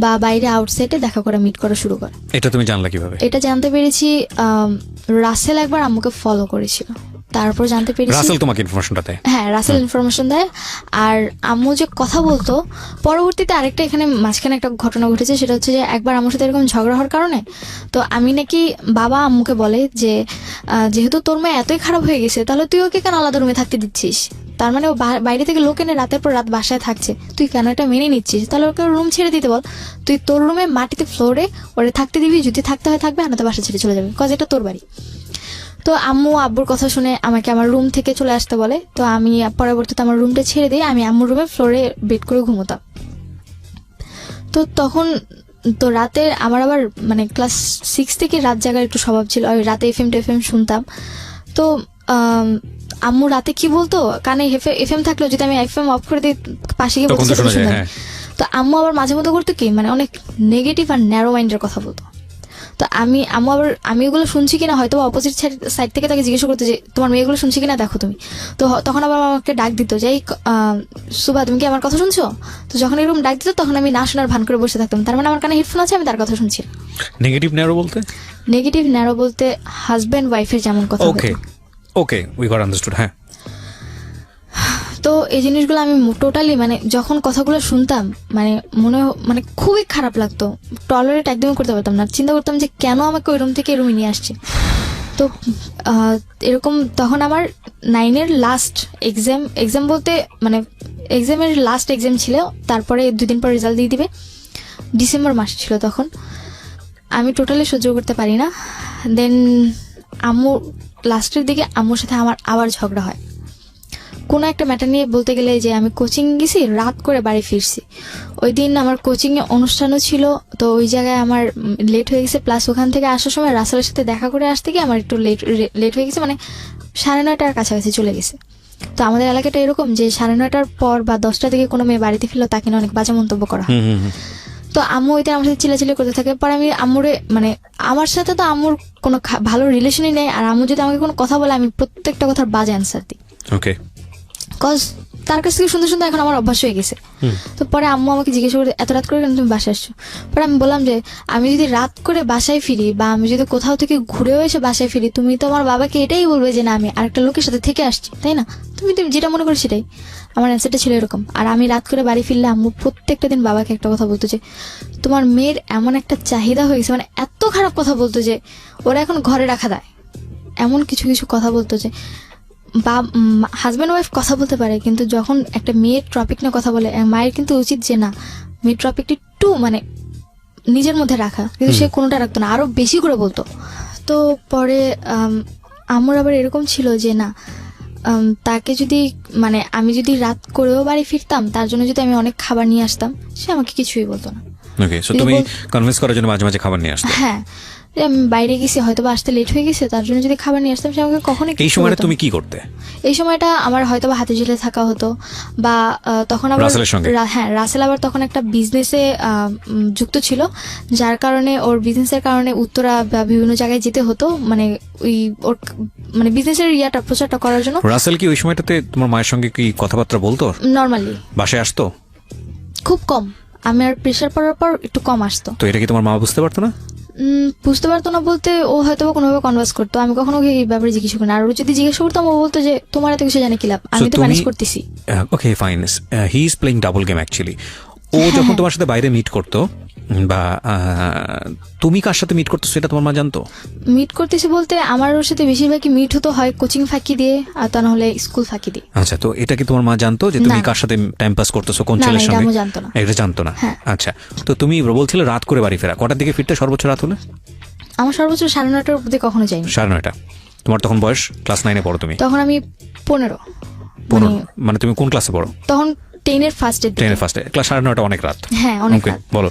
বা বাইরে আউটসাইডে দেখা করা, মিট করা শুরু করে। এটা তুমি জানলা কিভাবে? এটা জানতে পেরেছি রাসেল একবার আম্মুকে ফলো করেছিল, তারপর জানতে পেরেছি রাসেল তোমাকে ইনফরমেশনটা দেয়। হ্যাঁ, রাসেল ইনফরমেশন দেয়। আর আম্মু যে কথা বলতো, পরবর্তীতে আরেকটা এখানে মাঝখানে একটা ঘটনা ঘটেছে, সেটা হচ্ছে যে একবার আম্মুর সাথে এরকম ঝগড়া হওয়ার কারণে তো আমি নাকি, বাবা আম্মুকে বলে যে যেহেতু তোর মেয়ে এতই খারাপ হয়ে গেছে, তাহলে তুই ওকে কেন আলাদা রুমে থাকতে দিচ্ছিস, তার মানে ও বাইরে থেকে লোক এনে রাতের পর রাত বাসায় থাকছে, তুই কেন এটা মেনে নিচ্ছিস, তাহলে ওকে রুম ছেড়ে দিতে বল, তুই তোর রুমে মাটিতে ফ্লোরে ওরে থাকতে দিবি, যদি থাকতে হয় থাকবে, আনাতে বাসা ছেড়ে চলে যাবে, কজ এটা তোর বাড়ি। তো আম্মু আব্বুর কথা শুনে আমাকে আমার রুম থেকে চলে আসতে বলে, তো আমি পরবর্তীতে আমার রুমটা ছেড়ে দিই, আমি আম্মুর রুমে ফ্লোরে বেড করে ঘুমোতাম। তো তখন তো রাতে আমার আবার মানে ক্লাস 6 থেকে রাত জাগার একটু স্বভাব ছিল, আর রাতে এফএম শুনতাম। তো আম্মু রাতে কি বলতো, কানে এফএম থাকলেও যদি আমি এফএম অফ করে দিই পাশে গিয়ে বলতে শুনতাম। তো আম্মু আবার মাঝে মধ্যে করতো কি, মানে অনেক নেগেটিভ আর ন্যারো মাইন্ডের কথা বলতো। তো আমি ওগুলো শুনছি কিনা, হয়তো অপোজিট সাইড থেকে তাকে জিজ্ঞেস করতে যে তোমার মেয়েগুলো শুনছি কিনা দেখো তুমি। তো তখন আবার আমাকে ডাক দিত যে সুবা তুমি কি আমার কথা শুনছো। তো যখন এরকম ডাক দিত তখন আমি না শোনার ভান করে বসে থাকতাম, তার মানে আমার কানে হেডফোন আছে, আমি তার কথা শুনছি। নেগেটিভ ন্যারো বলতে হাজব্যান্ড ওয়াইফের যেমন কথা। Okay we got understood. হ্যাঁ, তো এই জিনিসগুলো আমি টোটালি মানে যখন কথাগুলো শুনতাম মানে খুবই খারাপ লাগতো, টলারেট একদমই করতে পারতাম না। চিন্তা করতাম যে কেন আমাকে ওই রুম থেকে এই রুমে নিয়ে আসছে। তো এরকম তখন আমার 9-এর লাস্ট এক্সাম বলতে মানে এক্সামের লাস্ট এক্সাম ছিল, তারপরে 2 দিন পর রেজাল্ট দিয়ে দিবে। ডিসেম্বর মাস ছিল তখন। আমি টোটালি সহ্য করতে পারি না। দেন আম্মু লাস্টের দিকে আম্মুর সাথে আমার আবার ঝগড়া হয় কোনো একটা ম্যাটার নিয়ে। বলতে গেলে যে আমি কোচিং গেছি, রাত করে বাড়ি ফিরছি। ওই দিন আমার কোচিংয়ে অনুষ্ঠানও ছিল, তো ওই জায়গায় আমার লেট হয়ে গেছে। প্লাস ওখান থেকে আসার সময় রাসেলের সাথে দেখা করে আসতে গিয়ে আমার একটু লেট হয়ে গেছে, মানে 9:30টার কাছাকাছি চলে গেছে। তো আমাদের এলাকাটা এরকম যে 9:30টার পর বা 10টা থেকে কোনো মেয়ে বাড়িতে ফিরলো তাকে নিয়ে অনেক বাজে মন্তব্য করা হয়। তো আম্মু ওইটা আমার সাথে চিল্লাচিল্লি করতে থাকে। পরে আমি আম্মুরে মানে আমার সাথে তো আম্মুর কোনো ভালো রিলেশনই নেই, আর আম্মু যদি আমাকে কোনো কথা বলে আমি প্রত্যেকটা কথার বাজে অ্যান্সার দিই। ওকে, কজ তার কাছ থেকে শুনতে শুনতে এখন আমার অভ্যাস হয়ে গেছে। তো পরে আম্মু আমাকে জিজ্ঞেস করে এত রাত করে কেন তুমি বাসায় আসছো? পরে আমি বললাম যে আমি যদি রাত করে বাসায় ফিরি বা আমি যদি কোথাও থেকে ঘুরেও এসে বাসায় ফিরি, তুমি তো আমার বাবাকে এটাই বলবে যে না আমি আরেকটা লোকের সাথে থেকে আসছি, তাই না? তুমি যেটা মনে করো সেটাই। আমার অ্যান্সারটা ছিল এরকম। আর আমি রাত করে বাড়ি ফিরলে আম্মু প্রত্যেকটা দিন বাবাকে একটা কথা বলতো যে তোমার মেয়ের এমন একটা চাহিদা হয়ে গেছে, মানে এত খারাপ কথা বলতো যে ওরা এখন ঘরে রাখা দেয়, এমন কিছু কিছু কথা বলতো যে বা হাজব্যান্ড ওয়াইফ কথা বলতে পারে, কিন্তু যখন একটা মেয়ের টপিক নিয়ে কথা বলে মায়ের কিন্তু উচিত যে না মেয়ের টপিকটি একটু মানে নিজের মধ্যে রাখা, কিন্তু সে কোনোটা রাখতো না, আরো বেশি করে বলতো। তো পরে আমার আবার এরকম ছিল যে না তাকে যদি মানে আমি যদি রাত করেও বাড়ি ফিরতাম, তার জন্য যদি আমি অনেক খাবার নিয়ে আসতাম, সে আমাকে কিছুই বলতো না। ওকে, সো তুমি কনভিন্স করার জন্য মাঝে মাঝে খাবার নিয়ে আসতে? হ্যাঁ, আমি বাইরে গেছি, হয়তো বা আসতে লেট হয়ে গেছে, তার জন্য যদি খাবার নিয়ে আসতাম সে আমাকে কখনোই। এই সময়টা তুমি কি করতে? এই সময়টা আমার হয়তো বা হাতে জেলে থাকা হতো, বা তখন আবার হ্যাঁ রাসেল আবার তখন একটা বিজনেসে যুক্ত ছিল, যার কারণে ওর বিজনেসের কারণে উত্তরা বা বিভিন্ন জায়গায় যেতে হতো, মানে ওই ওর মানে বিজনেসের ইয়াটা প্রচারটা করার জন্য। রাসেল কি ওই সময়টাতে তোমার মায়ের সঙ্গে কি কথাবার্তা বলতো? নর্মালি বাসায় আসতো খুব কম, আমার প্রেশার পড়ার পর একটু কম আসতো। তো এটা কি তোমার মা বুঝতে পারতো না? বুঝতে পারতো না বলতে ও হয়তো কোনোভাবে কনভার্স করতো, আমি কখনো ওকে এই ব্যাপারে জিজ্ঞেস করি না। আর ও যদি জিজ্ঞেস করতাম ও বলতো যে তোমার এত কিছু জানে কি লাভ, আমি তো ম্যানেজ করতেছি। Okay fine, he is playing double game actually. ও যখন তোমার সাথে বাইরে মিট করতো বা তুমি কার সাথে মিট করতো সেটা তোমার মা জানতো? মিট করতেছি বলতে আমার ওর সাথে বেশিরভাগই মিট হতো হয় কোচিং ফাঁকি দিয়ে, আর তা না হলে স্কুল ফাঁকি দিয়ে। আচ্ছা, তো এটা কি তোমার মা জানতো যে তুমি কার সাথে টাইম পাস করতেছো, কোন ছেলের সঙ্গে? না, জানতো না। এটা জানতো না। আচ্ছা, তো তুমি বলছিলে রাত করে বাড়ি ফেরা, কটার দিকে ফিরতে সর্বোচ্চ রাত হলে? আমার সর্বোচ্চ 9:30টার অবধি কখনো যাইনি। 9:30? তোমার তখন বয়স ক্লাস 9-এ পড়ো তুমি? তখন আমি 15। মানে তুমি কোন ক্লাসে পড়ো? তখন 10-এর ফার্স্টে। ক্লাস 9:30 অনেক রাত। হ্যাঁ, অনেক রাত। বলো।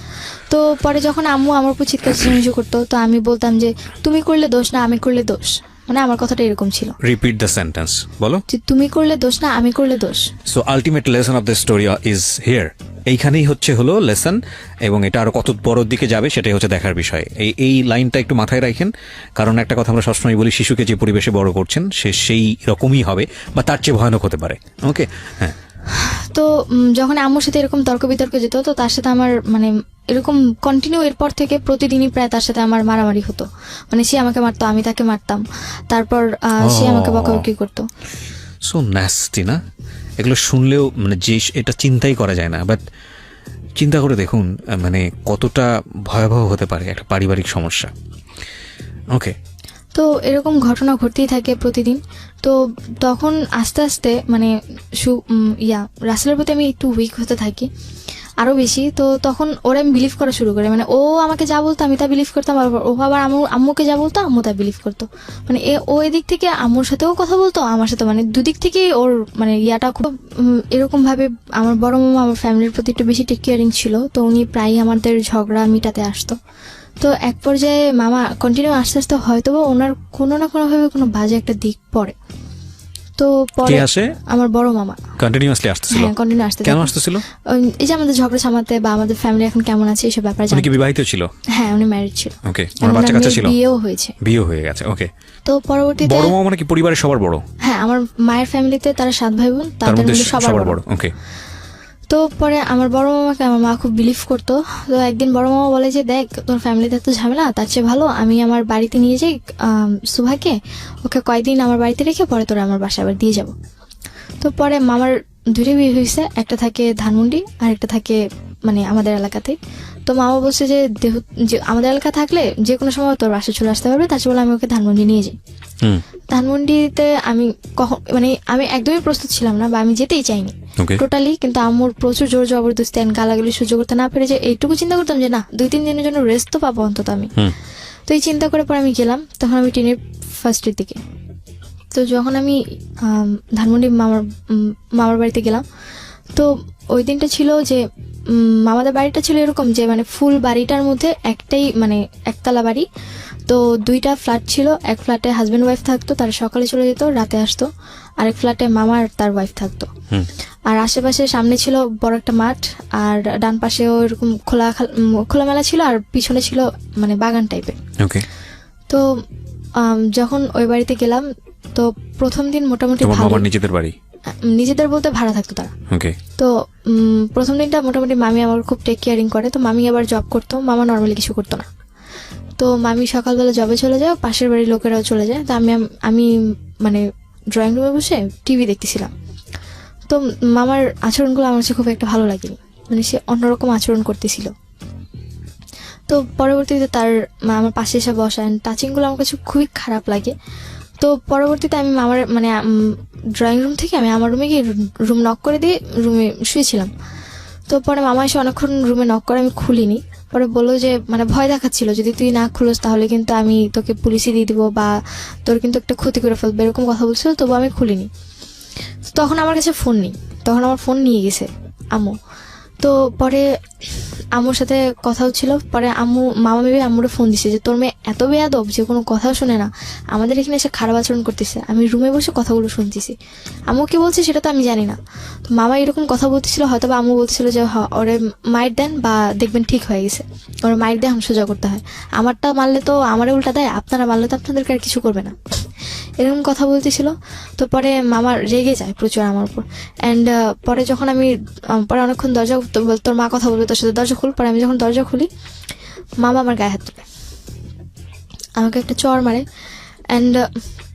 তো পরে যখন আম্মু আমার উপর চিৎকার চেঁচামেচি করতো, তো আমি বলতাম যে তুমি করলে দোষ না আমি করলে দোষ, মানে আমার কথাটা এরকম ছিল। রিপিট দ্য সেন্টেন্স, বলো। যে তুমি করলে দোষ না আমি করলে দোষ। So ultimate lesson of the story is here. এইখানেই হলো লেসন, এবং এটা আরো কত বড় দিকে যাবে সেটাই হচ্ছে দেখার বিষয়। এই লাইনটা একটু মাথায় রাখেন, কারণ একটা কথা আমরা সবসময় বলি, শিশুকে যে পরিবেশে বড় করছেন সে সেই রকমই হবে বা তার চেয়ে ভয়ানক হতে পারে। ওকে, হ্যাঁ। তো যখন আম্মুর সাথে এরকম তর্ক বিতর্ক যেত, তো তার সাথে আমার মানে এরকম কন্টিনিউ এরপর থেকে প্রতিদিনই প্রায় তার সাথে আমার মারামারি হতো। মানে সে আমাকে মারতো, আমি তাকে মারতাম, তারপর সে আমাকে বকাবকি করতো। সো ন্যাস্টি না? এগুলো শুনলেও মানে যে এটা চিন্তাই করা যায় না, বাট চিন্তা করে দেখুন মানে কতটা ভয়াবহ হতে পারে একটা পারিবারিক সমস্যা। ওকে, তো এরকম ঘটনা ঘটতেই থাকে প্রতিদিন। তো তখন আস্তে আস্তে মানে রাসেলের প্রতি আমি একটু উইক হতে থাকি আরো বেশি। তো তখন ওরা আমি বিলিভ করা শুরু করে, মানে ও আমাকে যা বলতো আমি তা বিলিভ করতাম, আর ও আবার আম্মুকে যা বলতো আম্মু তা বিলিভ করতো। মানে ও এদিক থেকে আম্মুর সাথেও কথা বলতো, আমার সাথে, মানে দুদিক থেকে ওর মানে ইয়াটা খুব এরকম ভাবে। আমার বড় মামা আমার ফ্যামিলির প্রতি একটু বেশি টেক কেয়ারিং ছিল, তো উনি প্রায়ই আমাদের ঝগড়া মিটাতে আসতো। তো এক পর্যায়ে মামা কন্টিনিউ আস্তে আস্তে হয়তো ওনার কোনো না কোনো ভাবে কোনো বাজে একটা দিক পড়ে। তো পরে আমার বড় মামা কন্টিনিউয়াসলি আসতেছিল। হ্যাঁ, কন্টিনিউ আসতে। কেন আসতেছিল? এই যে আমাদের ঝগড়া সামাতে বা আমাদের ফ্যামিলি এখন কেমন আছে এইসব ব্যাপারে। উনি কি বিবাহিত ছিল? হ্যাঁ, উনি ম্যারিড ছিল। ওকে, ওনার বাচ্চা কাচ্চা ছিল? বিয়ে হয়ে গেছে। ওকে, তো পরবর্তীতে বড় মামা মানে কি পরিবারের সবার বড়? হ্যাঁ, আমার মায়ের ফ্যামিলিতে তারা 7 ভাই বোন, তাদের মধ্যে সবার বড়। ওকে, তো পরে আমার বড় মামাকে আমার মা খুব বিলিভ করতো। তো একদিন বড় মামা বলে যে দেখ তোর ফ্যামিলিতে তো ঝামেলা, তার চেয়ে ভালো আমি আমার বাড়িতে নিয়ে যাই সুভাকে, ওকে কয়েকদিন আমার বাড়িতে রেখে পরে তোরা আমার বাসায় আবার দিয়ে যাব। তো পরে মামার দুইটা বিয়ে হয়েছে, একটা থাকে ধানমন্ডি আর একটা থাকে মানে আমাদের এলাকাতে। তো মামা বলছে যে যে আমাদের এলাকা থাকলে যে কোনো সময় তোর বাসা চলে আসতে পারবে, তার বলে আমি ওকে ধানমন্ডি নিয়ে যাই। ধানমন্ডিতে আমি কখন মানে আমি একদমই প্রস্তুত ছিলাম না, বা আমি যেতেই চাইনি টোটালি। কিন্তু আম্মুর প্রচুর জোর জবরদস্তি এন্ড গালাগালি সহ্য করতে না পেরে যে এইটুকু চিন্তা করতাম যে না 2-3 দিনের জন্য রেস্ট তো পাবো অন্তত আমি। তো এই চিন্তা করে পরে আমি গেলাম, তখন আমি টেনের ফার্স্টের দিকে। তো যখন আমি ধানমন্ডি মামার বাড়িতে গেলাম, তো ওই দিনটা ছিল যে মামাদের বাড়িটা ছিল এরকম যে মানে ফুল বাড়িটার মধ্যে একটাই মানে একতলা বাড়ি। তো 2টা ফ্ল্যাট ছিল, এক ফ্ল্যাটে হাজব্যান্ড ওয়াইফ থাকতো, তারা সকালে চলে যেত, রাতে আসতো। আরেক ফ্ল্যাটে মামা আর তার ওয়াইফ থাকতো। আর আশেপাশে সামনে ছিল বড় একটা মাঠ, আর ডান পাশেও এরকম খোলামেলা ছিল, আর পিছনে ছিল মানে বাগান টাইপের। তো যখন ওই বাড়িতে গেলাম, তো প্রথম দিন মোটামুটি নিজেদের বাড়ি, নিজেদের বলতে ভাড়া থাকতো তারা। তো প্রথম দিনটা মোটামুটি মামি আমার খুব টেক কেয়ারিং করে। তো মামি আবার জব করতো, মামা নর্মালি কিছু করতো না। তো মামি সকালবেলা জবে চলে যায়, পাশের বাড়ির লোকেরাও চলে যায়। তো আমি মানে ড্রয়িং রুমে বসে টিভি দেখতেছিলাম। তো মামার আচরণগুলো আমার কাছে খুব একটা ভালো লাগেনি, মানে সে অন্যরকম আচরণ করতেছিল। তো পরবর্তীতে তার আমার পাশে এসে বসা অ্যান্ড টাচিংগুলো আমার কাছে খুবই খারাপ লাগে। তো পরবর্তীতে আমি মামার মানে ড্রয়িং রুম থেকে আমি আমার রুমে গিয়ে রুম নক করে দিয়ে রুমে শুয়েছিলাম। তো পরে মামা এসে অনেকক্ষণ রুমে নক করে, আমি খুলিনি। পরে বললো যে মানে ভয় দেখাচ্ছিল, যদি তুই না খুলোস তাহলে কিন্তু আমি তোকে পুলিশে দিয়ে দিব বা তোর কিন্তু একটা ক্ষতি করে ফেলবে, এরকম কথা বলছিল। তবু আমি খুলিনি। তখন আমার কাছে ফোন নেই, তখন আমার ফোন নিয়ে গেছে আম্মু। তো পরে আম্মুর সাথে কথা হচ্ছিল, পরে মামা ভেবে আম্মুরে ফোন দিছে যে তোর মেয়ে এত বেয়াদব যে কোনো কথা শুনে না, আমাদের এখানে এসে খারাপ আচরণ করতেছে। আমি রুমে বসে কথাগুলো শুনতেছি, আম্মু কি বলছে সেটা তো আমি জানি না। তো মামা এরকম কথা বলতেছিল, হয়তো বা আম্মু বলছিল যে ওরে মাইর দেন বা দেখবেন ঠিক হয়ে গেছে, ওরে মাইর দিয়ে সোজা করতে হয়, আমারটা মারলে তো আমারে উল্টা দেয়, আপনারা মারলে তো আপনাদেরকে আর কিছু করবে না, এরকম কথা বলতেছিল। তো পরে মামা রেগে যায় প্রচুর আমার উপর। অ্যান্ড পরে যখন আমি পরে অনেকক্ষণ দরজা, তোর মা কথা বলবে তোর সাথে, দরজা খুল। পরে আমি যখন দরজা খুলি, মামা আমার গায়ে হাত তুলে আমাকে একটা চড় মারে। অ্যান্ড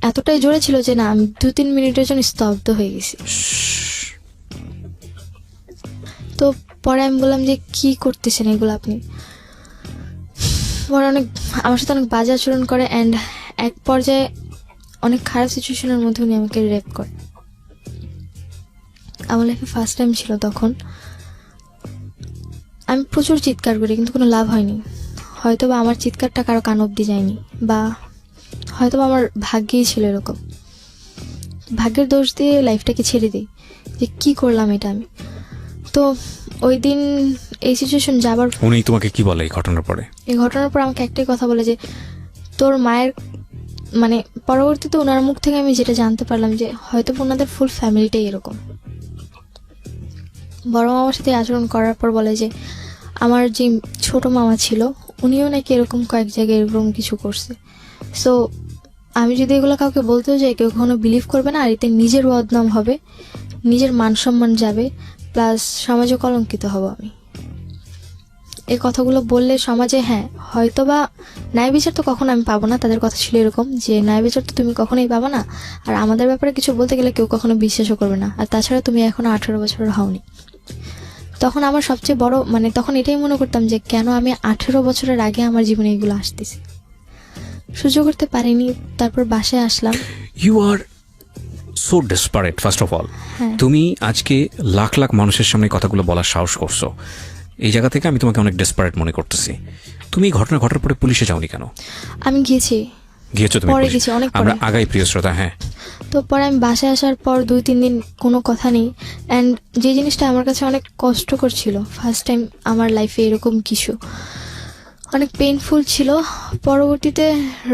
এতটাই জোরে ছিল যে না আমি 2-3 মিনিটের জন্য স্তব্ধ হয়ে গেছি। তো পরে আমি বললাম যে কি করতেছেন এগুলো আপনি। পরে আমার সাথে অনেক বাজে আচরণ করে অ্যান্ড এক পর্যায়ে অনেক খারাপ সিচুয়েশনের মধ্যে উনি আমাকে রেপ করে। আমার লাইফে ফার্স্ট টাইম ছিল তখন। আমি প্রচুর চিৎকার করি কিন্তু কোনো লাভ হয়নি। হয়তো বা আমার চিৎকারটা কারো কান অব্দি যায়নি, বা হয়তো বা আমার ভাগ্যেই ছিল এরকম। ভাগ্যের দোষ দিয়ে লাইফটাকে ছেড়ে দিই যে কি করলাম এটা আমি। তো ওই দিন এই সিচুয়েশন যাবার, উনি তোমাকে কি বলে এই ঘটনার পরে? এই ঘটনার পর আমাকে একটাই কথা বলে যে তোর মায়ের মানে পরবর্তীতে ওনার মুখ থেকে আমি যেটা জানতে পারলাম যে হয়তো ওনাদের ফুল ফ্যামিলিটাই এরকম। বড় মামার সাথে আচরণ করার পর বলে যে আমার যে ছোট মামা ছিল উনিও নাকি এরকম কয়েক জায়গায় এরকম কিছু করছে। সো আমি যদি এগুলো কাউকে বলতেও যাই কেউ কখনো বিলিভ করবে না, আর এতে নিজের বদনাম হবে, নিজের মান সম্মান যাবে, প্লাস সমাজে কলঙ্কিত হব আমি। এই কথাগুলো বললে সমাজে হ্যাঁ হয়তো বা ন্যায় বিচার তো কখনো আমি পাবো না। তাদের কথা ছিল এরকম যে ন্যায় বিচার তো তুমি কখনোই পাবো না, আর আমাদের ব্যাপারে কিছু বলতে গেলে কেউ কখনো বিশ্বাসও করবে না, আর তাছাড়া তুমি এখনো 18 বছরের হওনি। তখন আমার সবচেয়ে বড় মানে তখন এটাই মনে করতাম যে কেন আমি 18 বছরের আগে আমার জীবনে এগুলো আসতেছে, সহ্য করতে পারিনি। তারপর বাসায় আসলাম। You are so desperate first of all. তুমি আজকে লাখ লাখ মানুষের সামনে কথাগুলো বলার সাহস করছো, এই জায়গা থেকে আমি তোমাকে অনেক ডেসপারেট মনে করতেছি। তুমি ঘটনা ঘটার পরে পুলিশে যাওনি কেন? আমি গিয়েছো তুমি? পরে গেছি, অনেক আমরা আগাই প্রিয় শ্রোতা। হ্যাঁ, তো পরে আমি বাসায় আসার পর 2-3 দিন কোনো কথা নেই। অ্যান্ড যে জিনিসটা আমার কাছে অনেক কষ্টকর ছিল, ফার্স্ট টাইম আমার লাইফে এরকম কিছু অনেক পেইনফুল ছিল। পরবর্তীতে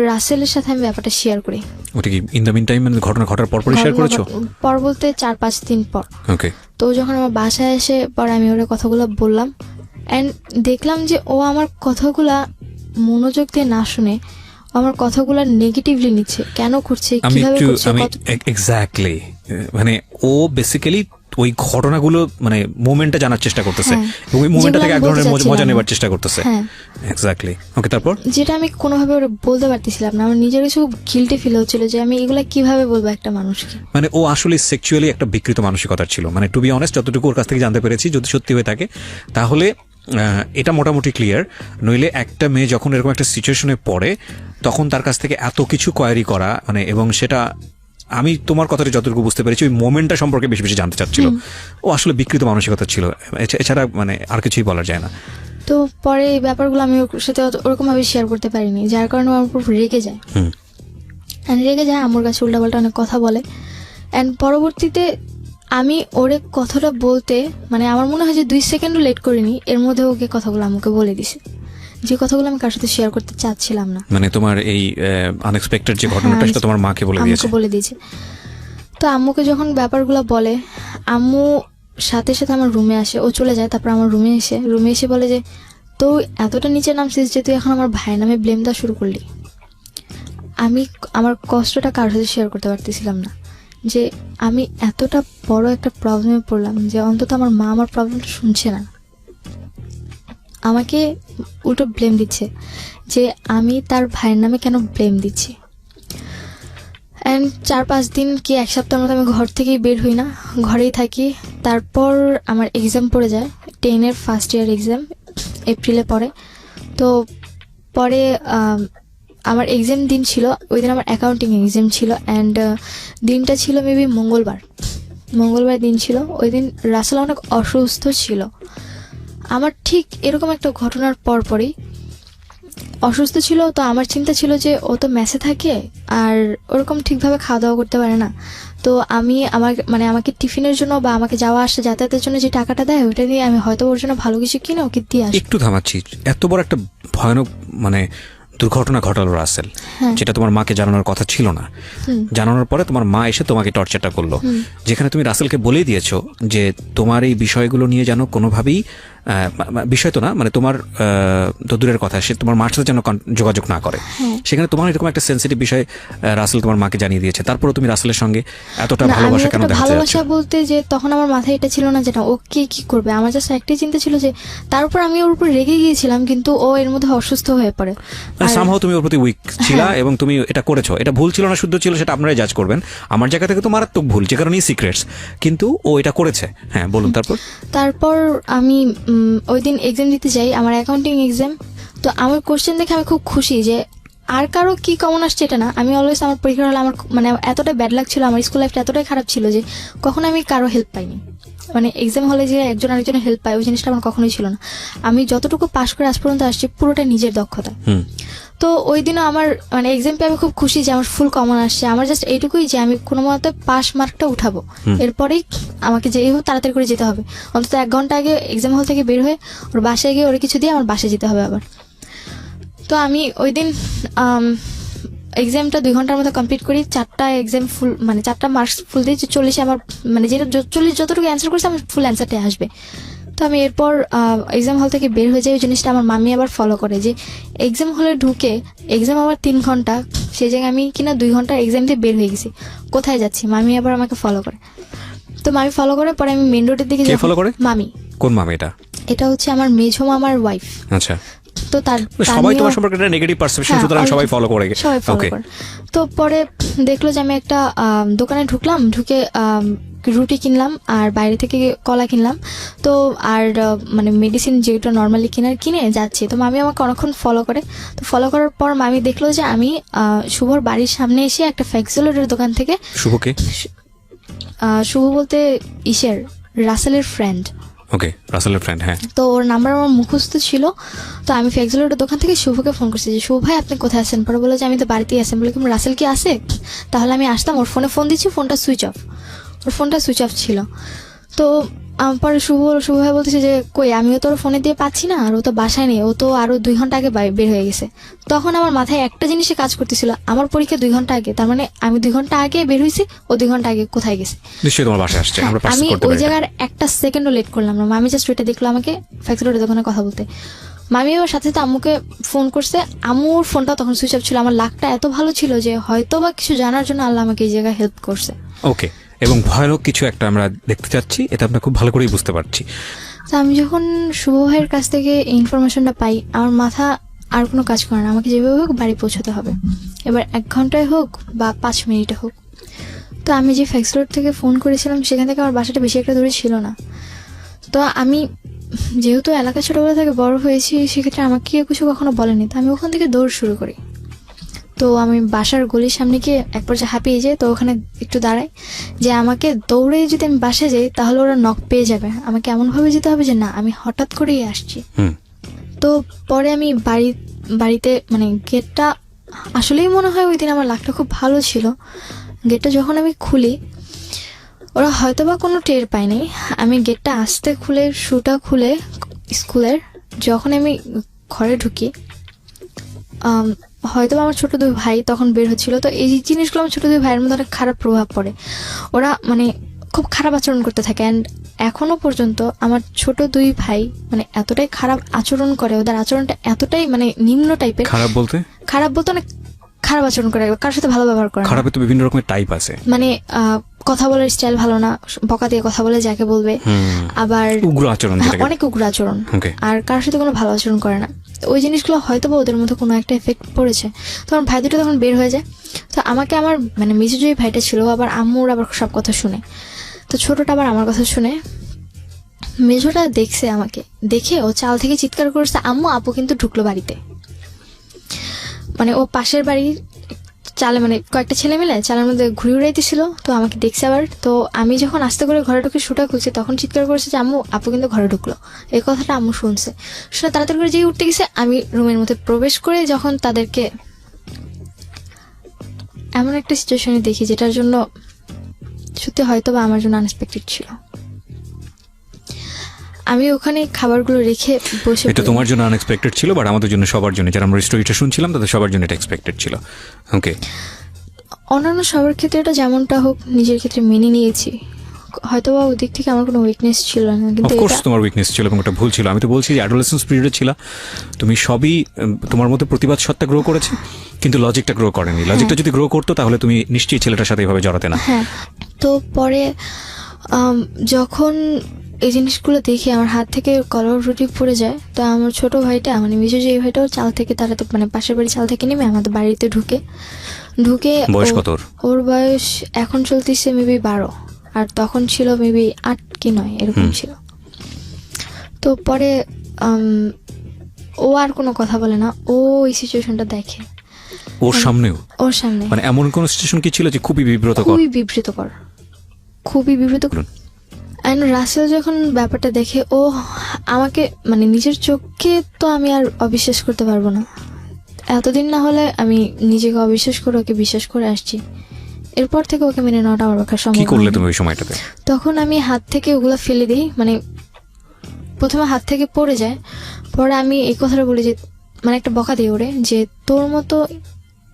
রাসেলের সাথে আমি ব্যাপারটা শেয়ার করি। ওটা কি ইন দ্য মিন টাইম মানে ঘটনা ঘটার পর শেয়ার করেছো? পর বলতে 4-5 দিন পর। ওকে। তো যখন আমার বাসায় এসে পরে আমি ওর কথাগুলো বললাম অ্যান্ড দেখলাম যে ও আমার কথাগুলা মনোযোগ দিয়ে না শুনে আমার কথাগুলো নেগেটিভলি নিচ্ছে। কেন করছে, কিভাবে করছে? এক্স্যাক্টলি মানে ও বেসিক্যালি ওই ঘটনাগুলো মানে মোমেন্টটা জানার চেষ্টা করতেছে হ্যাঁ। এবং ওই মোমেন্টটা থেকে এক যেগুলো আমি ধরনের বলতে মজা চাচ্ছিলাম। নেবার চেষ্টা করতেছে। হ্যাঁ, এক্স্যাক্টলি। ওকে, তারপর? যেটা আমি কোনোভাবে ওরা বলতে পারতেছিলাম না, আমার নিজের কিছু গিল্টি ফিল হচ্ছিল যে আমি এগুলা কিভাবে বলবো একটা মানুষকে। মানে ও আসলে সেক্সুয়ালি একটা বিকৃত মানসিকতার ছিল, মানে টু বি অনেস্ট যতটুকু ওর কাছ থেকে জানতে পেরেছি, যদি সত্যি হয়ে থাকে তাহলে এটা মোটামুটি ক্লিয়ার। নইলে একটা মেয়ে যখন এরকম একটা সিচুয়েশনে পড়ে তখন তার কাছ থেকে এত কিছু কোয়ারি করা, মানে এবং সেটা আমি তোমার কথাটা যতটুকু বুঝতে পেরেছি ওই মোমেন্টটা সম্পর্কে বেশি বেশি জানতে চাচ্ছিল। ও আসলে বিকৃত মানসিকতা ছিল, এছাড়া মানে আর কিছুই বলা যায় না। তো পরে এই ব্যাপারগুলো আমি ওর সাথে ওরকম ভাবে শেয়ার করতে পারিনি, যার কারণে ও আমার উপর রেগে যায়। অ্যান্ড রেগে যায়, আমার কাছে উল্টাপাল্টা অনেক কথা বলে। অ্যান্ড পরবর্তীতে আমি ওরে কথাটা বলতে মানে আমার মনে হয় যে 2 সেকেন্ডও লেট করিনি, এর মধ্যে ওকে কথাগুলো আমাকে বলে দিছে, যে কথাগুলো আমি কার সাথে শেয়ার করতে চাচ্ছিলাম না। মানে তোমার এই আনএক্সপেক্টেড যে ঘটনাটা সেটা তোমার মাকে বলে দিয়েছে? আমাকে বলে দিয়েছে। তো আম্মুকে যখন ব্যাপারগুলো বলে, আম্মু সাথে সাথে আমার রুমে আসে, ও চলে যায়, তারপর আমার রুমে এসে বলে যে তো এতটা নিচে নামছিস যে তুই এখন আমার ভাইয়ের নামে ব্লেম দেওয়া শুরু করলি। আমি আমার কষ্টটা কারোর সাথে শেয়ার করতে পারতেছিলাম না, যে আমি এতটা বড় একটা প্রবলেমে পড়লাম যে অন্তত আমার মা আমার প্রবলেমটা শুনছে না, আমাকে উল্টো ব্লেম দিচ্ছে যে আমি তার ভাইয়ের নামে কেন ব্লেম দিচ্ছি। অ্যান্ড 4-5 দিন কি 1 সপ্তাহের মতো আমি ঘর থেকেই বের হই না, ঘরেই থাকি। তারপর আমার এক্সাম পড়ে যায়, 10-এর ফার্স্ট ইয়ার এক্সাম এপ্রিলে পড়ে। তো পরে আমার এক্সাম দিন ছিল, ওই দিন আমার অ্যাকাউন্টিং এক্সাম ছিল। অ্যান্ড দিনটা ছিল মেবি মঙ্গলবার দিন ছিল। ওই দিন রাসেল অনেক অসুস্থ ছিল। আমার ঠিক এরকম একটা ঘটনার পরপরই অসুস্থ ছিল। তো আমার চিন্তা ছিল যে ও তো মেসে থাকে আর ওরকম ঠিকভাবে খাওয়া দাওয়া করতে পারে না। তো আমি আমাকে টিফিনের জন্য বা আমাকে যাওয়া আসা যাতায়াতের জন্য যে টাকাটা দেয় ওটা দিয়ে আমি হয়তো ওর জন্য ভালো কিছু কিনে ওকে দিয়ে আসি। একটু থামাচ্ছি, এত বড় একটা ভয়ানক মানে দুর্ঘটনা ঘটালো রাসেল, যেটা তোমার মাকে জানানোর কথা ছিল না। জানানোর পরে তোমার মা এসে তোমাকে টর্চারটা করলো, যেখানে তুমি রাসেলকে বলেই দিয়েছো যে তোমার এই বিষয়গুলো নিয়ে যেন কোনোভাবেই বিষয় তো না, মানে তোমার তো দূরের কথা, সে তোমার মার সাথে যেন যোগাযোগ না করে। সেখানে তোমার এরকম একটা সেন্সিটিভ বিষয় রাসেল তোমার মাকে জানিয়ে দিয়েছে, তারপরে তুমি রাসেলের সঙ্গে এতটা ভালোবাসা কেন দেখাতে যাচ্ছ? ভালোবাসা বলতে যে তখন আমার মাথায় এটা ছিল না যে না ও কি করবে, আমার জাস্ট একটাই চিন্তা ছিল যে তার উপর আমি ওর উপর রেগে গিয়েছিলাম, কিন্তু ও এর মধ্যে অসুস্থ হয়ে পড়ে। সামহাও তুমি ওর প্রতি উইক ছিলা এবং তুমি এটা করেছো, এটা ভুল ছিল না শুদ্ধ ছিল সেটা আপনারাই জাজ করবেন। আমার জায়গা থেকে তো মারাত্মক ভুল, যে কারণেই সিক্রেটস, কিন্তু ও এটা করেছে। হ্যাঁ বলুন। তারপর আমি ওই দিন এক্সাম দিতে যাই, আমার অ্যাকাউন্টিং এক্সাম। তো আমার কোশ্চেন দেখে আমি খুব খুশি যে আর কারো কি কমন আসছে এটা না, আমি অলওয়েজ আমার পরীক্ষা হলে আমার মানে এতটাই ব্যাড লাগ ছিল, আমার স্কুল লাইফটা এতটাই খারাপ ছিল যে কখনো আমি কারো হেল্প পাইনি। মানে এক্সাম হলে যে একজন আরেকজনের হেল্প পায় ওই জিনিসটা আমার কখনোই ছিল না। আমি যতটুকু পাশ করে আজ পর্যন্ত আসছি পুরোটা নিজের দক্ষতা। তো ওই দিনও আমার মানে এক্সাম পেয়ে আমি খুব খুশি যে আমার ফুল কমন আসছে। আমার জাস্ট এইটুকুই যে আমি কোনো মতে পাস মার্কটা উঠাবো, এরপরেই আমাকে যেই হোক তাড়াতাড়ি করে যেতে হবে। অন্তত 1 ঘন্টা আগে এক্সাম হল থেকে বের হয়ে ওর বাসায় গিয়ে ওরা কিছু দিয়ে আমার বাসায় যেতে হবে আবার। তো আমি ওই দিন এক্সামটা 2 ঘন্টার মতো কমপ্লিট করি। 4টা এক্সাম ফুল মানে 4টা মার্কস ফুল দিয়ে 40 আমার মানে যেটা 40 যতটুকু অ্যান্সার করেছে আমার ফুল অ্যান্সারটাই আসবে। তো আমি এরপর এক্সাম হল থেকে বের হয়ে যাই। ওই জিনিসটা আমার মামি আবার ফলো করে যে এক্সাম হলে ঢুকে এক্সাম আমার 3 ঘন্টা, সেই জায়গায় আমি কিনা 2 ঘন্টা এক্সাম দিয়ে বের হয়ে গেছি। কোথায় যাচ্ছি, মামি আবার আমাকে ফলো করে। তো মামি ফলো করে পরে আমি মেন রোডের দিকে ফলো করে। মামি। কোন মামি এটা? এটা হচ্ছে আমার মেঝো মামার ওয়াইফ। আচ্ছা। তো সবাই তোমার সম্পর্কে একটা নেগেটিভ পারসেপশন, সুতরাং সবাই ফলো করে। তো পরে দেখলো যে আমি একটা দোকানে ঢুকলাম, ঢুকে রুটি কিনলাম আর বাইরে থেকে কলা কিনলাম। তো আর মানে মেডিসিন যেটা নর্মালি কিনে যাচ্ছি। তো মামি আমাকে অনেকক্ষণ ফলো করে। তো ফলো করার পর মামি দেখলো যে আমি শুভর বাড়ির সামনে এসে একটা ফ্যাক্সিলোডের দোকান থেকে। শুভকে? শুভ বলতে রাসেলের ফ্রেন্ড। ওকে, রাসেলের ফ্রেন্ড। হ্যাঁ। তো ওর নাম্বার আমার মুখস্থ ছিল। তো আমি ফ্যাক্সিলোডের দোকান থেকে শুভকে ফোন করছি যে শুভ ভাই আপনি কোথায় আছেন? পরে বলে যে আমি তো বাড়িতেই আছেন। বলে কি রাসেল কি আসে? তাহলে আমি আসতাম। ওর ফোনে ফোন দিচ্ছি, ফোনটা সুইচ অফ ছিল। তো পরে শুভ ভাই বলতেছে যে কই আমিও তো ওর ফোনে দিয়ে পাচ্ছি না, আর ও তো বাসায় নেই, ও তো আরো 2 ঘন্টা আগে বের হয়ে গেছে। তখন আমার মাথায় একটা জিনিসে কাজ করতেছিল, আমার পরীক্ষা 2 ঘন্টা আগে, তার মানে আমি 2 ঘন্টা আগে বের হয়েছি, ও 2 ঘন্টা আগে কোথায় গেছে? নিশ্চয়ই তোমার বাসায় আসছে। আমি ওই জায়গার একটা সেকেন্ডও লেট করলাম না। মামি জাস্ট ওইটা দেখলো আমাকে ফ্যাক্সিলোডের দোকানে কথা বলতে। মামি ওর সাথে সাথে আম্মুকে ফোন করছে। আম্মুর ফোনটা তখন সুইচ অফ ছিল। আমার লাকটা এত ভালো ছিল যে হয়তো বা কিছু জানার জন্য আল্লাহ আমাকে এই জায়গায় হেল্প করছে। ওকে, এবং ভয়ানক কিছু একটা আমরা দেখতে চাচ্ছি, এটা আমরা খুব ভালো করেই বুঝতে পারছি। তো আমি যখন শুভ ভাইয়ের কাছ থেকে ইনফরমেশনটা পাই, আমার মাথা আর কোনো কাজ করে না, আমাকে যেভাবে হোক বাড়ি পৌঁছতে হবে, এবার 1 ঘন্টায় হোক বা 5 মিনিটে হোক। তো আমি যে ফ্যাক্স রোড থেকে ফোন করেছিলাম সেখান থেকে আমার বাসাটা বেশি একটা দূরে ছিল না। তো আমি যেহেতু এলাকা ছোটোবেলা থেকে বড় হয়েছি, সেক্ষেত্রে আমাকে কেউ কিছু কখনো বলেনি, তো আমি ওখান থেকে দৌড় শুরু করি। তো আমি বাসার গলির সামনে গিয়ে এক পর্যায়ে হাঁপিয়ে যাই, তো ওখানে একটু দাঁড়াই যে আমাকে দৌড়ে যদি আমি বাসায় যাই তাহলে ওরা নক পেয়ে যাবে, আমাকে এমনভাবে যেতে হবে যে না আমি হঠাৎ করেই আসছি। তো পরে আমি বাড়িতে মানে গেটটা, আসলেই মনে হয় ওই দিন আমার লাকটা খুব ভালো ছিল, গেটটা যখন আমি খুলি ওরা হয়তো বা কোনো টের পায়নি, আমি গেটটা আস্তে খুলে শুটা খুলে স্কুলের যখন আমি ঘরে ঢুকি, হয়তো আমার ছোট 2 ভাই তখন বের হচ্ছিল। তো এই জিনিসগুলো আমার ছোট 2 ভাইয়ের মধ্যে অনেক খারাপ প্রভাব পড়ে, ওরা মানে খুব খারাপ আচরণ করতে থাকে। অ্যান্ড এখনো পর্যন্ত আমার ছোট 2 ভাই মানে এতটাই খারাপ আচরণ করে, ওদের আচরণটা এতটাই মানে নিম্ন টাইপের। খারাপ বলতে অনেক খারাপ আচরণ করে, কারোর সাথে ভালো ব্যবহার করে না। খারাপে তো বিভিন্ন রকমের টাইপ আছে, মানে কথা বলার স্টাইল ভালো না, বকা দিয়ে কথা বলে যাকে বলবে, আবার উগ্র আচরণ, অনেক উগ্র আচরণ, আর কারোর সাথে কোনো ভালো আচরণ করে না। ওই জিনিসগুলো হয়তো বা ওদের মধ্যে কোনো একটা এফেক্ট পড়েছে। তখন ভাই দুটো তখন বের হয়ে যায়, তো আমাকে আমার মানে মেজো যে ভাইটা ছিল আবার আম্মুর আবার সব কথা শুনে, তো ছোটটা আবার আমার কথা শুনে। মেজোটা দেখছে আমাকে, দেখে ও চাল থেকে চিৎকার করছে, আম্মু আপু কিন্তু ঢুকলো বাড়িতে। মানে ও পাশের বাড়ির চালে মানে কয়েকটা ছেলে মিলে চালের মধ্যে ঘুরে উড়াইতেছিল, তো আমাকে দেখছে আবার। তো আমি যখন আস্তে করে ঘরে ঢুকে শুটা খুলছি তখন চিৎকার করেছে যে আম্মু আপু কিন্তু ঘরে ঢুকলো। এই কথাটা আম্মু শুনছে, শুনে তাড়াতাড়ি করে যেই উঠতে গেছে, আমি রুমের মধ্যে প্রবেশ করে যখন তাদেরকে এমন একটা সিচুয়েশনে দেখি যেটার জন্য সত্যি হয়তো বা আমার জন্য আনএক্সপেক্টেড ছিল। আমি ওখানে খাবারগুলো রেখে বসে, এটা তোমার জন্য আনএক্সপেক্টেড ছিল, বাট আমাদের জন্য সবার জন্য, যারা আমরা স্টোরিটা শুনছিলাম তাদের সবার জন্য এটা এক্সপেক্টেড ছিল। ওকে, অন্যান্য সবার ক্ষেত্রে এটা যেমনটা হোক নিজের ক্ষেত্রে মেনে নিয়েছি, হয়তো বা ওই দিক থেকে আমার কোনো উইকনেস ছিল না, কিন্তু অফকোর্স তোমার উইকনেস ছিল এবং ওটা ভুল ছিল। আমি তো বলছি যে অ্যাডোলেসেন্স পিরিয়ডে ছিল, তুমি সবই তোমার মধ্যে প্রতিবাদ সত্তা গ্রো করেছে, কিন্তু লজিকটা গ্রো করেনি। লজিকটা যদি গ্রো করতো তাহলে তুমি নিশ্চয়ই ছেলেটার সাথে এভাবে জড়াতে না। হ্যাঁ, তো পরে যখন এই জিনিসগুলো দেখে আমার হাত থেকে কলার রুটি পড়ে যায়, তো আমার ছোট ভাইটা মানে মেজো যে ভাইটাও চাল থেকে তাড়াতে মানে পাশের বাড়ি চাল থেকে নেমে আমাদের বাড়িতে ঢুকে বয়স কত ওর বয়স এখন চলতেছে মেবি 12, আর তখন ছিল মেবি 8 কি 9 এরকম ছিল। তো পরে ও আর কোনো কথা বলে না, ও এই সিচুয়েশনটা দেখে ওর সামনে, মানে এমন কোন সিচুয়েশন কি ছিল যে খুবই বিব্রতকর? অ্যান্ড রাসেল যখন ব্যাপারটা দেখে, ও আমাকে মানে নিজের চোখকে তো আমি আর অবিশ্বাস করতে পারবো না, এতদিন না হলে আমি নিজেকে অবিশ্বাস করে ওকে বিশ্বাস করে আসছি, এরপর থেকে ওকে মেনে নেওয়াটা আমার পক্ষে সম্ভব। কি করলে তুমি ওই সময়টাতে? তখন আমি হাত থেকে ওগুলো ফেলে দিই, মানে প্রথমে হাত থেকে পড়ে যায়, পরে আমি এই কথাটা বলি যে মানে একটা বকা দিই ওরে যে তোর মতো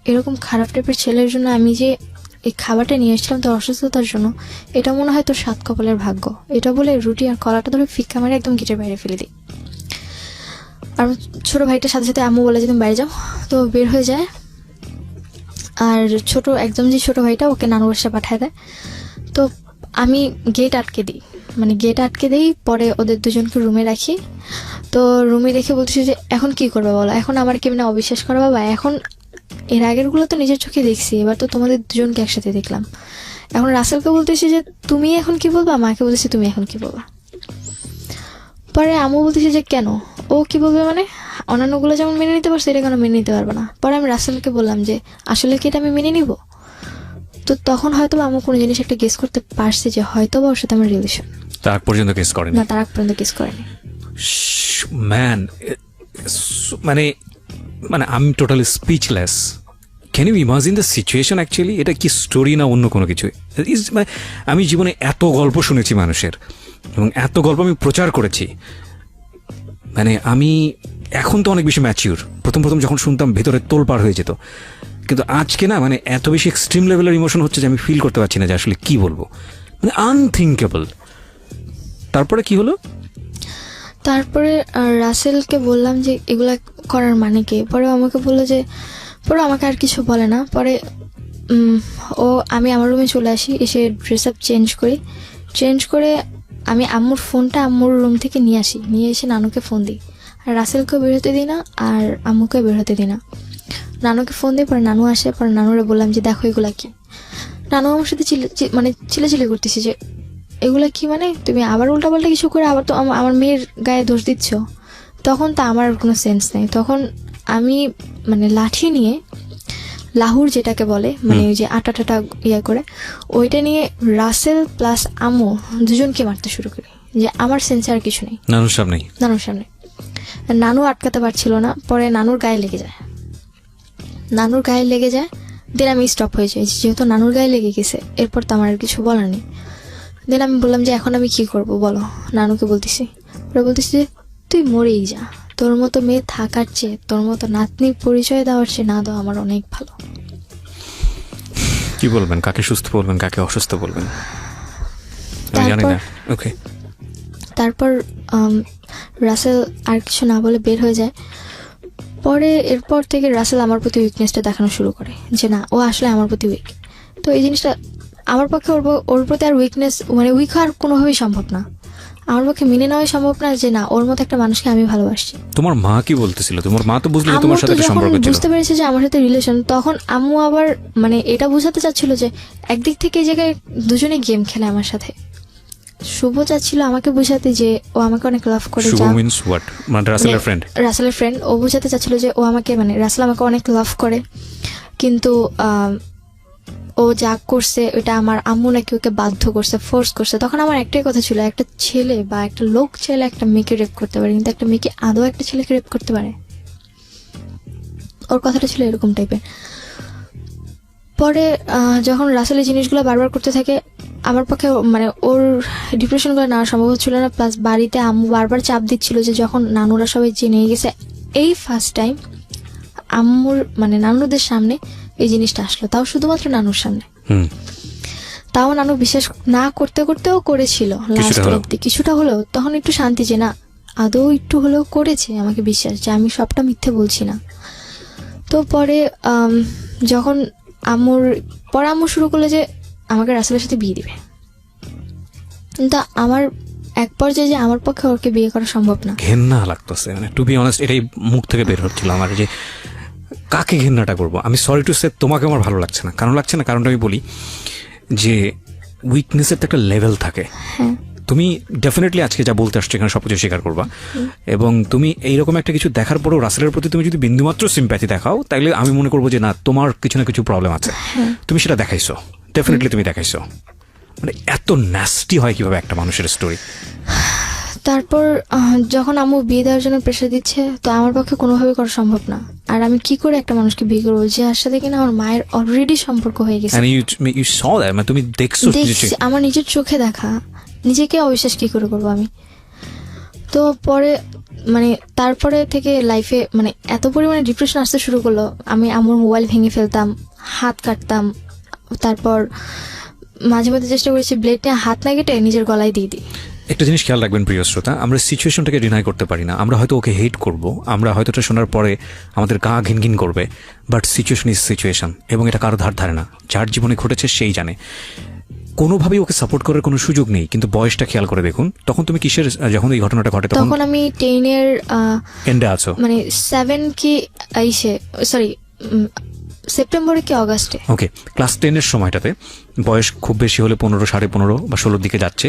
এরকম খারাপ টাইপের ছেলের জন্য আমি যে এই খাবারটা নিয়ে এসেছিলাম তোর অসুস্থতার জন্য, এটা মনে হয় তোর 7 কপালের ভাগ্য। এটা বলে রুটি আর কলাটা ধরে ফিক্কা মারে একদম গেটের বাইরে ফেলে দিই। আর ছোট ভাইটার সাথে সাথে আম্মু বলে যে তুমি বাইরে যাও, তো বের হয়ে যায়। আর একদম যে ছোট ভাইটা ওকে নানু বাসায় পাঠায় দেয়। তো আমি গেট আটকে দিই, পরে ওদের দুজনকে রুমে রাখি। তো রুমে রেখে বলতেছি যে এখন কি করবে বলো, এখন আমার কেমনে অবিশ্বাস করা বাবা, এখন এর আগেরগুলো তো নিজের চোখে দেখছি, এবার তো তোমাদের দুজনকে একসাথে দেখলাম। এখন রাসেলকে বলতেছি যে তুমি এখন কি বলবা, মাকে বলতেছি তুমি এখন কি বলবা। পরে আম্মু বলতেছি যে কেন, ও কি বলবে, মানে অন্যান্যগুলো যেমন মেনে নিতে পারছে এটা কেন মেনে নিতে পারবে না। পরে আমি রাসেলকে বললাম যে আসলে কি এটা আমি মেনে নিব। তো তখন হয়তো আম্মু কোনো জিনিস একটা গেস করতে পারছে যে হয়তো বা ওর সাথে আমার রিলেশন। তার পর্যন্ত গেস করেনি? না, তার আগ পর্যন্ত গেস করেনি। ম্যান, মানে আমি totally speechless. Can you imagine the situation actually? এটা কি স্টোরি না অন্য কোনো কিছু? আমি জীবনে এত গল্প শুনেছি মানুষের, এবং এত গল্প আমি প্রচার করেছি, মানে আমি এখন তো অনেক বেশি ম্যাচিউর। প্রথম যখন শুনতাম ভেতরে তোলপাড় হয়ে যেত, কিন্তু আজকে না মানে এত বেশি এক্সট্রিম লেভেলের ইমোশন হচ্ছে যে আমি ফিল করতে পারছি না যে আসলে কি বলবো, মানে আনথিঙ্কেবল। তারপরে কি হলো? তারপরে রাসেলকে বললাম যে এগুলা করার মানে কি। পরে আমাকে বললো যে, পরে আমাকে আর কিছু বলে না। পরে আমি আমার রুমে চলে আসি, এসে ড্রেস আপ চেঞ্জ করে আমি আম্মুর ফোনটা আম্মুর রুম থেকে নিয়ে আসি, নিয়ে এসে নানুকে ফোন দিই। আর রাসেলকেও বের হতে দিই না, আর আম্মুকেও বের হতে দিই না। নানুকে ফোন দিই, পরে নানু আসে, পরে নানুরে বললাম যে দেখো এগুলা কি। নানু আমার সাথে চিল্লাচিল্লি করতেছে যে এগুলা কি, মানে তুমি আবার উল্টাপাল্টা কিছু করে আবার তো আমার মেয়ের গায়ে দোষ দিচ্ছ। তখন তো আমার কোনো সেন্স নেই, তখন আমি মানে লাঠি নিয়ে লাহুর যেটাকে বলে, মানে ওই যে আটা টাটা করে, ওইটা নিয়ে রাসেল প্লাস আম্মু দুজনকে মারতে শুরু করি, যে আমার সেন্স আর কিছু নেই। নানুর সামনে নানু আটকাতে পারছিল না, পরে নানুর গায়ে লেগে যায়। দেন আমি স্টপ হয়ে যাই, যেহেতু নানুর গায়ে লেগে গেছে, এরপর তো আমার আর কিছু বলার নেই। দেন আমি বললাম যে এখন আমি কি করব বলো। নানুকে বলতেছি, ওরা বলতেছি যে তুই মরেই যা, তোর মতো মেয়ে থাকার চেয়ে, তোর মতো নাতনি পরিচয় দেওয়ার চেয়ে না দেওয়া আমার অনেক ভালো। কি বলবেন, কাকে সুস্থ বলবেন, কাকে অসুস্থ বলবেন আমি জানি না। ওকে, তারপর রাসেল আর কিছু না বলে বের হয়ে যায়। পরে এরপর থেকে রাসেল আমার প্রতি উইকনেসটা দেখানো শুরু করে, যে না ও আসলে আমার প্রতি উইক। তো এই জিনিসটা আমার পক্ষে ওর প্রতি আর উইক হওয়ার কোনোভাবেই সম্ভব না। আমার পক্ষে মেনে নেওয়াই সম্ভব না যে না, ওর মতো একটা মানুষকে আমি ভালোবাসছি। তোমার মা কি বলতেছিল? তোমার মা তো বুঝলো তোমার সাথে একটা সম্পর্ক ছিল, বুঝতে পেরেছে যে আমার সাথে রিলেশন। তখন আম্মু আবার মানে এটা বোঝাতে চাচ্ছিল যে একদিক থেকে এই জায়গায় দুজনে গেম খেলে আমার সাথে। শুভ চাচ্ছিল আমাকে বোঝাতে যে ও আমাকে অনেক লাভ করে। শুভ মিন্স হোয়াট? মানে রাসেলের ফ্রেন্ড। ও বোঝাতে চাচ্ছিল যে ও আমাকে, মানে রাসেল আমাকে অনেক লাভ করে, কিন্তু ও যা করছে ওটা আমার আম্মু নাকি ওকে বাধ্য করছে, ফোর্স করছে। তখন আমার একটাই কথা ছিল, একটা ছেলে বা একটা লোক ছেলে একটা মেয়েকে রেপ করতে পারে, কিন্তু একটা মেয়েকে আদৌ একটা ছেলেকে রেপ করতে পারে? ওর কথাটা ছিল এরকম টাইপের। পরে যখন রাসেল এই জিনিসগুলো বারবার করতে থাকে, আমার পক্ষে মানে ওর ডিপ্রেশনগুলো নেওয়া সম্ভব হচ্ছিল না। প্লাস বাড়িতে আম্মু বারবার চাপ দিচ্ছিল যে যখন নানুরা সবাই জেনে গেছে, এই ফার্স্ট টাইম আম্মুর মানে নানুদের সামনে এই জিনিসটা আসলো, তাও শুধুমাত্র নানুর সামনে। তাও নানু বিশ্বাস না করতেও করেছিল লাস্ট অব্দি, কিছুটা হলেও। তখন একটু শান্তি যে না, আদৌ একটু হলেও করেছে, আমাকে বিশ্বাস যে আমি সবটা মিথ্যে বলছি না। তো পরে যখন আম্মু শুরু করলো যে আমাকে রাসেলের সাথে বিয়ে দিবে, কিন্তু আমার এক পর্যায়ে যে আমার পক্ষে ওকে বিয়ে করা সম্ভব না। ঘেন্না লাগতেছে, মানে টু বি অনেস্ট, এটাই মুখ থেকে বের হচ্ছিল আমার, যে কাকে ঘেন্নাটা করবো। আমি সরি টু সে, তোমাকে আমার ভালো লাগছে না। কারণটা আমি বলি যে উইকনেসের তো একটা লেভেল থাকে। তুমি ডেফিনেটলি আজকে যা বলতে আসছো এখানে সবকিছু স্বীকার করবা, এবং তুমি এইরকম একটা কিছু দেখার পরেও রাসেলের প্রতি তুমি যদি বিন্দুমাত্র সিম্প্যাথি দেখাও, তাহলে আমি মনে করবো যে না, তোমার কিছু না কিছু প্রবলেম আছে। তুমি সেটা দেখাইছো, ডেফিনেটলি তুমি দেখাইছো। মানে এত ন্যাস্টি হয় কিভাবে একটা মানুষের স্টোরি? তারপর যখন আম্মু বিয়ে দেওয়ার জন্য প্রেশার দিচ্ছে, তো আমার পক্ষে কোনোভাবে করা সম্ভব না। আর আমি কি করে একটা মানুষকে বিয়ে করবো যার সাথে কিনা আমার মায়ের অলরেডি সম্পর্ক হয়ে গেছে? তুমি দেখছো, আমার নিজের চোখে দেখা, নিজেকে অবিশ্বাস কি করে করবো আমি? তো পরে মানে তারপরে থেকে লাইফে মানে এত পরিমাণে ডিপ্রেশন আসতে শুরু করলো, আমি আমার মোবাইল ভেঙে ফেলতাম, হাত কাটতাম। তারপর মাঝে মাঝে চেষ্টা করেছি ব্লেড নিয়ে হাত না কেটে নিজের গলায় দিয়ে দিই। একটা জিনিস খেয়াল রাখবেন প্রিয় শ্রোতা, আমরা সিচুয়েশনটাকে ডিনাই করতে পারি না। আমরা হয়তো ওকে হেট করব, আমরা হয়তো এটা শোনার পরে আমাদের গা ঘিনঘিন করবে, বাট সিচুয়েশন ইজ সিচুয়েশন, এবং এটা কারো ধারে না। যার জীবনে ঘটেছে সেই জানে। কোনোভাবেই ওকে সাপোর্ট করার কোনো সুযোগ নেই। কিন্তু বয়সটা খেয়াল করে দেখুন, তখন তুমি কিসের, যখন এই ঘটনাটা ঘটে তখন আমি 10-এর এন্ডে আছো, মানে 7 কি সেপ্টেম্বরে কি অগাস্টে। ওকে, ক্লাস 10-এর সময়টাতে, বয়স খুব বেশি হলে 15, 15.5 বা 16 দিকে যাচ্ছে।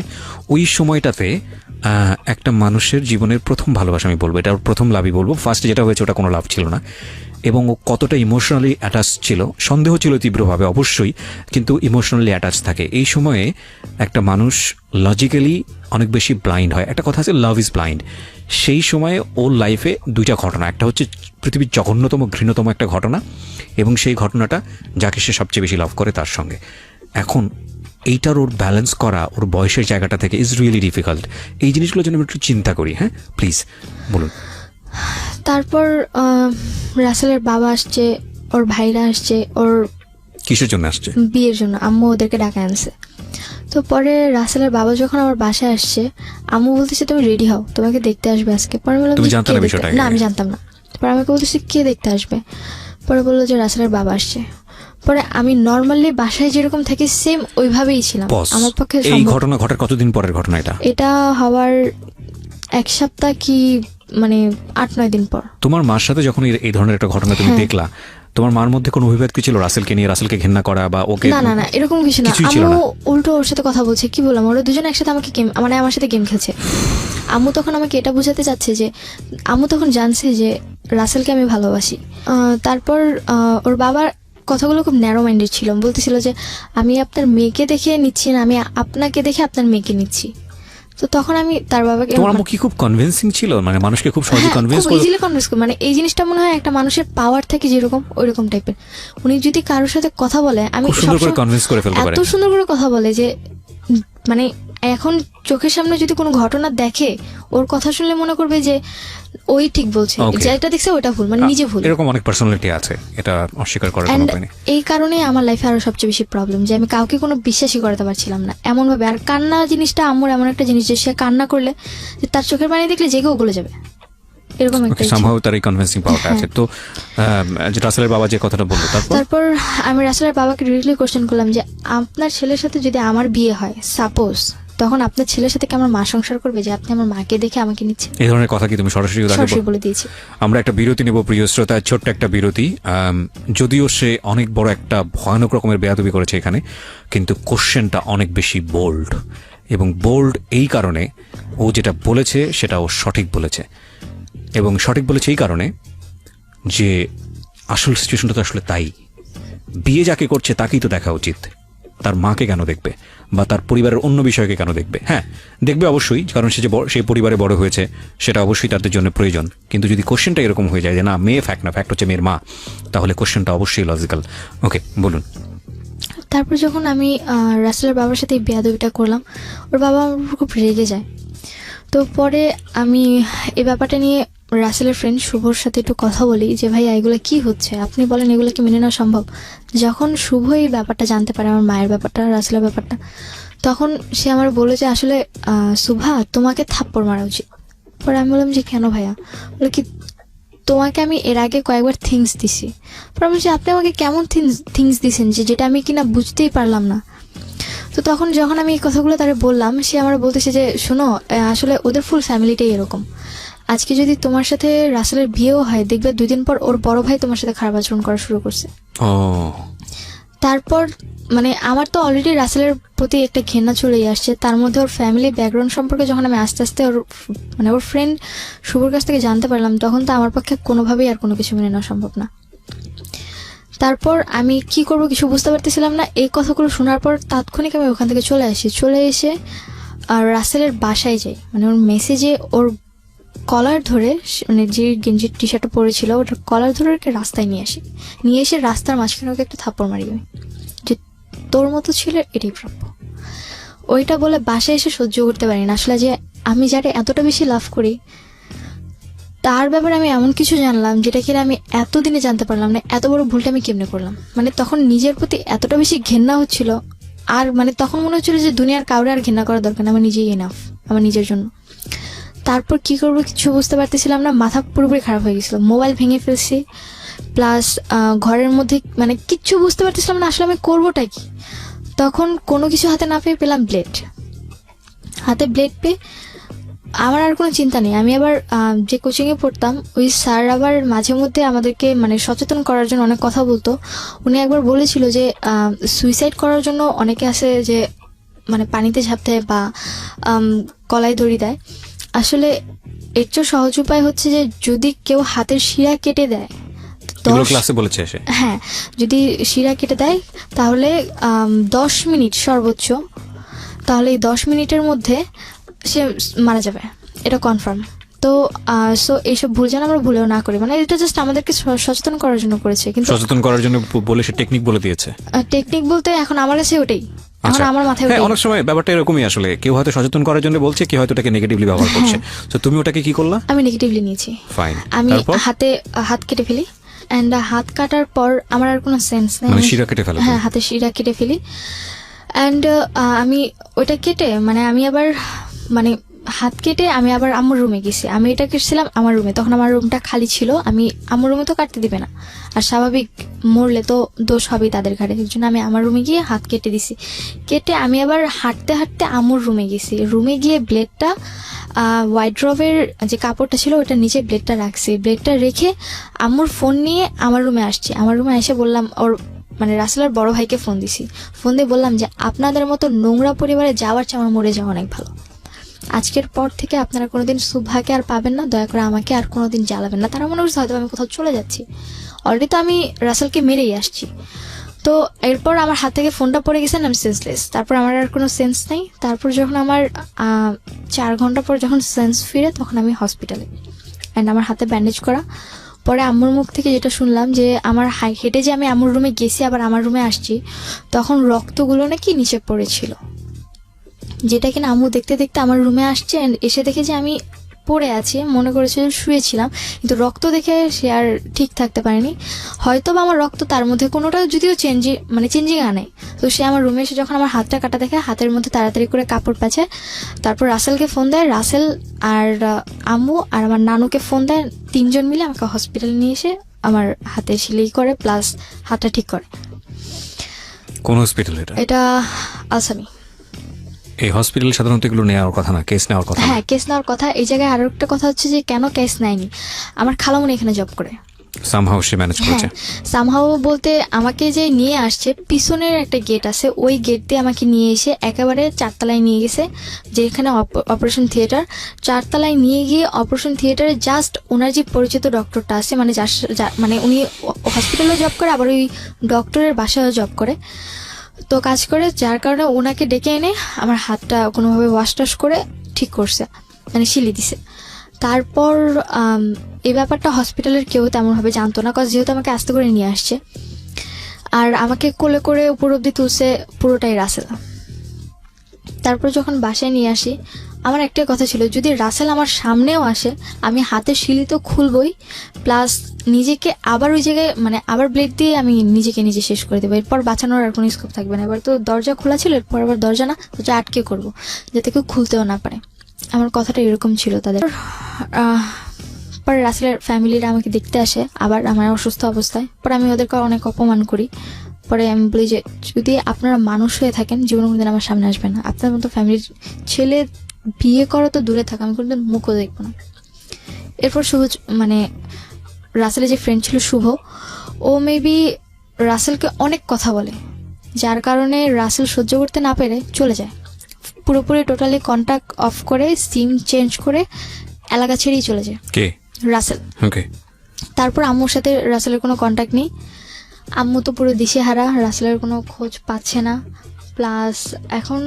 ওই সময়টাতে একটা মানুষের জীবনের প্রথম ভালোবাসা আমি বলবো, এটা প্রথম লাভই বলবো। ফার্স্টে যেটা হয়েছে ওটা কোনো লাভ ছিল না, এবং ও কতটা ইমোশনালি অ্যাটাচ ছিল, সন্দেহ ছিল তীব্রভাবে অবশ্যই, কিন্তু ইমোশনালি অ্যাটাচ থাকে। এই সময়ে একটা মানুষ লজিক্যালি অনেক বেশি ব্লাইন্ড হয়। একটা কথা আছে, লাভ ইজ ব্লাইন্ড। সেই সময়ে ওর লাইফে দুইটা ঘটনা, একটা হচ্ছে পৃথিবীর জঘন্যতম ঘৃণ্যতম একটা ঘটনা, এবং সেই ঘটনাটা যাকে সে সবচেয়ে বেশি লাভ করে তার সঙ্গে। এখন এইটার ওর ব্যালেন্স করা ওর বয়সের জায়গাটা থেকে ইজ রিয়েলি ডিফিকাল্ট। এই জিনিসগুলো যেন একটু চিন্তা করি। হ্যাঁ, প্লিজ বলুন। তারপর রাসেলের বাবা আসছে, ওর ভাইরা আসছে, ওর কিসের জন্য আসছে? বিয়ের জন্য। আম্মু ওদেরকে ডাকা আনছে। তো পরে রাসেলের বাবা যখন আমার বাসায় আসছে, আম্মু বলতেছে তুমি রেডি হও, তোমাকে দেখতে আসবে আজকে। পরে বললাম না, আমি জানতাম না। পরে আমাকে বলতেছে কে দেখতে আসবে? পরে বললো যে রাসেলের বাবা আসছে। পরে আমি নর্মালি বাসায় যেরকম থাকি সেম ওইভাবেই ছিলাম। আমার পক্ষে এই ঘটনা ঘটার কতদিন পরের ঘটনা এটা হওয়ার 1 সপ্তাহ কি মানে 8-9 দিন পর। তোমার মার সাথে যখন এই ধরনের একটা ঘটনা তুমি দেখলা, তোমার মার মধ্যে কোনো অভিভেদ কি ছিল রাসেলকে নিয়ে, রাসেলকে ঘৃণা করা বা ওকে? না এরকম কিছু না। আম্মু উল্টো ওর সাথে কথা বলছে, কি বললাম, ওরা দুজন একসাথে আমাকে আমার সাথে গেম খেলছে। আম্মু তখন আমাকে এটা বোঝাতে চাচ্ছে যে আম্মু তখন জানছে যে রাসেলকে আমি ভালোবাসি। তারপর ওর বাবার কথাগুলো খুব ন্যারো মাইন্ডেড ছিল, বলতেছিল যে আমি আপনার মেয়েকে দেখে নিচ্ছি না, আমি আপনাকে দেখে আপনার মেয়েকে নিচ্ছি। তো তখন আমি তার বাবাকে, তোমার আম্মু কি খুব কনভিন্সিং ছিল, মানে মানুষকে খুব সহজে কনভিন্স করে? ইজিলি কনভিন্স করে, মানে এই জিনিসটা মনে হয় একটা মানুষের পাওয়ার থাকে যেরকম ওইরকম টাইপের। উনি যদি কারোর সাথে কথা বলে আমি সুন্দর করে কনভিন্স করে ফেলতে পারে, এত সুন্দর করে কথা বলে যে মানে এখন চোখের সামনে যদি কোনো ঘটনা দেখে ওর কথা শুনলে মনে করবে যে ওই ঠিক বলছে, যেটা দেখছে ওটা ভুল, মানে নিজে ভুল। এরকম অনেক পার্সোনালিটি আছে, এটা অস্বীকার করার কোনো উপায় নেই। এই কারণে আমার লাইফে আরো সবচেয়ে বেশি প্রবলেম যে আমি কাউকে কোনো বিশ্বাসই করাতে পারছিলাম না এমন ভাবে। আর কান্না জিনিসটা আম্মুর এমন একটা জিনিস যে সে কান্না করলে যে তার চোখের পানি দেখলে জেগেও গলে যাবে, এরকম একটা সম্ভব তার এই কনভিন্সিং পাওয়ারটা আছে। তো যে রাসেলের বাবা যে কথাটা বললো, তারপর আমি রাসেলের বাবাকে ডিরেক্টলি কোশ্চেন করলাম যে আপনার ছেলের সাথে যদি আমার বিয়ে হয় সাপোজ, তখন আপনার ছেলের সাথে কি আমার মা সংসার করবে যে আপনি আমার মাকে দেখে আমাকে নিচ্ছেন? এই ধরনের কথা কি তুমি সরাসরি বলে দিয়েছি? আমরা একটা বিরতি নেব প্রিয় শ্রোতা, ছোট্ট একটা বিরতি। যদিও সে অনেক বড় একটা ভয়ানক রকমের বেয়াদবি করেছে এখানে, কিন্তু কোশ্চেনটা অনেক বেশি বোল্ড, এবং বোল্ড এই কারণে ও যেটা বলেছে সেটা ও সঠিক বলেছে, এবং সঠিক বলেছে এই কারণে যে আসল সিচুয়েশনটা তো আসলে তাই। বিয়ে যাকে করছে তাকেই তো দেখা উচিত, তার মাকে কেন দেখবে বা তার পরিবারের অন্য বিষয়কে কেন দেখবে? হ্যাঁ দেখবে অবশ্যই, কারণ সে যে সেই পরিবারে বড় হয়েছে সেটা অবশ্যই তাদের জন্য প্রয়োজন। কিন্তু যদি কোশ্চেনটা এরকম হয়ে যায় যে না মেয়ে ফ্যাক্ট না, ফ্যাক্ট হচ্ছে মেয়ের মা, তাহলে কোশ্চেনটা অবশ্যই লজিক্যাল। ওকে বলুন। তারপর যখন আমি রাসেলের বাবার সাথে এই বেয়াদবিটা করলাম, ওর বাবা আমার উপর খুব রেগে যায়। তো পরে আমি এই ব্যাপারটা নিয়ে রাসেলের ফ্রেন্ড শুভর সাথে একটু কথা বলি যে ভাই এগুলো কি হচ্ছে, আপনি বলেন এগুলো কি মেনে নেওয়া সম্ভব? যখন শুভ এই ব্যাপারটা জানতে পারে, আমার মায়ের ব্যাপারটা, রাসেলের ব্যাপারটা, তখন সে আমার বলে যে আসলে শুভা তোমাকে থাপ্পড় মারা উচিত। পরে আমি বললাম যে কেন ভাইয়া? বলে কি তোমাকে আমি এর আগে কয়েকবার থিংস দিছি। পরে আমি বলছি আপনি আমাকে কেমন থিংস দিছেন যেটা আমি কিনা বুঝতেই পারলাম না। তো তখন যখন আমি এই কথাগুলো তারে বললাম, সে আমার বলতেছে যে শোনো আসলে ওদের ফুল ফ্যামিলিটাই এরকম, আজকে যদি তোমার সাথে রাসেলের বিয়েও হয় দেখবে 2 দিন পর ওর বড় ভাই তোমার সাথে খারাপ আচরণ করা শুরু করছে। তারপর মানে আমার তো অলরেডি রাসেলের প্রতি একটা ঘৃণা চলেই আসছে, তার মধ্যে ওর ফ্যামিলি ব্যাকগ্রাউন্ড সম্পর্কে যখন আমি আস্তে আস্তে ওর ফ্রেন্ড শুভর কাছ থেকে জানতে পারলাম, তখন তো আমার পক্ষে কোনোভাবেই আর কোনো কিছু মেনে নেওয়া সম্ভব না। তারপর আমি কি করব কিছু বুঝতে পারতেছিলাম না। এই কথাগুলো শোনার পর তাৎক্ষণিক আমি ওখান থেকে চলে এসে আর রাসেলের বাসায় যাই, মানে ওর মেসেজে ওর কলার ধরে, মানে যে গেঞ্জির টি শার্টটা পরেছিল ওটার কলার ধরে ওকে রাস্তায় নিয়ে এসে রাস্তার মাঝখানে ওকে একটা থাপ্পড় মারি যে তোর মতো ছিল এটাই প্রাপ্য। ওইটা বলে বাসায় এসে সহ্য করতে পারি না আসলে, যে আমি যারা এতটা বেশি লাভ করি তার ব্যাপারে আমি এমন কিছু জানলাম যেটা কিনা আমি এতদিনে জানতে পারলাম না। এত বড় ভুলটা আমি কেমনে করলাম? মানে তখন নিজের প্রতি এতটা বেশি ঘেন্না হচ্ছিল, আর মানে তখন মনে হচ্ছিল যে দুনিয়ার কাউরে আর ঘেন্না করা দরকার না, আমার নিজেই এনাফ আমার নিজের জন্য। তারপর কি করবো কিছু বুঝতে পারতেছিলাম না, মাথা পুরোপুরি খারাপ হয়ে গেছিল, মোবাইল ভেঙে ফেলছি, প্লাস ঘরের মধ্যে মানে কিচ্ছু বুঝতে পারতেছিলাম না আসলে আমি করবোটা কি। তখন কোনো কিছু হাতে না পেয়ে পেলাম হাতে ব্লেড পেয়ে আমার আর কোনো চিন্তা নেই। আমি আবার যে কোচিংয়ে পড়তাম ওই স্যার আবার মাঝে মধ্যে আমাদেরকে মানে সচেতন করার জন্য অনেক কথা বলতো। উনি একবার বলেছিল যে সুইসাইড করার জন্য অনেকে আছে যে মানে পানিতে ঝাঁপ দেয় বা কলাই দড়ি দেয়। আসলে এর চেয়ে সহজ উপায় হচ্ছে যে যদি কেউ হাতের শিরা কেটে দেয়, হ্যাঁ যদি শিরা কেটে দেয় তাহলে 10 মিনিট সর্বোচ্চ, তাহলে এই 10 মিনিটের মধ্যে সে মারা যাবে, এটা কনফার্ম। তো এইসব ভুল যেন আমরা ভুলেও না করি, মানে এটা জাস্ট আমাদেরকে সচেতন করার জন্য করেছে, কিন্তু সচেতন করার জন্য বলে সে টেকনিক বলে দিয়েছে। টেকনিক বলতে এখন আমার কাছে ওটাই, এখন আমার মাথায় অনেক সময় ব্যাপারটা এরকমই, আসলে কেউ হয়তো সচেতন করার জন্য বলছে, কেউ হয়তো ওটাকে নেগেটিভলি ব্যবহার করছে। তো তুমি ওটাকে কি করলা? আমি নেগেটিভলি নিয়েছি। ফাইন। আমি হাত কেটে ফেলি, এন্ড হাত কাটার পর আমার আর কোনো সেন্স নেই, মানে শিরা কেটে ফেলি। হ্যাঁ হাতে শিরা কেটে ফেলি, এন্ড আমি ওইটা কেটে মানে আমি আবার মানে হাত কেটে আমি আবার আম্মুর রুমে গেছি। আমি এটা কেটেছিলাম আমার রুমে, তখন আমার রুমটা খালি ছিল। আমি আম্মুর রুমে তো কাটতে দিবে না, আর স্বাভাবিক মরলে তো দোষ হবেই তাদের ঘাড়ে, এই জন্য আমি আমার রুমে গিয়ে হাত কেটে দিছি। কেটে আমি আবার হাঁটতে হাঁটতে আম্মুর রুমে গেছি। রুমে গিয়ে ব্লেডটা ওয়াইড্রোবের যে কাপড়টা ছিল ওটার নিচে ব্লেডটা রাখছি। ব্লেডটা রেখে আম্মুর ফোন নিয়ে আমার রুমে আসছি। আমার রুমে এসে বললাম, ওর মানে রাসেলের বড় ভাইকে ফোন দিছি। ফোন দিয়ে বললাম যে আপনাদের মতো নোংরা পরিবারে যাওয়ার চেয়ে আমার মরে যাওয়া অনেক ভালো। আজকের পর থেকে আপনারা কোনোদিন সুভাকে আর পাবেন না, দয়া করে আমাকে আর কোনোদিন জ্বালাবেন না। তারা মনে করছে হয়তো আমি কোথাও চলে যাচ্ছি, অলরেডি তো আমি রাসেলকে মেরেই আসছি। তো এরপর আমার হাত থেকে ফোনটা পড়ে গেছে, আমি সেন্সলেস। তারপর আমার আর কোনো সেন্স নেই। তারপর যখন আমার 4 ঘন্টা পর যখন সেন্স ফিরে, তখন আমি হসপিটালে, অ্যান্ড আমার হাতে ব্যান্ডেজ করা। পরে আম্মুর মুখ থেকে যেটা শুনলাম যে আমার হেঁটে যে আমি আম্মুর রুমে গেছি আবার আমার রুমে আসছি, তখন রক্তগুলো নাকি নিচে পড়েছিল, যেটা কিনা আম্মু দেখতে দেখতে আমার রুমে আসছে। অ্যান্ড এসে দেখে যে আমি পড়ে আছি, মনে করেছে যে শুয়েছিলাম, কিন্তু রক্ত দেখে সে আর ঠিক থাকতে পারেনি। হয়তো বা আমার রক্ত তার মধ্যে কোনোটা যদিও চেঞ্জিং আনে। তো সে আমার রুমে এসে যখন আমার হাতটা কাটা দেখে, হাতের মধ্যে তাড়াতাড়ি করে কাপড় পাচ্ছে। তারপর রাসেলকে ফোন দেয়, রাসেল আর আম্মু আর আমার নানুকে ফোন দেয়। 3 জন মিলে আমাকে হসপিটালে নিয়ে এসে আমার হাতে সেলাই করে প্লাস হাতটা ঠিক করে। কোন হসপিটাল এটা? এটা আলসামি। এই হসপিটাল সাধারণত এগুলো নেওয়ার কথা না, কেস নেওয়ার কথা। হ্যাঁ, কেস নেওয়ার কথা। এই জায়গায় আরো একটা কথা হচ্ছে যে কেন কেস নেয়নি, আমার খালামুনি এখানে জব করে। সামহাউ সে ম্যানেজ করেছে। সামহাউ বলতে আমাকে যে নিয়ে আসছে, পিছনের একটা গেট আছে, ওই গেট দিয়ে আমাকে নিয়ে এসে একেবারে 4 তলায় নিয়ে গেছে, যেখানে অপারেশন থিয়েটার। 4 তলায় নিয়ে গিয়ে অপারেশন থিয়েটারে জাস্ট ওনার যে পরিচিত ডক্টরটা আছে, মানে মানে উনি হসপিটালে জব করে, আবার ওই ডক্টরের বাসায়ও জব করে, তো কাজ করে, যার কারণে ওনাকে ডেকে এনে আমার হাতটা কোনোভাবে ওয়াশ টাশ করে ঠিক করছে, মানে শিলি দিছে। তারপর এই ব্যাপারটা হসপিটালের কেউ তেমনভাবে জানতো না, কারণ যেহেতু আমাকে আস্তে করে নিয়ে আসছে, আর আমাকে কোলে করে উপর অব্দি তুলছে পুরোটাই রাসেল। তারপর যখন বাসায় নিয়ে আসি, আমার একটাই কথা ছিল, যদি রাসেল আমার সামনেও আসে আমি হাতের শিলি তো খুলবই, প্লাস নিজেকে আবার ওই জায়গায় মানে আবার ব্লেড দিয়ে আমি নিজেকে নিজে শেষ করে দেবো। এরপর বাঁচানোর আর কোনো স্কোপ থাকবে না। এবার তো দরজা খোলা ছিল, এরপর আবার দরজা না, দরজা আটকে করবো, যাতে কেউ খুলতেও না পারে। আমার কথাটা এরকম ছিল তাদের। পরে রাসেলের ফ্যামিলিরা আমাকে দেখতে আসে আবার আমার অসুস্থ অবস্থায়। পরে আমি ওদেরকে অনেক অপমান করি। পরে আমি বলি যে যদি আপনারা মানুষ হয়ে থাকেন, জীবনে কোনোদিন আমার সামনে আসবেন না। আপনার মতো ফ্যামিলির ছেলে বিয়ে করা তো দূরে থাকা, আমি কোনোদিন মুখও দেখবো না। এরপর শুভ, মানে রাসেলের যে ফ্রেন্ড ছিল শুভ, ও মেবি রাসেলকে অনেক কথা বলে, যার কারণে রাসেল সহ্য করতে না পেরে চলে যায়, পুরোপুরি টোটালি কন্ট্যাক্ট অফ করে সিম চেঞ্জ করে এলাকা ছেড়েই চলে যায়। কে? রাসেল। ওকে। তারপর আম্মুর সাথে রাসেলের কোনো কন্ট্যাক্ট নেই। আম্মু তো পুরো দিশেহারা, রাসেলের কোনো খোঁজ পাচ্ছে না। প্লাস এখন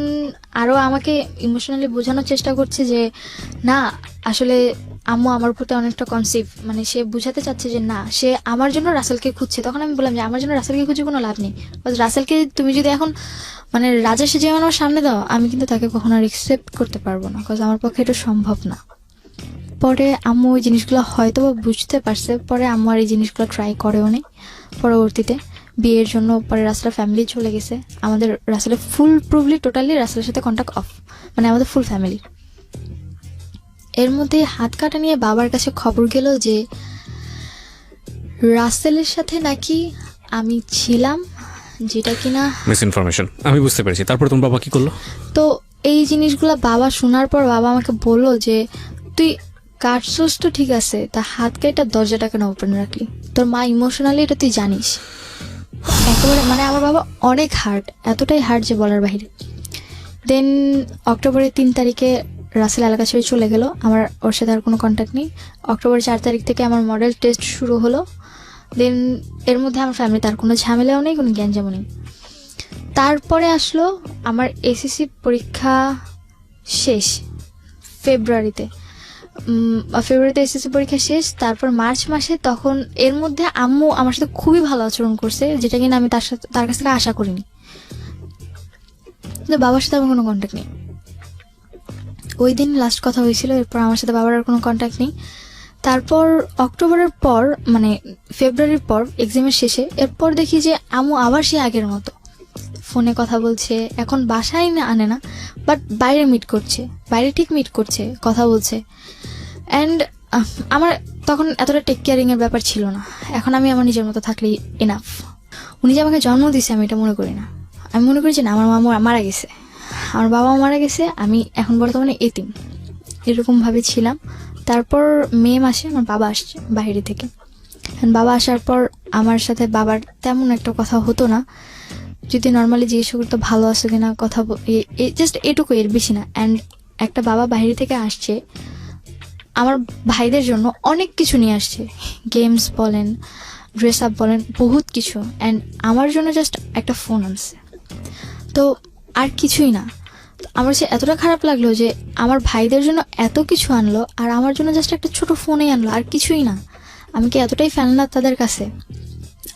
আরও আমাকে ইমোশনালি বোঝানোর চেষ্টা করছে যে না, আসলে আম্মু আমার প্রতি অনেকটা কনসিভ, মানে সে বুঝাতে চাচ্ছে যে না, সে আমার জন্য রাসেলকে খুঁজছে। তখন আমি বললাম যে আমার জন্য রাসেলকে খুঁজে কোনো লাভ নেই, রাসেলকে তুমি যদি এখন মানে রাজা সেজে আমার সামনে দাও, আমি কিন্তু তাকে কখনো আর একসেপ্ট করতে পারবো না, বিকজ আমার পক্ষে এটা সম্ভব না। পরে আম্মু ওই জিনিসগুলো হয়তো বা বুঝতে পারছে, পরে আম্মু আর এই জিনিসগুলো ট্রাই করেও নেই পরবর্তীতে বিয়ের জন্য। পরে রাসেলের ফ্যামিলি চলে গেছে, আমাদের রাসেলের ফুল প্রুভলি টোটালি রাসেলের সাথে কন্ট্যাক্ট অফ, মানে আমাদের ফুল ফ্যামিলি। এর মধ্যে হাত কাটা নিয়ে বাবার কাছে খবর গেল যে রাসেলের সাথে নাকি আমি ছিলাম, যেটা কিনা মিস ইনফরমেশন। আমি বুঝতে পেরেছি। তারপর তোমার বাবা কি করলো? তো এই জিনিসগুলো বাবা শোনার পর বাবা আমাকে বললো যে তুই কাটছোস তো ঠিক আছে, তা হাত কেটে দরজাটা কেন ওপেন রাখলি? তোর মা ইমোশনালি এটা তুই জানিস। একেবারে মানে আমার বাবা অনেক হার্ট, এতটাই হার্ট যে বলার বাইরে। দেন অক্টোবরের 3 তারিখে রাসেল এলাকা ছেড়ে চলে গেল, আমার ওর সাথে আর কোনো কন্ট্যাক্ট নেই। অক্টোবরের 4 তারিখ থেকে আমার মডেল টেস্ট শুরু হলো। দেন এর মধ্যে আমার ফ্যামিলিতে আর কোনো ঝামেলাও নেই, কোনো গ্যাঞ্জামও নেই। তারপরে আসলো আমার এসএসসি পরীক্ষা শেষ ফেব্রুয়ারিতে এসএসসি পরীক্ষা শেষ। তারপর মার্চ মাসে, তখন এর মধ্যে আম্মু আমার সাথে খুবই ভালো আচরণ করছে, যেটা কিনা আমি তার কাছ থেকে আশা করিনি। কিন্তু বাবার সাথে আমার কোনো কন্ট্যাক্ট নেই। ওই দিন লাস্ট কথা হয়েছিল, এরপর আমার সাথে বাবার আর কোনো কন্ট্যাক্ট নেই। তারপর অক্টোবরের পর মানে ফেব্রুয়ারির পর এক্সামের শেষে, এরপর দেখি যে আম্মু আবার সে আগের মতো ফোনে কথা বলছে। এখন বাসায় আনে না, বাট বাইরে মিট করছে, বাইরে ঠিক মিট করছে, কথা বলছে। অ্যান্ড আমার তখন এতটা টেক কেয়ারিং এর ব্যাপার ছিল না। এখন আমি আমার নিজের মতো থাকলেই এনাফ। উনি যে আমাকে জন্ম দিয়েছে আমি এটা মনে করি না। আমি মনে করি যে না, আমার মামা মারা গেছে, আমার বাবা মারা গেছে, আমি এখন বর্তমানে এতিম, এরকমভাবে ছিলাম। তারপর মে মাসে আমার বাবা আসছে বাইরে থেকে। বাবা আসার পর আমার সাথে বাবার তেমন একটা কথা হতো না, যদি নর্মালি জিজ্ঞেস করতো ভালো আছো কিনা, কথা জাস্ট এটুকু, এর বেশি না। অ্যান্ড একটা বাবা বাইরে থেকে আসছে, আমার ভাইদের জন্য অনেক কিছু নিয়ে আসছে, গেমস বলেন, ড্রেস আপ বলেন, বহুত কিছু। অ্যান্ড আমার জন্য জাস্ট একটা ফোন আনছে, তো আর কিছুই না। আমার সে এতটা খারাপ লাগলো যে আমার ভাইদের জন্য এত কিছু আনলো আর আমার জন্য জাস্ট একটা ছোট ফোনই আনলো, আর কিছুই না। আমি কি এতটাই ফেলনা তাদের কাছে?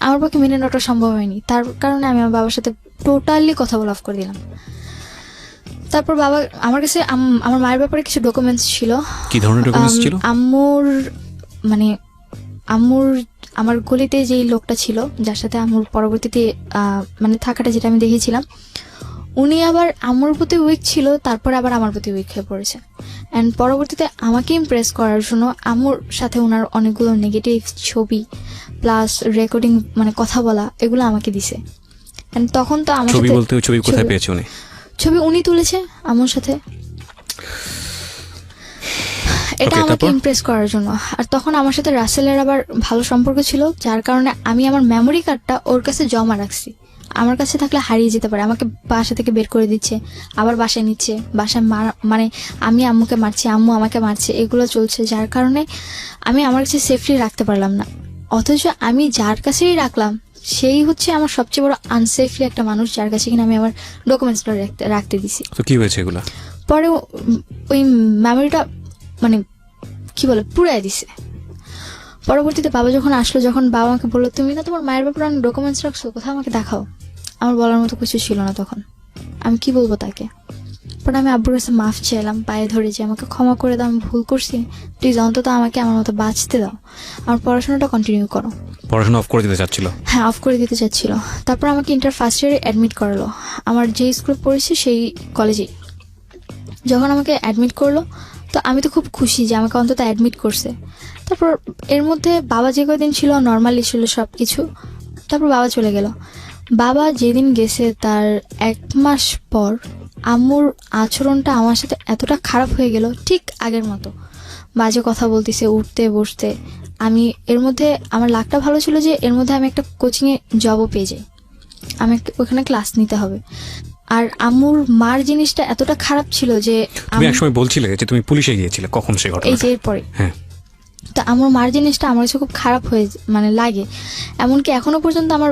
আমার পক্ষে মেনে নেওয়াটা সম্ভব হয়নি। তার কারণে আমি আমার বাবার সাথে টোটালি কথা বলা অফ করে দিলাম। তারপর বাবা আমার কাছে আমার মায়ের ব্যাপারে কিছু ডকুমেন্টস ছিল। কি ধরনের ডকুমেন্টস ছিল? আম্মুর আমার গলিতে যেই লোকটা ছিল, যার সাথে আম্মুর পরবর্তীতে থাকাটা, যেটা আমি দেখেছিলাম, উনি আবার আম্মুর প্রতি উইক ছিল, তারপর আবার আমার প্রতি উইক হয়ে পড়েছে। অ্যান্ড পরবর্তীতে আমাকে ইমপ্রেস করার জন্য আম্মুর সাথে ওনার অনেকগুলো নেগেটিভ ছবি প্লাস রেকর্ডিং, কথা বলা, এগুলো আমাকে দিছে। অ্যান্ড তখন তো আমার ছবি বলতে ছবি কোথায় পেয়েছে উনি? ছবি উনি তুলেছে আম্মুর সাথে, এটা আমাকে ইমপ্রেস করার জন্য। আর তখন আমার সাথে রাসেলের আবার ভালো সম্পর্ক ছিল, যার কারণে আমি আমার মেমোরি কার্ডটা ওর কাছে জমা রাখছি। আমার কাছে থাকলে হারিয়ে যেতে পারে, আমাকে বাসা থেকে বের করে দিচ্ছে, আবার বাসায় নিচ্ছে, বাসায় আমি আম্মুকে মারছি, আম্মু আমাকে মারছে, এগুলো চলছে, যার কারণে আমি আমার কাছে সেফলি রাখতে পারলাম না। অথচ আমি যার কাছেই রাখলাম সেই হচ্ছে আমার সবচেয়ে বড় আনসেফলি একটা মানুষ, যার কাছে কিনা আমি আমার ডকুমেন্টসটা রাখতে দিছি। তো কি হয়েছে এগুলো? পরে ওই মেমোরিটা পুড়াই দিছে। পরবর্তীতে বাবা যখন আসলো, যখন বাবা আমাকে বললো তুমি না তোমার মায়ের ব্যাপারে অনেক ডকুমেন্টস রাখছো, কোথাও আমাকে দেখাও, আমার বলার মতো কিছু ছিল না তখন। আমি কি বলবো তাকে? পরে আমি আব্বুর কাছে মাফ চাইলাম, পায়ে ধরে, যে আমাকে ক্ষমা করে দাও, আমি ভুল করছি, প্লিজ অন্তত আমাকে আমার মতো বাঁচতে দাও, আমার পড়াশোনাটা কন্টিনিউ করো। পড়াশোনা অফ করে দিতে চাচ্ছিল? হ্যাঁ, অফ করে দিতে চাচ্ছিল। তারপর আমাকে ইন্টার ফার্স্ট ইয়ারে অ্যাডমিট করালো, আমার যে স্কুলে পড়েছি সেই কলেজেই। যখন আমাকে অ্যাডমিট করলো, তো আমি তো খুব খুশি যে আমাকে অন্তত অ্যাডমিট করছে। তারপর এর মধ্যে বাবা যে কদিন ছিল নর্মালি ছিল সব কিছু। তারপর বাবা চলে গেল। বাবা যেদিন গেছে তার 1 মাস পর আম্মুর আচরণটা আমার সাথে এতটা খারাপ হয়ে গেল, ঠিক আগের মতো বাজে কথা বলতেছে, উঠতে বসতে। আমি এর মধ্যে আমার লাকটা ভালো ছিল যে এর মধ্যে আমি একটা কোচিংয়ে জবও পেয়ে যাই, আমি ওখানে ক্লাস নিতে হবে। আর আম্মুর মার জিনিসটা এতটা খারাপ ছিল যে তুমি একসময় বলছিলে যে তুমি পুলিশে গিয়েছিলে, কখন সে ঘটনা? এই যে এরপরে। হ্যাঁ, তো আমার মার জিনিসটা আমার কাছে খুব খারাপ হয়ে লাগে, এমনকি এখনো পর্যন্ত আমার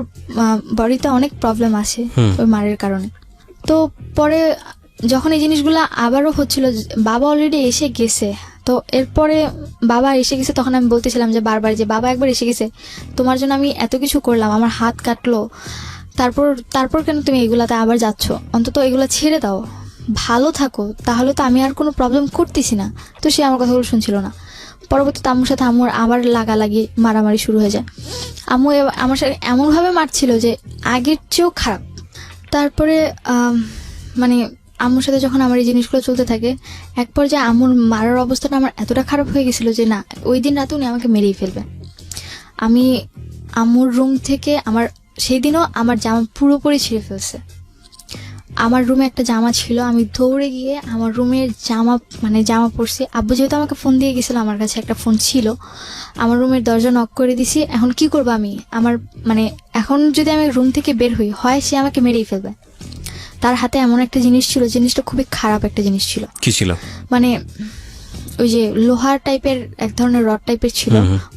বডিতে অনেক প্রবলেম আছে ওই মারের কারণে। তো পরে যখন এই জিনিসগুলো আবারও হচ্ছিল, বাবা অলরেডি এসে গেছে, তো এরপরে বাবা এসে গেছে, তখন আমি বলতেছিলাম যে বারবার যে বাবা একবার এসে গেছে, তোমার জন্য আমি এত কিছু করলাম, আমার হাত কাটলো, তারপর কেন তুমি এগুলাতে আবার যাচ্ছ? অন্তত এগুলা ছেড়ে দাও, ভালো থাকো, তাহলে তো আমি আর কোনো প্রবলেম করতেছি না। তো সে আমার কথাগুলো শুনছিল না। পরবর্তীতে আম্মুর সাথে আম্মুর আবার লাগালাগি, মারামারি শুরু হয়ে যায়। আম্মু আমার সাথে এমনভাবে মারছিল যে আগের চেয়েও খারাপ। তারপরে আম্মুর সাথে যখন আমার এই জিনিসগুলো চলতে থাকে, এক পর্যায়ে আম্মুর মারার অবস্থাটা আমার এতটা খারাপ হয়ে গেছিল যে না, ওই দিন রাতে উনি আমাকে মেরেই ফেলবে। আমি আম্মুর রুম থেকে সেই দিনও আমার জামা পুরোপুরি ছিঁড়ে ফেলছে। আমার রুমে একটা জামা ছিল, আমি দৌড়ে গিয়ে আমার রুমের জামা পরছি। আব্বু যেহেতু আমাকে ফোন দিয়ে গেছিল, আমার কাছে একটা ফোন ছিল, আমার রুমের দরজা নক করে দিছি। এখন কি করবো আমি? এখন যদি আমি রুম থেকে বের হই, হয় সে আমাকে মেরেই ফেলবে। তার হাতে এমন একটা জিনিস ছিল, জিনিসটা খুবই খারাপ একটা জিনিস ছিল। কি ছিল? ওই যে লোহার টাইপের এক ধরনের রড টাইপের ছিল,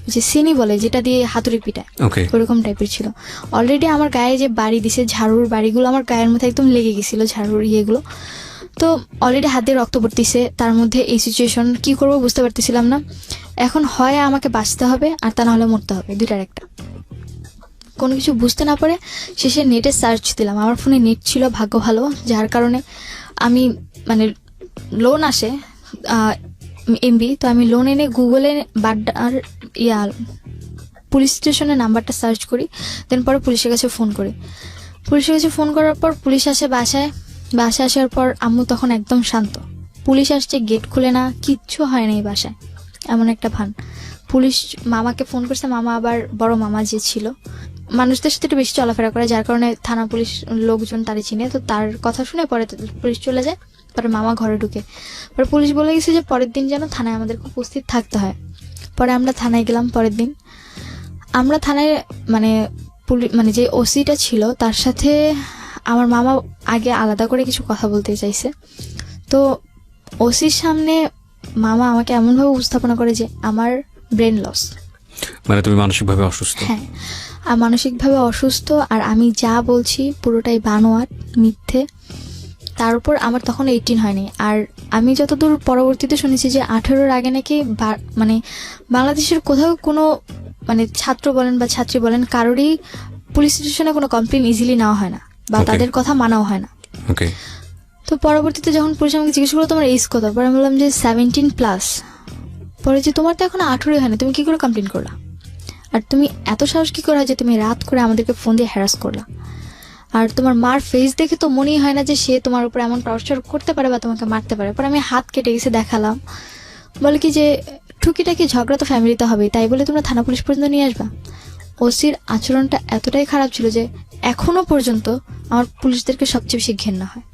ওই যে সিনি বলে, যেটা দিয়ে হাতুড়ি পিটায়, ওরকম টাইপের ছিল। অলরেডি আমার গায়ে যে বাড়ি দিছে, ঝাড়ুর বাড়িগুলো আমার গায়ের মধ্যে একদম লেগে গেছিল, ঝাড়ুর ইয়েগুলো। তো অলরেডি হাত দিয়ে রক্ত পড়তেছে, তার মধ্যে এই সিচুয়েশন, কি করবো বুঝতে পারতেছিলাম না। এখন হয় আমাকে বাঁচতে হবে, আর তা না হলে মরতে হবে, দুইটার একটা। কোনো কিছু বুঝতে না পারে শেষে নেটে সার্চ দিলাম। আমার ফোনে নেট ছিল, ভাগ্য ভালো, যার কারণে আমি লোন আসে এমবি, তো আমি লোন এনে গুগলে বাড্ডার পুলিশ স্টেশনের নাম্বারটা সার্চ করি, দেন পরে পুলিশের কাছে ফোন করি। পুলিশের কাছে ফোন করার পর পুলিশ আসে বাসায়, বাসায় আসার পর আম্মু তখন একদম শান্ত। পুলিশ আসছে, গেট খুলে না, কিচ্ছু হয় না এই বাসায়, এমন একটা ভান। পুলিশ মামাকে ফোন করছে, মামা আবার বড় মামা যে ছিল মানুষদের সাথে একটু বেশি চলাফেরা করে, যার কারণে থানা পুলিশ লোকজন তারে চিনে, তো তার কথা শুনে পরে পুলিশ চলে যায়। পরে মামা ঘরে ঢুকে, পরে পুলিশ বলে গেছে যে পরের দিন যেন থানায় আমাদেরকে উপস্থিত থাকতে হয়। পরে আমরা থানায় গেলাম। পরের দিন আমরা থানায় মানে যে ওসিটা ছিল তার সাথে আমার মামা আগে আলাদা করে কিছু কথা বলতে চাইছে। তো ওসির সামনে মামা আমাকে এমনভাবে উপস্থাপনা করে যে আমার ব্রেন লস, মানে তুমি মানসিকভাবে অসুস্থ। হ্যাঁ, আর মানসিকভাবে অসুস্থ, আর আমি যা বলছি পুরোটাই বানোয়াট, মিথ্যে। তার উপর আমার তখন 18 হয়নি। আর আমি যতদূর পরবর্তীতে শুনেছি যে 18-র আগে নাকি মানে বাংলাদেশের কোথাও কোনো মানে ছাত্র বলেন বা ছাত্রী বলেন কারোরই পুলিশ স্টেশনে কোনো কমপ্লেন ইজিলি নেওয়া হয় না বা তাদের কথা মানাও হয় না। তো পরবর্তীতে যখন পুলিশ আমাকে জিজ্ঞেস করলো তোমার এজ কত, পরে আমি বললাম যে 17+। পরে যে তোমার তো এখন 18 হয় না, তুমি কি করে কমপ্লেন করলা, আর তুমি এত সাহস কি করে হয় যে তুমি রাত করে আমাদেরকে ফোন দিয়ে হ্যারাস করলা, আর তোমার মার ফেস দেখে তো মনেই হয় না যে সে তোমার উপর এমন টর্চার করতে পারে বা তোমাকে মারতে পারে। পরে আমি হাত কেটে গেছে দেখালাম, বলে কি যে টুকিটাকি ঝগড়া তো ফ্যামিলিতে হবেই, তাই বলে তোমরা থানা পুলিশ পর্যন্ত নিয়ে আসবা। ওসির আচরণটা এতটাই খারাপ ছিল যে এখনো পর্যন্ত আমার পুলিশদেরকে সবচেয়ে বেশি ঘেন্না হয়।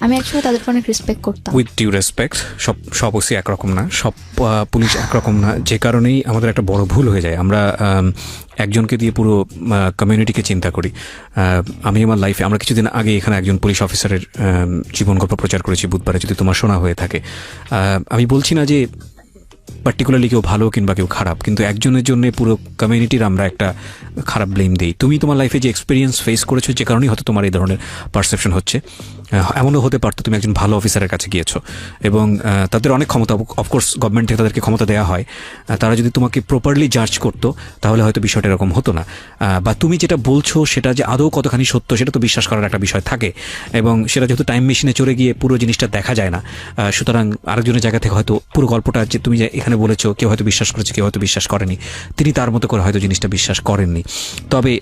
আমি একসময় তাদের অনেক রেসপেক্ট করতাম। উইথ ডিউ রেসপেক্ট, সব ওসি একরকম না, সব পুলিশ একরকম না, যে কারণেই আমাদের একটা বড় ভুল হয়ে যায়। আমরা একজনকে দিয়ে পুরো কমিউনিটিকে চিন্তা করি। আমি আমার লাইফে, আমরা কিছুদিন আগে এখানে একজন পুলিশ অফিসারের জীবন গল্প প্রচার করেছি বুধবারে, যদি তোমার শোনা হয়ে থাকে। আমি বলছি না যে পার্টিকুলারলি কেউ ভালো কিংবা কেউ খারাপ, কিন্তু একজনের জন্য পুরো কমিউনিটির আমরা একটা খারাপ ব্লেম দিই। তুমি তোমার লাইফে যে এক্সপিরিয়েন্স ফেস করেছো, যে কারণেই হয়তো তোমার এই ধরনের পারসেপশন হচ্ছে। এমনও হতে পারতো তুমি একজন ভালো অফিসারের কাছে গিয়েছো এবং তাদের অনেক ক্ষমতা, অফকোর্স গভর্নমেন্ট থেকে তাদেরকে ক্ষমতা দেওয়া হয়, তারা যদি তোমাকে প্রপারলি জাজ করতো তাহলে হয়তো বিষয়টা এরকম হতো না। বা তুমি যেটা বলছো সেটা যে আদৌ কতখানি সত্য সেটা তো বিশ্বাস করার একটা বিষয় থাকে, এবং সেটা যেহেতু টাইম মেশিনে চলে গিয়ে পুরো জিনিসটা দেখা যায় না, সুতরাং আরেকজনের জায়গা থেকে হয়তো পুরো গল্পটা যে তুমি এখানে বলেছো কেউ হয়তো বিশ্বাস করেছে, কেউ হয়তো বিশ্বাস করেনি, তিনি তার মতো করে হয়তো জিনিসটা বিশ্বাস করেননি। তবে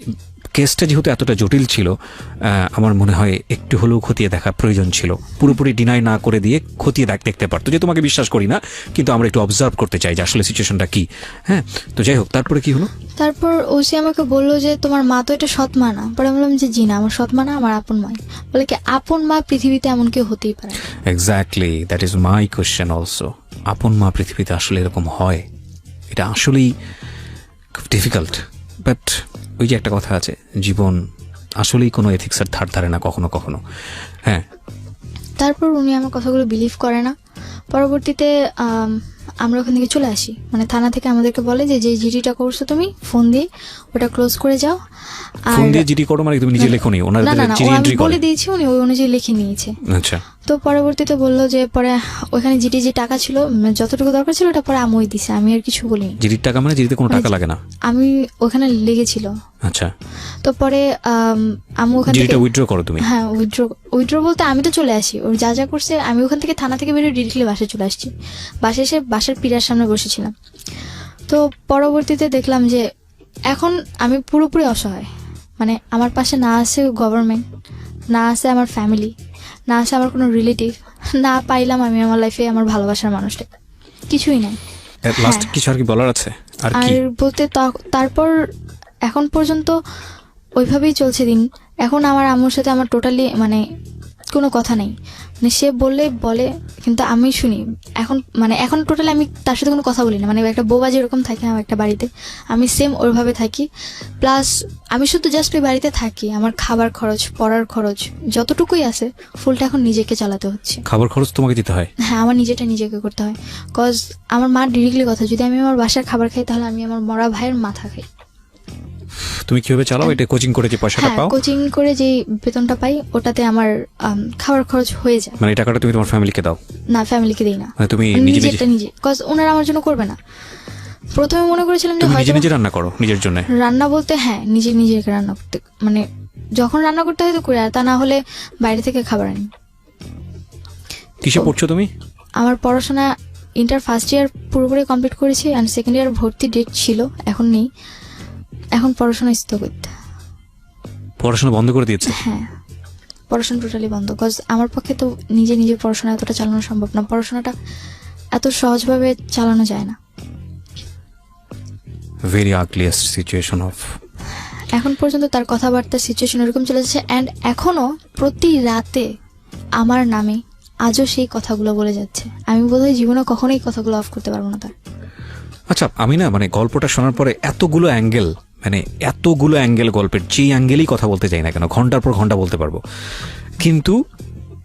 কেসটা যেহেতু এতটা জটিল ছিল, আমার মনে হয় একটু হলেও খতিয়ে দেখা প্রয়োজন ছিল। পুরোপুরি ডিনাই না করে দিয়ে খতিয়ে দেখতে পারতো যে তোমাকে বিশ্বাস করি না, কিন্তু আমরা একটু অবজার্ভ করতে চাই যে আসলে সিচুয়েশনটা কি। হ্যাঁ, তো যাই হোক, তারপরে কি হলো? তারপর ওসি আমাকে বললো যে তোমার মা তো এটা সৎ মা না। পরে বললাম যে জি না, আমার সৎ মা না, আমার আপন মা। বলে কি আপন মা পৃথিবীতে এমন কেউ হতেই পারে? Exactly, that is my question also. আপন মা পৃথিবীতে আসলে এরকম হয়? এটা আসলেই খুব ডিফিকাল্ট। বাট ওই যে একটা কথা আছে, জীবন আসলেই কোনো এথিক্সের ধার ধারে না কখনো কখনো। হ্যাঁ, তারপর উনি আমার কথাগুলো বিলিভ করে না। পরবর্তীতে আমরা ওখান থেকে চলে আসি, মানে থানা থেকে আমাদেরকে বলে যে যে জিডিটা করছো তুমি ফোন দিয়ে ওটা ক্লোজ করে যাও। আর ফোন দিয়ে জিডি করো মানে তুমি নিজে লেখোনি, ওনারা জিডি এন্ট্রি করে বলে দিয়েছি, উনি ওই অনুযায়ী লিখে নিয়েছে। আচ্ছা। তো পরবর্তীতে বললো যে পরে ওখানে জিডি যে টাকা ছিল যতটুকু দরকার ছিল ওটা পরে আমই দিছে, আমি আর কিছু বলিনি। জিডির টাকা মানে জিডিতে কোনো টাকা লাগে না? আমি ওখানে লেগেছিল। আচ্ছা। তো পরে আমি ওখান থেকে জিডিটা উইথড্র করো তুমি? হ্যাঁ, উইথড্র বলতে আমি তো চলে আসি, ওর যা যা করছে আমি ওখান থেকে থানা থেকে বেরিয়ে ডিরেক্টলি বাসায় চলে আসছি। বাসায় এসে বাসার পিড়ার সামনে বসেছিলাম। তো পরবর্তীতে দেখলাম যে এখন আমি পুরোপুরি অসহায়, মানে আমার পাশে না আছে গভর্নমেন্ট, না আছে আমার ফ্যামিলি, না আছে আমার কোনো রিলেটিভ, না পাইলাম আমি আমার লাইফে আমার ভালোবাসার মানুষটা, কিছুই নাই। লাস্ট কিছু আর কি বলার আছে? আর বলতে তারপর এখন পর্যন্ত ওইভাবেই চলছে দিন। এখন আমার আম্মুর সাথে আমার টোটালি মানে কোনো কথা নেই, মানে সে বললে বলে কিন্তু আমি শুনি। এখন টোটালি আমি তার সাথে কোনো কথা বলি না, মানে একটা বোবা যেরকম থাকে আমার একটা বাড়িতে, আমি সেম ওইভাবে থাকি। প্লাস আমি শুধু জাস্ট ওই বাড়িতে থাকি, আমার খাবার খরচ, পড়ার খরচ যতটুকুই আছে ফুলটা এখন নিজেকে চালাতে হচ্ছে। খাবার খরচ তোমাকে দিতে হয়? হ্যাঁ, আমার নিজেটা নিজেকে করতে হয়। কজ আমার মা ডিরেক্টলি কথা, যদি আমি আমার বাসার খাবার খাই তাহলে আমি আমার মরা ভাইয়ের মাথা খাই। তুমি কিভাবে চালাও এটা? কোচিং করে যে পয়সাটা পাও? কোচিং করে যে বেতনটা পাই ওটাতে আমার খাবার খরচ হয়ে যায়। মানে টাকাটা তুমি তোমার ফ্যামিলিকে দাও? না, ফ্যামিলিকে দেই না, মানে তুমি নিজে, কজ ওনারা আমার জন্য করবে না। প্রথমে মনে করেছিলাম যে হয়তো নিজে রান্না করো নিজের জন্য। রান্না বলতে হ্যাঁ, নিজে রান্না করতে, মানে যখন রান্না করতে হয় তো করি, আর তা না হলে বাইরে থেকে খাবার আনি। কিসে পড়ছো তুমি? আমার পড়াশোনা ইন্টার ফার্স্ট ইয়ার পুরোপুরি কমপ্লিট করেছি, আর সেকেন্ড ইয়ার ভর্তি ডেট ছিল, এখন নেই। এখন পড়াশোনা স্থগিত। পড়াশোনা বন্ধ করে দিয়েছে? হ্যাঁ। পড়াশোনা টোটালি বন্ধ, বিকজ আমার পক্ষে তো নিজে পড়াশোনা এতটা চালানো সম্ভব না, পড়াশোনাটা এত সহজভাবে চালানো যায় না। ভেরি আগলিয়েস্ট সিচুয়েশন অফ, এখন পর্যন্ত তার কথাবার্তার সিচুয়েশন এরকম চলে যাচ্ছে, অ্যান্ড এখনও প্রতি রাতে আমার নামে আজও সেই কথাগুলো বলে যাচ্ছে। আমি বোধহয় জীবনে কখনোই কথাগুলো অফ করতে পারবো না তার। আচ্ছা আমি না মানে গল্পটা শোনার পরে এতগুলো অ্যাঙ্গেল গল্পের, যেই অ্যাঙ্গেলই কথা বলতে চাই না কেন ঘন্টার পর ঘন্টা বলতে পারবো, কিন্তু